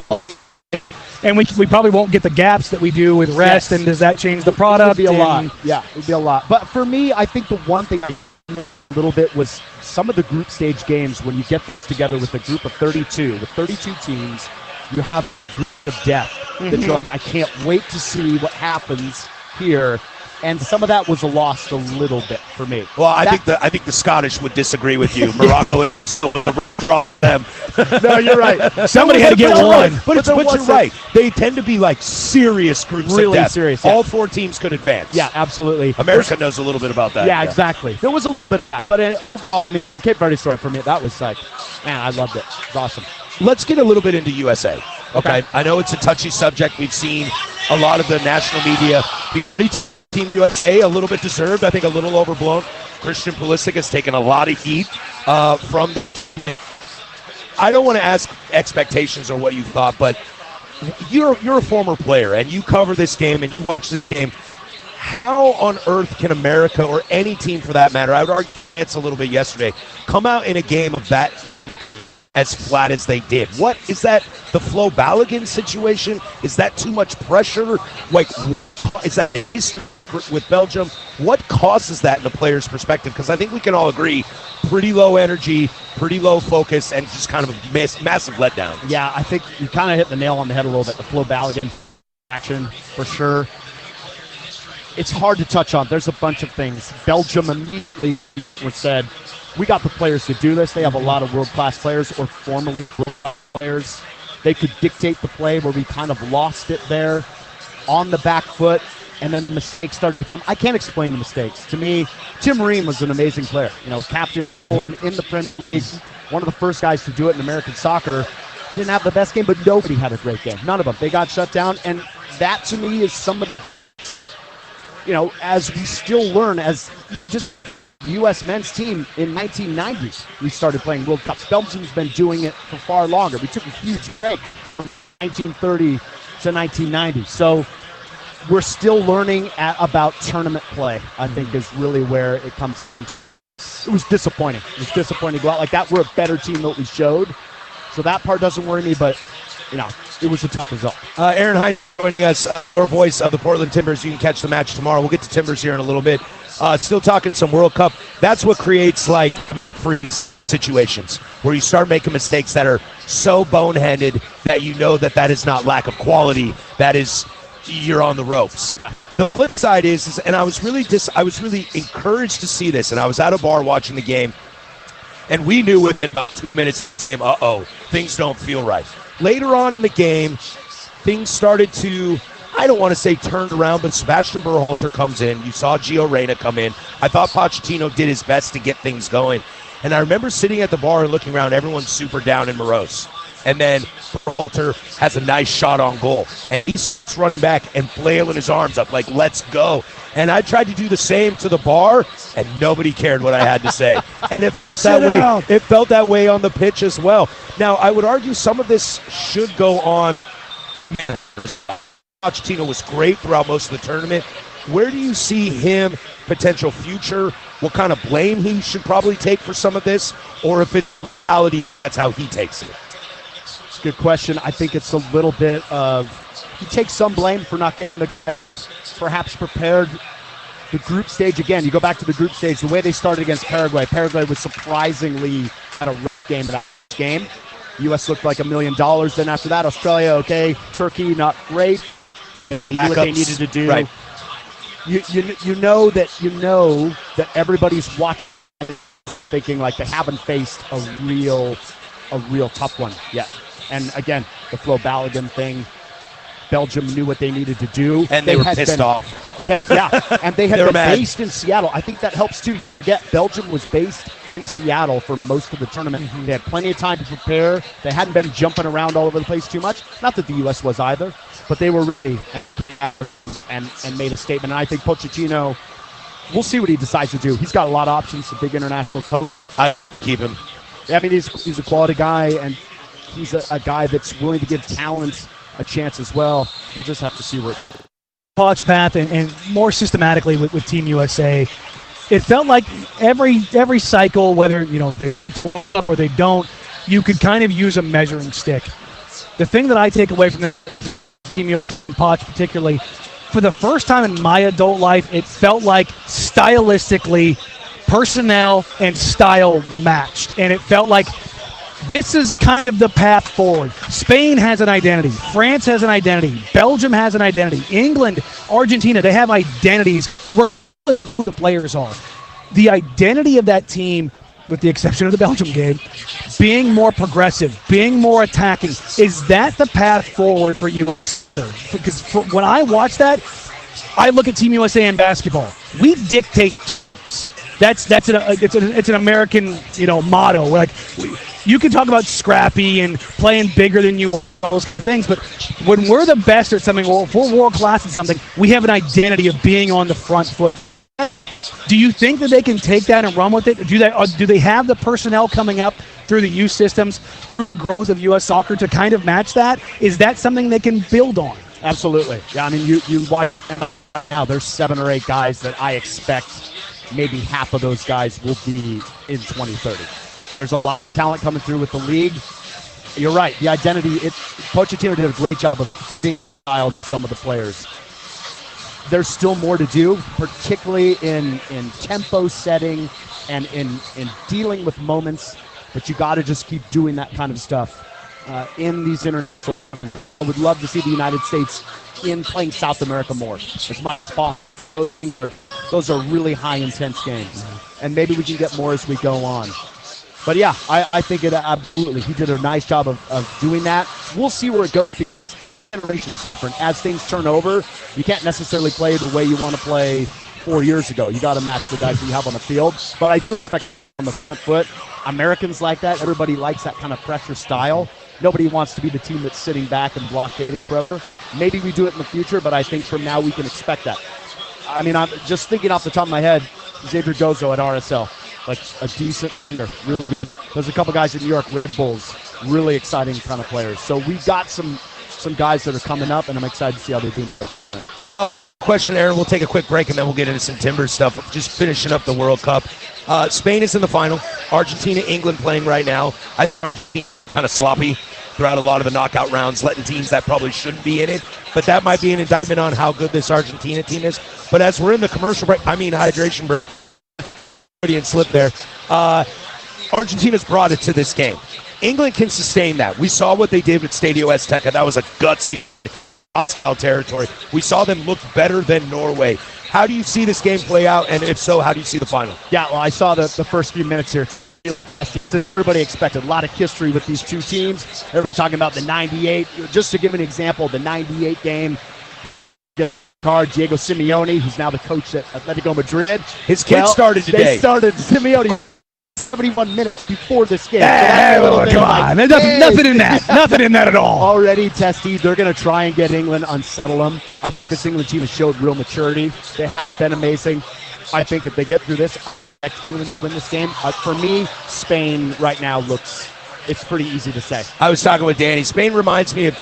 And we probably won't get the gaps that we do with rest. Yes. And does that change the product? It would be a lot. Yeah, it would be a lot. But for me, I think the one thing I a little bit was some of the group stage games when you get together with a group of 32, with 32 teams, you have a group of death. I can't wait to see what happens here. And some of that was lost a little bit for me. Well, I think the Scottish would disagree with you. Morocco is still them. No, you're right. Somebody had to get one. But you're right. They tend to be like serious groups really of death. Serious. Yeah. All four teams could advance. Yeah, absolutely. America knows a little bit about that. Yeah, exactly. There was a little bit of that. But Cape Verde story for me, that was like, man, I loved it. It was awesome. Let's get a little bit into USA. Okay. I know it's a touchy subject. We've seen a lot of the national media. Team USA, a little bit deserved. I think a little overblown. Christian Pulisic has taken a lot of heat from. I don't want to ask expectations or what you thought, but you're a former player and you cover this game and you watch this game. How on earth can America, or any team for that matter, I would argue it's a little bit yesterday, come out in a game of that as flat as they did? What is that? The Flo Balogun situation? Is that too much pressure? Like, is that with Belgium? What causes that in the player's perspective? Because I think we can all agree, pretty low energy, pretty low focus, and just kind of a massive letdown. Yeah, I think you kind of hit the nail on the head a little bit. The Flo Balogun action for sure. It's hard to touch on. There's a bunch of things. Belgium immediately was said, we got the players to do this. They have a lot of world-class players or formerly world-class players. They could dictate the play where we kind of lost it there on the back foot, and then the mistakes started. I can't explain the mistakes. To me, Tim Ream was an amazing player. Captain in the Premier League, one of the first guys to do it in American soccer. Didn't have the best game, but nobody had a great game. None of them. They got shut down, and that to me is somebody, as we still learn as just the U.S. men's team in 1990, we started playing World Cups. Belgium's been doing it for far longer. We took a huge break from 1930 to 1990. So we're still learning about tournament play, I think, is really where it comes. It was disappointing. It was disappointing to go out like that. We're a better team than what we showed. So that part doesn't worry me, but, it was a tough result. Aaron Hines joining us, our voice of the Portland Timbers. You can catch the match tomorrow. We'll get to Timbers here in a little bit. Still talking some World Cup. That's what creates, freeze situations where you start making mistakes that are so boneheaded that that is not lack of quality. That is, you're on the ropes. The flip side is and I was really encouraged to see this, and I was at a bar watching the game, and we knew within about 2 minutes, things don't feel right. Later on in the game, things started to, I don't want to say turned around, but Sebastian Berhalter comes in. You saw Gio Reyna come in. I thought Pochettino did his best to get things going. And I remember sitting at the bar and looking around, everyone's super down and morose. And then Berhalter has a nice shot on goal. And he's running back and flailing his arms up like, let's go. And I tried to do the same to the bar, and nobody cared what I had to say. And it felt that way on the pitch as well. Now, I would argue some of this should go on. Pochettino was great throughout most of the tournament. Where do you see him, potential future? What kind of blame he should probably take for some of this? Or if in reality, that's how he takes it? It's a good question. I think it's a little bit of, he takes some blame for not getting perhaps prepared the group stage again. You go back to the group stage, the way they started against Paraguay. Paraguay was surprisingly at a rough game in that game. The U.S. looked like $1 million. Then after that, Australia, okay. Turkey, not great. They did what they needed to do. Right. You know that everybody's watching, thinking like they haven't faced a real tough one yet. And again, the Flo Balogun thing, Belgium knew what they needed to do. And they were pissed off. Yeah, and they had been mad. based in Seattle. I think that helps too. Belgium was based in Seattle for most of the tournament. Mm-hmm. They had plenty of time to prepare. They hadn't been jumping around all over the place too much. Not that the U.S. was either, but they were really and made a statement. And I think Pochettino, we'll see what he decides to do. He's got a lot of options, a big international coach. I keep him. I mean, he's a quality guy, and he's a guy that's willing to give talent a chance as well. We'll just have to see where Poch's path and more systematically with Team USA. It felt like every cycle, whether they up or they don't, you could kind of use a measuring stick. The thing that I take away from the Team USA, Poch particularly, for the first time in my adult life, it felt like stylistically, personnel and style matched, and it felt like this is kind of the path forward. Spain has an identity. France has an identity. Belgium has an identity. England, Argentina, they have identities where who the players are. The identity of that team, with the exception of the Belgium game, being more progressive, being more attacking, is that the path forward for you? Because when I watch that, I look at Team USA in basketball. We dictate. It's an American motto. We're like, you can talk about scrappy and playing bigger than you, those things, but when we're the best at something, or if we're world class at something, we have an identity of being on the front foot. Do you think that they can take that and run with it? Do they have the personnel coming up through the youth systems, growth of U.S. soccer to kind of match that? Is that something they can build on? Absolutely. Yeah, I mean, you watch now. There's 7 or 8 guys that I expect maybe half of those guys will be in 2030. There's a lot of talent coming through with the league. You're right. The identity. Pochettino did a great job of being styled some of the players. There's still more to do, particularly in tempo setting and in dealing with moments. But you got to just keep doing that kind of stuff in these I would love to see the United States in playing South America more. As much as possible. Those are really high intense games, and maybe we can get more as we go on. But yeah, I think it absolutely. He did a nice job of doing that. We'll see where it goes. As things turn over, you can't necessarily play the way you want to play 4 years ago. You got to match the guys that you have on the field. But I think on the front foot, Americans like that. Everybody likes that kind of pressure style. Nobody wants to be the team that's sitting back and blockading forever. Maybe we do it in the future, but I think from now we can expect that. I mean, I'm just thinking off the top of my head, Xavier Gozo at RSL, like a decent, really. There's a couple guys in New York, Red Bulls, really exciting kind of players. So we got some guys that are coming up, and I'm excited to see how they do. Question, Aaron. We'll take a quick break, and then we'll get into some Timbers stuff. Just finishing up the World Cup. Spain is in the final. Argentina, England playing right now. I think kind of sloppy throughout a lot of the knockout rounds, letting teams that probably shouldn't be in it. But that might be an indictment on how good this Argentina team is. But as we're in the commercial break, hydration break, Freudian slip there. Argentina's brought it to this game. England can sustain that. We saw what they did with Stadio Azteca. That was a gutsy hostile territory. We saw them look better than Norway. How do you see this game play out? And if so, how do you see the final? Yeah, well, I saw the first few minutes here. Everybody expected a lot of history with these two teams. Everybody talking about the 98. Just to give an example, the 98 game. Diego Simeone, who's now the coach at Atletico Madrid. His kid started today. They started Simeone 71 minutes before this game. Come on. There's nothing in that. Nothing in that at all. Already testy. They're going to try and get England, unsettle them. This England team has showed real maturity. They have been amazing. I think if they get through this, win this game. For me, Spain right now it's pretty easy to say. I was talking with Danny. Spain reminds me of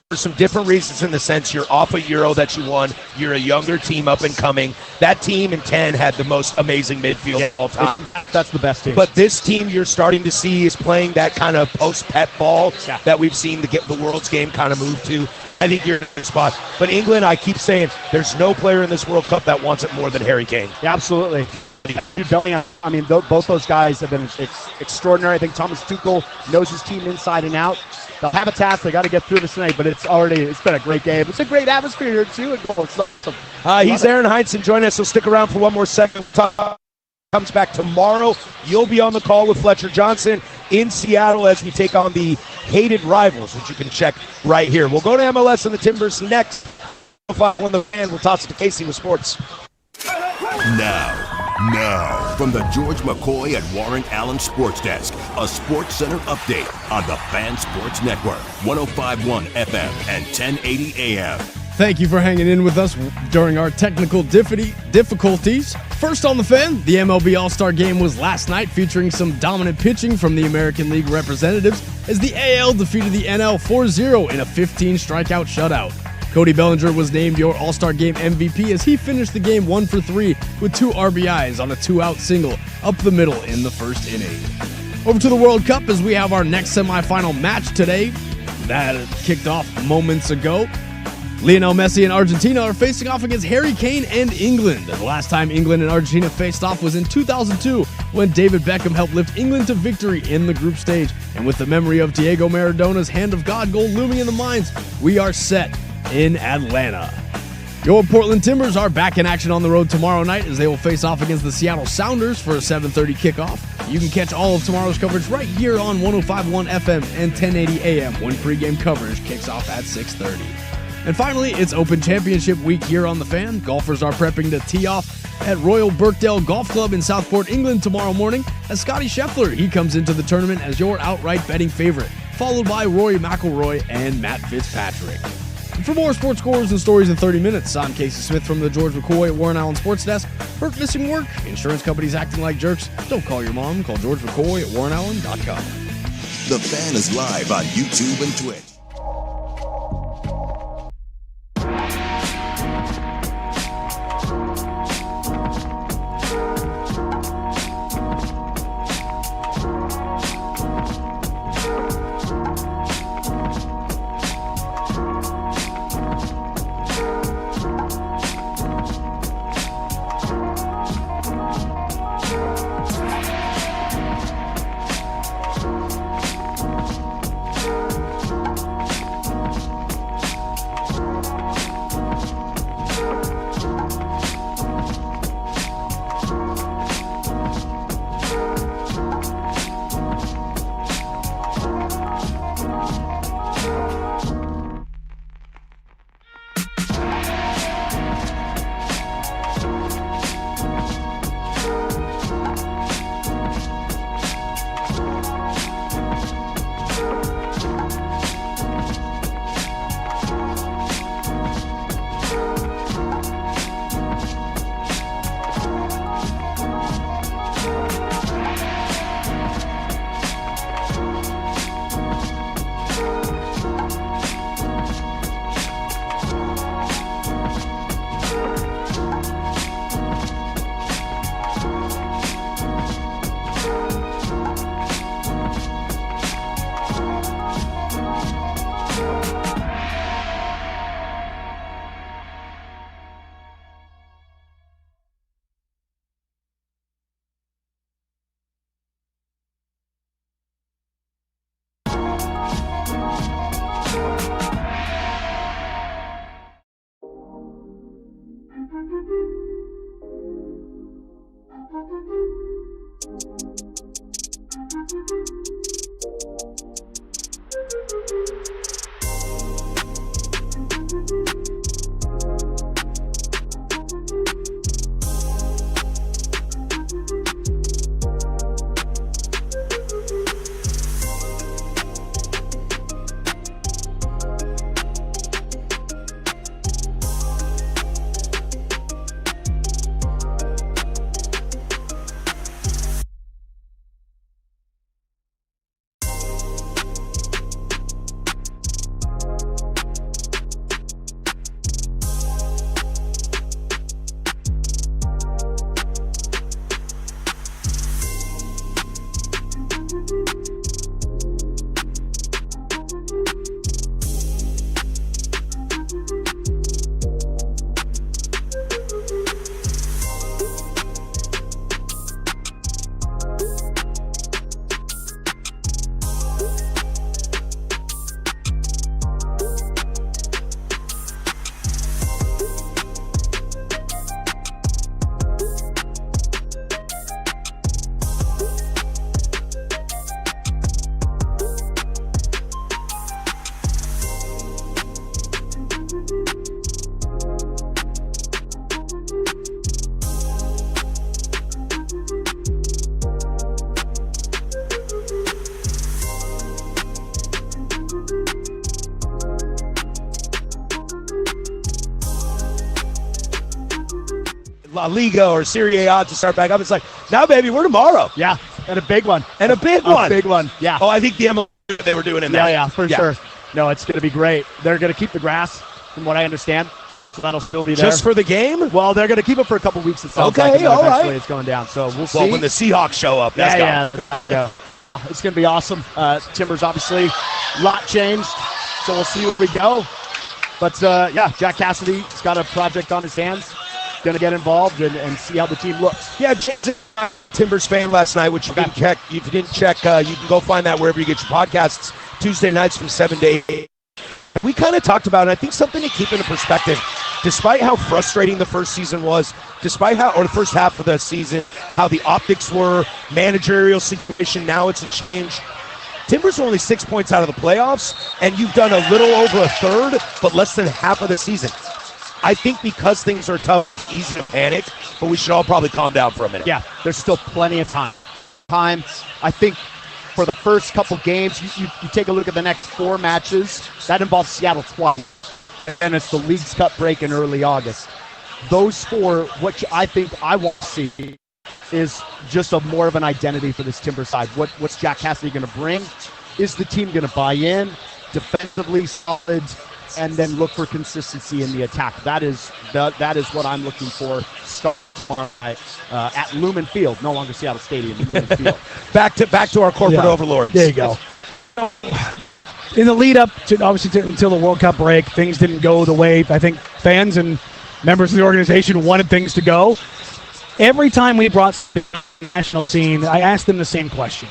for some different reasons, in the sense you're off a Euro that you won. You're a younger team up and coming. That team in 10 had the most amazing midfield of all time. That's the best team. But this team you're starting to see is playing that kind of post-Pep ball that we've seen the world's game kind of move to. I think you're in a spot. But England, I keep saying, there's no player in this World Cup that wants it more than Harry Kane. Yeah, absolutely. I mean, both those guys have been extraordinary. I think Thomas Tuchel knows his team inside and out. They'll have a task. They got to get through this tonight, but it's been a great game. It's a great atmosphere here, too. He's Aaron Heinsohn. Join us. So stick around for one more second. Comes back tomorrow. You'll be on the call with Fletcher Johnson in Seattle as we take on the hated rivals, which you can check right here. We'll go to MLS and the Timbers next. We'll toss it to Casey with sports. Now, from the George McCoy and Warren Allen Sports Desk, a Sports Center update on the Fan Sports Network, 105.1 FM and 1080 AM. Thank you for hanging in with us during our technical difficulties. First on the Fan, the MLB All-Star Game was last night, featuring some dominant pitching from the American League representatives as the AL defeated the NL 4-0 in a 15-strikeout shutout. Cody Bellinger was named your All-Star Game MVP as he finished the game 1 for 3 with 2 RBIs on a 2-out single up the middle in the first inning. Over to the World Cup as we have our next semifinal match today. That kicked off moments ago. Lionel Messi and Argentina are facing off against Harry Kane and England. The last time England and Argentina faced off was in 2002 when David Beckham helped lift England to victory in the group stage. And with the memory of Diego Maradona's Hand of God goal looming in the minds, we are set in Atlanta. Your Portland Timbers are back in action on the road tomorrow night as they will face off against the Seattle Sounders for a 7:30 kickoff. You can catch all of tomorrow's coverage right here on 105.1 FM and 1080 AM when pregame coverage kicks off at 6:30. And finally, it's Open Championship week here on The Fan. Golfers are prepping to tee off at Royal Birkdale Golf Club in Southport, England tomorrow morning as Scotty Scheffler, he comes into the tournament as your outright betting favorite, followed by Rory McIlroy and Matt Fitzpatrick. And for more sports scores and stories in 30 minutes, I'm Casey Smith from the George McCoy at Warren Allen Sports Desk. Hurt missing work? Insurance companies acting like jerks? Don't call your mom. Call George McCoy at warrenallen.com. The Fan is live on YouTube and Twitch. La Liga or Serie A odds to start back up. It's like, now, baby, we're tomorrow. Yeah, and a big one. And a big one. A big one, yeah. Oh, I think the MLB they were doing in there. Yeah, for sure. No, it's going to be great. They're going to keep the grass, from what I understand. So that'll still be there. Just for the game? Well, they're going to keep it for a couple weeks. It sounds Okay, like, all eventually right. it's going down. So we'll see. Well, when the Seahawks show up, that's yeah. It's going to be awesome. Timbers, obviously, a lot changed. So we'll see where we go. But, yeah, Jack Cassidy's got a project on his hands. Going to get involved and see how the team looks. Yeah, James, Timbers fan last night, which you didn't check. If you didn't check, you can go find that wherever you get your podcasts. Tuesday nights from 7 to 8. We kind of talked about it. I think something to keep into perspective. Despite how frustrating the first season was, despite the first half of the season, how the optics were, managerial situation, now it's a change. Timbers are only 6 points out of the playoffs, and you've done a little over a third, but less than half of the season. I think because things are tough, it's easy to panic, but we should all probably calm down for a minute. Yeah, there's still plenty of time. I think for the first couple games, you take a look at the next 4 matches. That involves Seattle twice, and it's the League's Cup break in early August. Those 4, what I think I want to see is just more of an identity for this Timber side. What's Jack Cassidy going to bring? Is the team going to buy in? Defensively solid, and then look for consistency in the attack. That is what I'm looking for. Start at Lumen Field, no longer Seattle Stadium. Lumen Field. back to our corporate overlords. There you go. In the lead up to until the World Cup break, things didn't go the way I think fans and members of the organization wanted things to go. Every time we brought the national scene, I asked them the same question.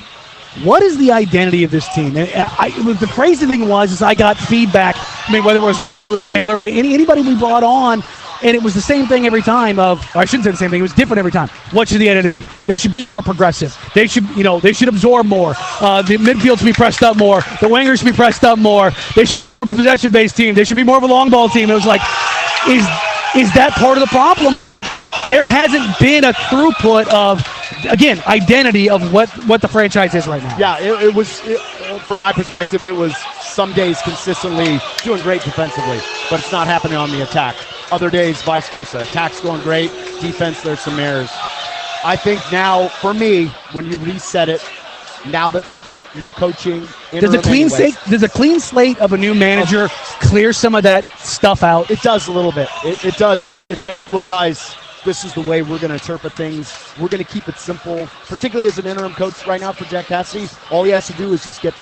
What is the identity of this team? And the crazy thing was I got feedback. I mean, whether it was anybody we brought on, and it was the same thing every time. Or I shouldn't say the same thing. It was different every time. What should the identity? They should be more progressive. They should absorb more. The midfield should be pressed up more. The wingers should be pressed up more. They should be a possession-based team. They should be more of a long ball team. It was like, is that part of the problem? There hasn't been a throughput of, again, identity of what the franchise is right now. Yeah, it was, from my perspective, it was some days consistently doing great defensively, but it's not happening on the attack. Other days, vice versa. Attack's going great. Defense, there's some errors. I think now, for me, when you reset it, now that you're coaching, does a clean slate of a new manager clear some of that stuff out? It does a little bit. It does. It implies this is the way we're going to interpret things. We're going to keep it simple, particularly as an interim coach right now for Jack Cassidy. All he has to do is just get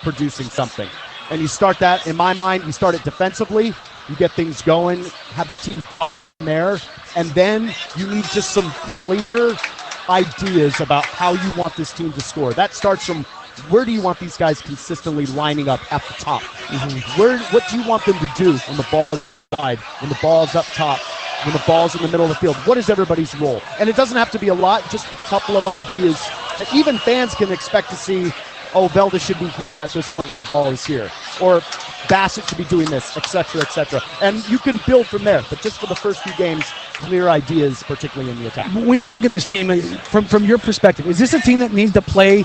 producing something. And you start that, in my mind, you start it defensively. You get things going, have the team there, and then you need just some clear ideas about how you want this team to score. That starts from where do you want these guys consistently lining up at the top? What do you want them to do on the ball side when the ball's up top? when the ball's in the middle of the field? What is everybody's role? And it doesn't have to be a lot, just a couple of ideas that even fans can expect to see. Oh, Velda should be this ball is here, or Bassett should be doing this, etc., etc. And you can build from there. But just for the first few games, clear ideas, particularly in the attack. When you get this team, from your perspective, is this a team that needs to play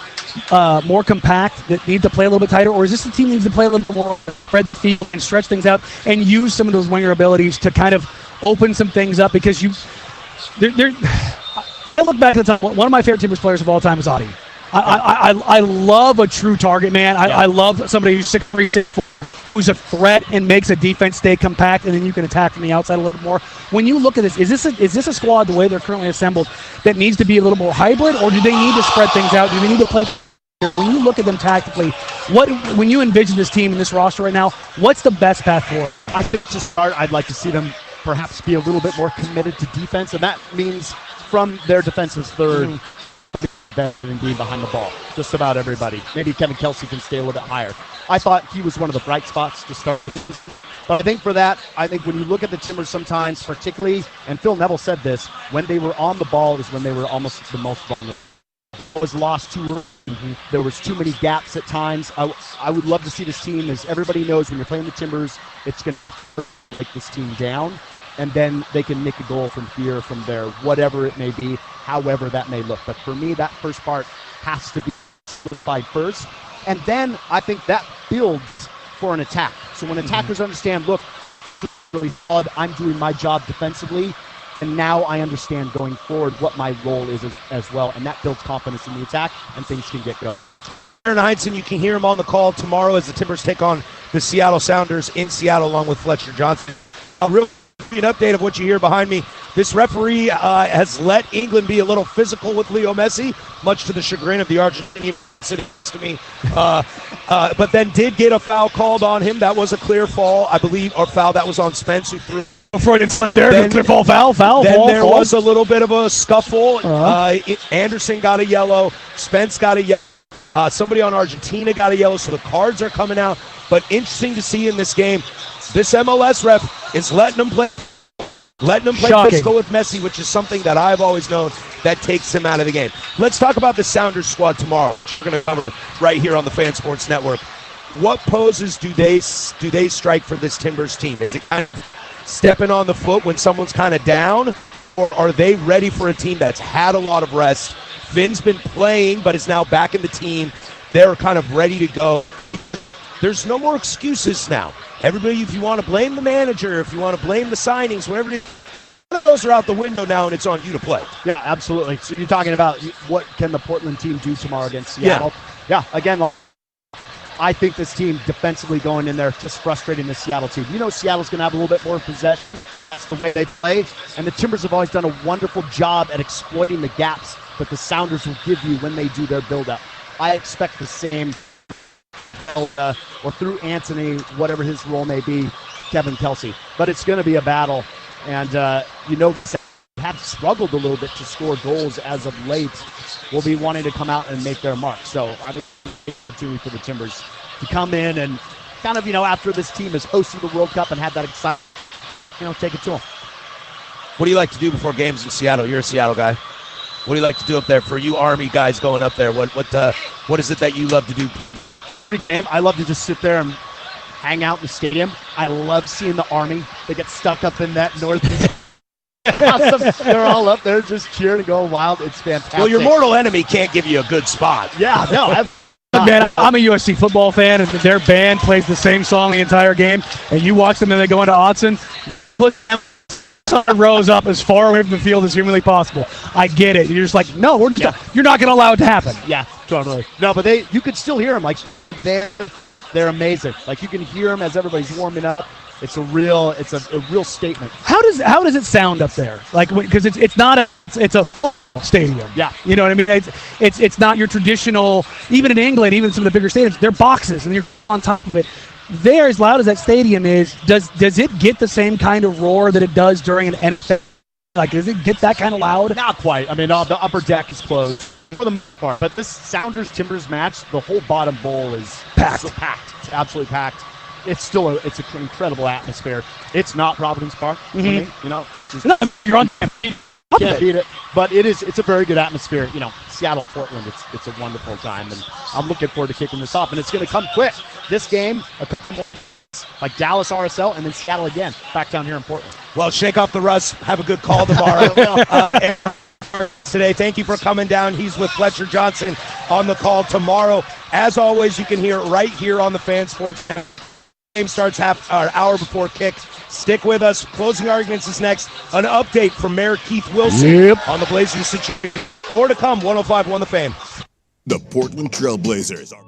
more compact, that needs to play a little bit tighter, or is this a team that needs to play a little bit more spread the field and stretch things out and use some of those winger abilities to kind of open some things up? Because I look back at the time, one of my favorite Timbers players of all time is Audie. I love a true target man. I love somebody who's 6'3", 6'4", who's a threat and makes a defense stay compact, and then you can attack from the outside a little more. When you look at this, is this a squad, the way they're currently assembled, that needs to be a little more hybrid, or do they need to spread things out? Do they need to play? When you look at them tactically, when you envision this team and this roster right now, what's the best path forward? I think to start, I'd like to see them perhaps be a little bit more committed to defense, and that means from their defensive third, better than being behind the ball. Just about everybody. Maybe Kevin Kelsey can stay a little bit higher. I thought he was one of the bright spots to start. But I think for that, I think when you look at the Timbers sometimes, particularly, and Phil Neville said this, when they were on the ball is when they were almost the most vulnerable. It was lost too early. There was too many gaps at times. I would love to see this team, as everybody knows, when you're playing the Timbers, it's going to take this team down, and then they can make a goal from here, from there, whatever it may be, however that may look. But for me, that first part has to be solidified first, and then I think that builds for an attack. So when attackers understand, look, really odd, I'm doing my job defensively, and now I understand going forward what my role is as well, and that builds confidence in the attack, and things can get going. Aaron Heinsohn, you can hear him on the call tomorrow as the Timbers take on the Seattle Sounders in Seattle along with Fletcher Johnson. A real an update of what you hear behind me. This referee has let England be a little physical with Leo Messi, much to the chagrin of the Argentinian sitting next to me. But then did get a foul called on him. That was a clear fall, I believe, or foul that was on Spence, who threw. Then there was a little bit of a scuffle. Anderson got a yellow. Spence got a yellow. Somebody on Argentina got a yellow. So the cards are coming out. But interesting to see in this game, this MLS ref is letting them play physical with Messi, which is something that I've always known that takes him out of the game. Let's talk about the Sounders squad tomorrow. We're going to cover right here on the Fan Sports Network. What poses do they strike for this Timbers team? Is it kind of stepping on the foot when someone's kind of down, or are they ready for a team that's had a lot of rest? Finn's been playing, but is now back in the team. They're kind of ready to go. There's no more excuses now. Everybody, if you want to blame the manager, if you want to blame the signings, whatever it is, none of those are out the window now, and it's on you to play. Yeah, absolutely. So you're talking about what can the Portland team do tomorrow against Seattle? Yeah, again, I think this team defensively going in there just frustrating the Seattle team. You know Seattle's going to have a little bit more possession. That's the way they play. And the Timbers have always done a wonderful job at exploiting the gaps that the Sounders will give you when they do their build-up. I expect the same, or through Anthony, whatever his role may be, Kevin Kelsey. But it's going to be a battle. And, have struggled a little bit to score goals as of late. Will be wanting to come out and make their mark. So I think it's an opportunity for the Timbers to come in and kind of, after this team has hosted the World Cup and had that excitement, take it to them. What do you like to do before games in Seattle? You're a Seattle guy. What do you like to do up there for you Army guys going up there? What is it that you love to do? I love to just sit there and hang out in the stadium. I love seeing the Army. They get stuck up in that northeast. They're all up there just cheering and going wild. It's fantastic. Well, your mortal enemy can't give you a good spot. Yeah, no. Man, I'm a USC football fan, and their band plays the same song the entire game, and you watch them and they go into Autzen, put rows up as far away from the field as humanly possible. I get it. You're just like, no, you're not going to allow it to happen. Yeah, totally. No, but you could still hear them. Like, they're amazing. Like, you can hear them as everybody's warming up. It's a real statement. How does it sound up there? Like, because it's a stadium. Yeah. You know what I mean? It's not your traditional, even in England, even some of the bigger stadiums, they're boxes and you're on top of it. There, as loud as that stadium is, does it get the same kind of roar that it does during an NFL? Like, does it get that kind of loud? Not quite. I mean, the upper deck is closed for the most part. But this Sounders-Timbers match, the whole bottom bowl is packed. It's absolutely packed. it's still it's an incredible atmosphere. It's not Providence Park, for me, you know. No, you're on. Can't beat it, but it's a very good atmosphere. You know, Seattle, Portland, it's a wonderful time, and I'm looking forward to kicking this off, and it's going to come quick. This game, a couple more, like Dallas RSL, and then Seattle again, back down here in Portland. Well, shake off the rust. Have a good call tomorrow. Today, thank you for coming down. He's with Fletcher Johnson on the call tomorrow. As always, you can hear it right here on the Fan Sports. Game starts hour before kick. Stick with us. Closing arguments is next. An update from Mayor Keith Wilson on the Blazers situation. More to come. 105.1 The Fan. The Portland Trailblazers are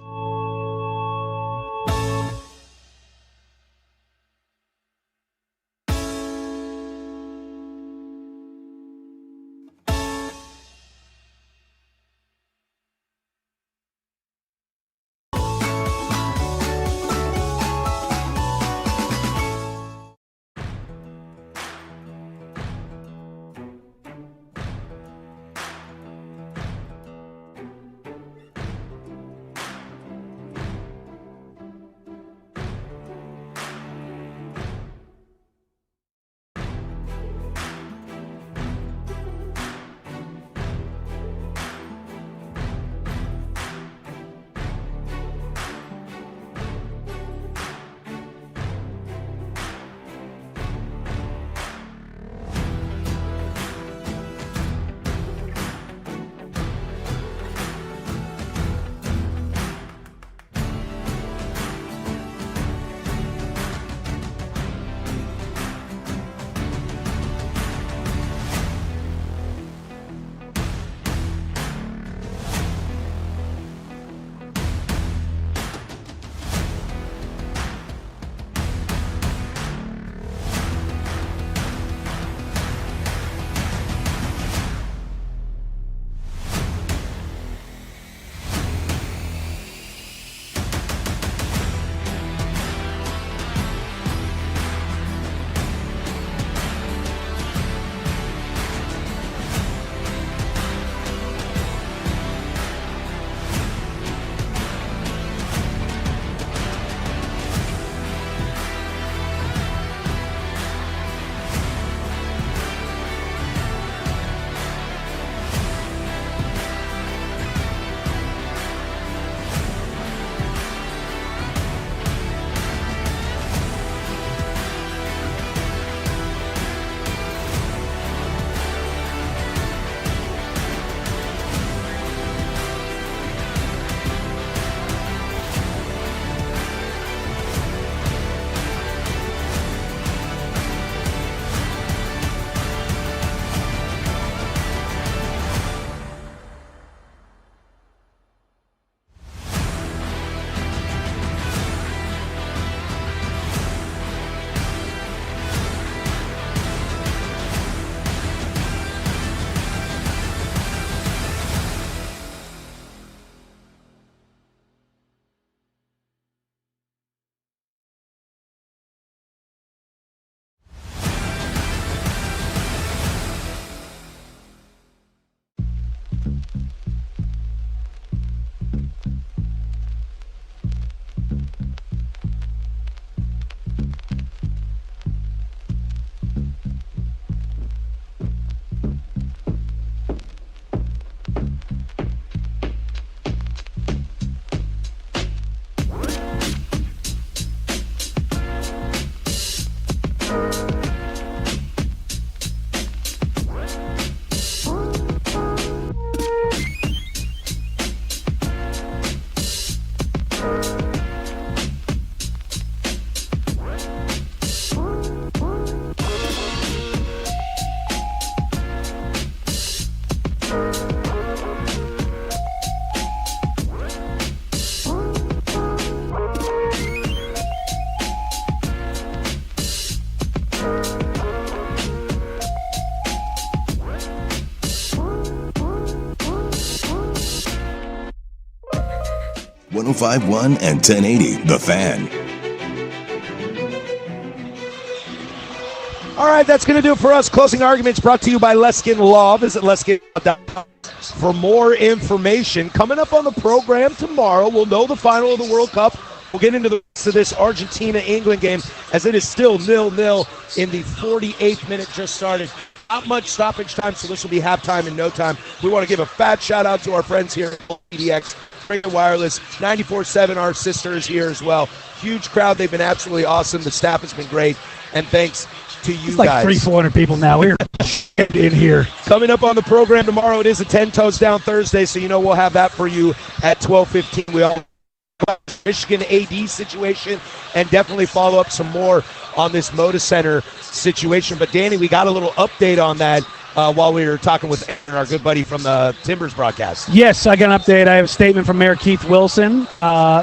.105.1 and 1080 The Fan. All right, that's going to do it for us. Closing arguments brought to you by Leskin Law. Visit leskin.com for more information. Coming up on the program tomorrow, we'll know the final of the World Cup. We'll get into the rest of this Argentina-England game as it is still 0-0 in the 48th minute just started. Not much stoppage time, so this will be halftime in no time. We want to give a fat shout-out to our friends here at PDX, Bring the Wireless, 94.7, our sister is here as well. Huge crowd. They've been absolutely awesome. The staff has been great, and thanks to you it's like guys. 300-400 people now. We're in here. Coming up on the program tomorrow, it is a 10 Toes Down Thursday, so you know we'll have that for you at 12:15. We all Michigan AD situation and definitely follow up some more on this Moda Center situation. But Danny, we got a little update on that while we were talking with Aaron, our good buddy from the Timbers broadcast. Yes, I got an update. I have a statement from Mayor Keith Wilson.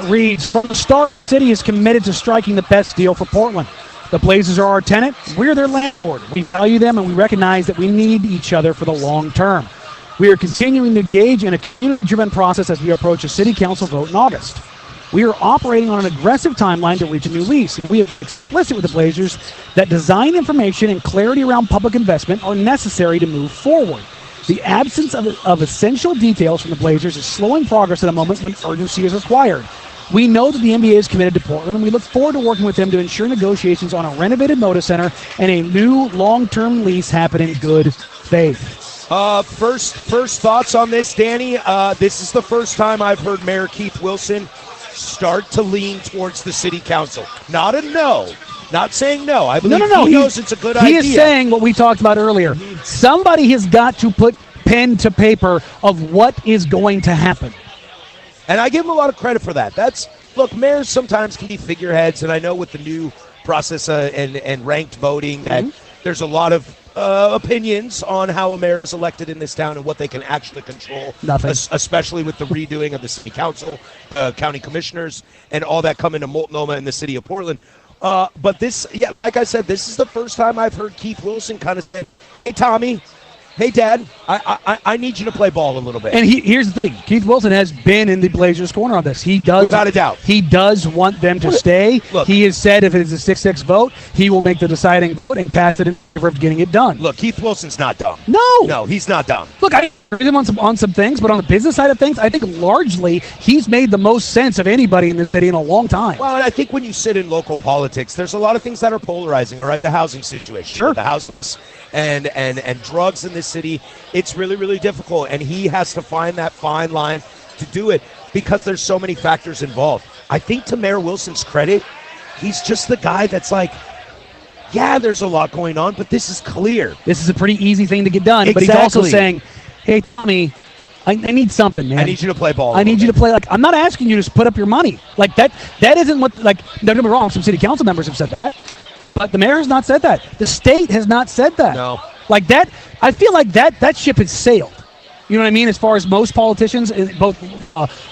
Reads, from the start, the city is committed to striking the best deal for Portland. The Blazers are our tenant. We're their landlord. We value them, and we recognize that we need each other for the long term. We are continuing to engage in a community-driven process as we approach a city council vote in August. We are operating on an aggressive timeline to reach a new lease. We have explicit with the Blazers that design information and clarity around public investment are necessary to move forward. The absence of essential details from the Blazers is slowing progress at a moment when urgency is required. We know that the NBA is committed to Portland, and we look forward to working with them to ensure negotiations on a renovated Moda Center and a new long-term lease happen in good faith. First thoughts on this, Danny. This is the first time I've heard Mayor Keith Wilson start to lean towards the city council. Not a no. Not saying no. I believe No. He knows it's a good idea. He is saying what we talked about earlier. Somebody has got to put pen to paper of what is going to happen. And I give him a lot of credit for that. Look, mayors sometimes can be figureheads, and I know with the new process and ranked voting that there's a lot of opinions on how a mayor is elected in this town and what they can actually control. Nothing. Especially with the redoing of the city council, county commissioners, and all that coming to Multnomah and the city of Portland. But this, like I said, this is the first time I've heard Keith Wilson kind of say, hey, Tommy, hey, Dad, I need you to play ball a little bit. And here's the thing. Keith Wilson has been in the Blazers' corner on this. He does. Without a doubt. He does want them to stay. Look. He has said if it is a 6-6 vote, he will make the deciding vote and pass it in favor of getting it done. Look, Keith Wilson's not dumb. No, he's not dumb. Look, I agree with him on some things, but on the business side of things, I think largely he's made the most sense of anybody in the city in a long time. Well, and I think when you sit in local politics, there's a lot of things that are polarizing, right? The housing situation, Sure. the houses and drugs in this city. It's really, really difficult, and he has to find that fine line to do it because there's so many factors involved. I think to Mayor Wilson's credit, he's just the guy that's like, yeah, there's a lot going on, but this is clear. This is a pretty easy thing to get done. But he's also saying, hey, Tommy, I need something, man. I need you to play ball. I need you to play. Like, I'm not asking you to put up your money. Like, that isn't what, like, don't get me wrong, some city council members have said that. But the mayor has not said that. The state has not said that. No. Like that, I feel like that ship has sailed. You know what I mean? As far as most politicians, both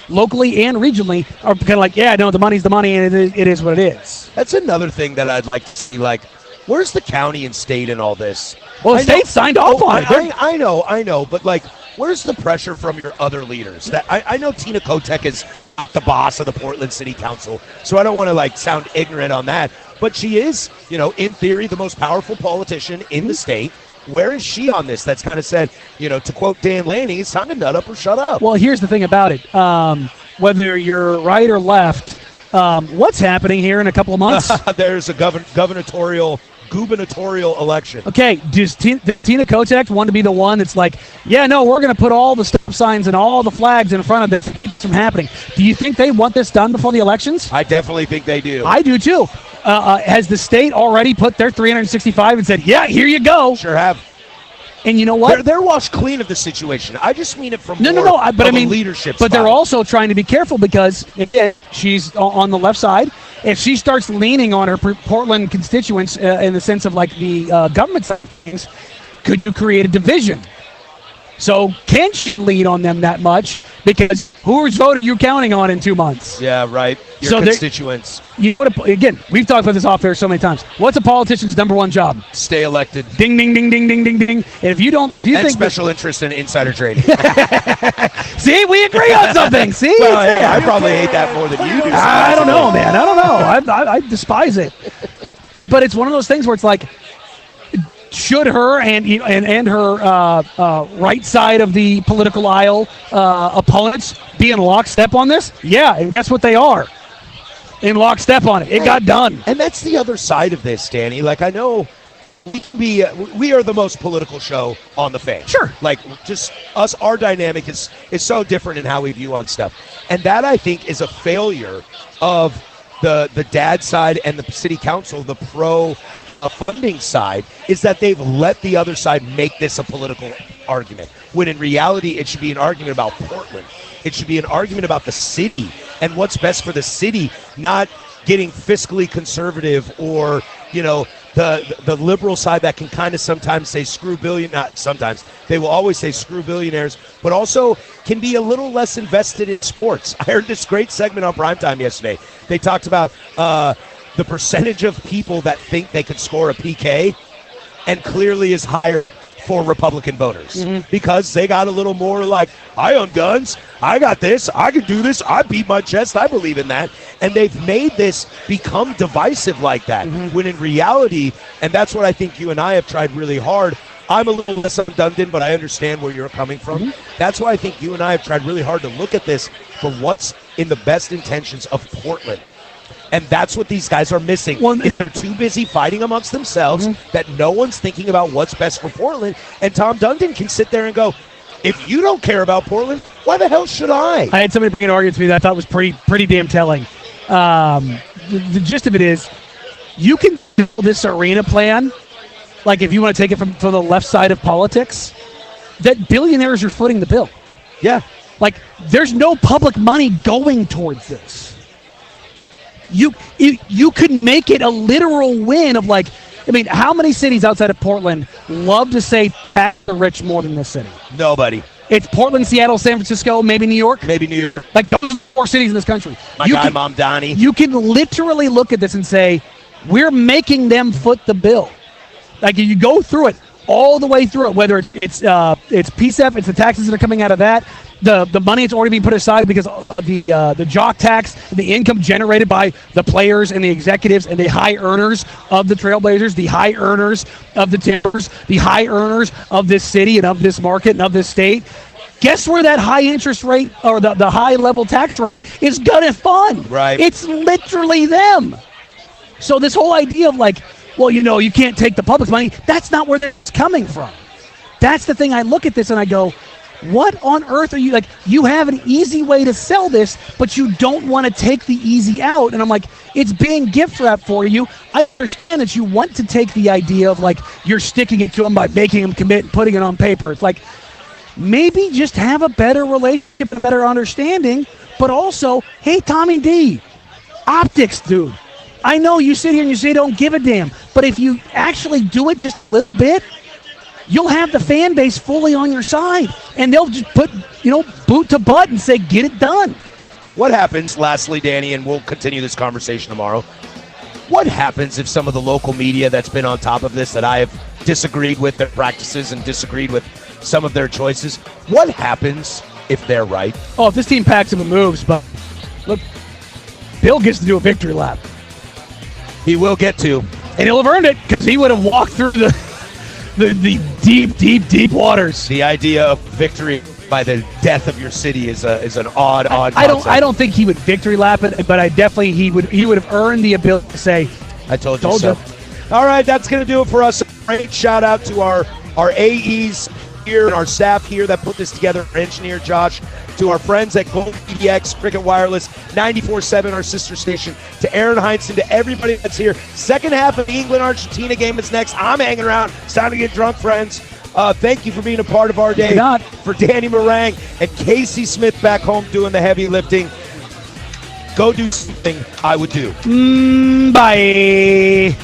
locally and regionally, are kind of like, yeah, no, the money's the money, and it is what it is. That's another thing that I'd like to see. Like, where's the county and state in all this? Well, the state signed off on it. I know, but like, where's the pressure from your other leaders? That I know Tina Kotek is the boss of the Portland City Council, so I don't want to like sound ignorant on that. But she is, in theory, the most powerful politician in the state. Where is she on this? That's kind of said, to quote Dan Laney, it's time to nut up or shut up. Well, here's the thing about it. Whether you're right or left, what's happening here in a couple of months? There's a gubernatorial election. Okay, does Tina Kotek want to be the one that's like, yeah, no, we're going to put all the stop signs and all the flags in front of this from happening? Do you think they want this done before the elections? I definitely think they do. I do too. Has the state already put their 365 and said, yeah, here you go? Sure have. And you know what? They're washed clean of the situation. I just mean it from but I mean leadership. But they're also trying to be careful because again, she's on the left side. If she starts leaning on her Portland constituents in the sense of like the government side of things, could you create a division? So can she lean on them that much? Because whose vote are you counting on in 2 months? Yeah, right. Your constituents. Again, we've talked about this off air so many times. What's a politician's number one job? Stay elected. Ding, ding, ding, ding, ding, ding, ding. And if you don't, and special interest in insider trading. See, we agree on something. See, well, yeah, I probably hate that more than you do. I don't know, man. I don't know. I despise it. But it's one of those things where it's like, should her and her right side of the political aisle opponents be in lockstep on this? Yeah, and guess what they are. in lockstep on it. It got done. And that's the other side of this, Danny. Like, I know we are the most political show on the fan. Sure. Like, just us, our dynamic is so different in how we view on stuff. And that, I think, is a failure of the dad side and the city council, the pro funding side, is that they've let the other side make this a political argument, when in reality it should be an argument about Portland. It should be an argument about the city and what's best for the city, not getting fiscally conservative or, the liberal side that can kind of sometimes say not sometimes, they will always say screw billionaires, but also can be a little less invested in sports. I heard this great segment on Primetime yesterday. They talked about the percentage of people that think they could score a PK, and clearly is higher for Republican voters because they got a little more like, I own guns, I got this, I can do this, I beat my chest, I believe in that. And they've made this become divisive like that, when in reality, and that's what I think you and I have tried really hard. I'm a little less redundant, but I understand where you're coming from. That's why I think you and I have tried really hard to look at this for what's in the best intentions of Portland. And that's what these guys are missing. They're too busy fighting amongst themselves that no one's thinking about what's best for Portland. And Tom Dundon can sit there and go, if you don't care about Portland, why the hell should I? I had somebody bring an argument to me that I thought was pretty damn telling. The gist of it is, you can build this arena plan, like if you want to take it from the left side of politics, that billionaires are footing the bill. Yeah. Like, there's no public money going towards this. You could make it a literal win of, like, I mean, how many cities outside of Portland love to say tax the rich more than this city? Nobody. It's Portland, Seattle, San Francisco, maybe New York. Maybe New York. Like, those are 4 cities in this country. Mom Donnie. You can literally look at this and say, we're making them foot the bill. Like, you go through it, all the way through it, whether it's PSEF, it's the taxes that are coming out of that, the money that's already being put aside because of the jock tax, the income generated by the players and the executives and the high earners of the Trailblazers, the high earners of the Timbers, the high earners of this city and of this market and of this state. Guess where that high interest rate or the high level tax rate is gonna fund? Right. It's literally them. So this whole idea of, like, well, you can't take the public's money, that's not where it's coming from. That's the thing. I look at this and I go, what on earth are you, like, you have an easy way to sell this, but you don't want to take the easy out. And I'm like, it's being gift wrapped for you. I understand that you want to take the idea of, like, you're sticking it to them by making them commit and putting it on paper. It's like, maybe just have a better relationship and a better understanding, but also, hey, Tommy D, optics, dude. I know you sit here and you say don't give a damn, but if you actually do it just a little bit, you'll have the fan base fully on your side, and they'll just put, boot to butt and say, get it done. What happens, lastly, Danny, and we'll continue this conversation tomorrow, what happens if some of the local media that's been on top of this, that I have disagreed with their practices and disagreed with some of their choices, what happens if they're right? Oh, if this team packs him and moves, but look, Bill gets to do a victory lap. He will get to. And he'll have earned it, because he would have walked through the deep waters. The idea of victory by the death of your city is an odd concept. I don't think he would victory lap it, but he would have earned the ability to say, I told you so. All right, that's going to do it for us. Great shout out to our AEs here and our staff here that put this together, our engineer Josh, to our friends at Gold PDX, Cricket Wireless, 94.7, our sister station, to Aaron Heinsohn, to everybody that's here. Second half of the England-Argentina game is next. I'm hanging around. It's time to get drunk, friends. Thank you for being a part of our day. For Danny Marang and Casey Smith back home doing the heavy lifting. Go do something I would do. Bye.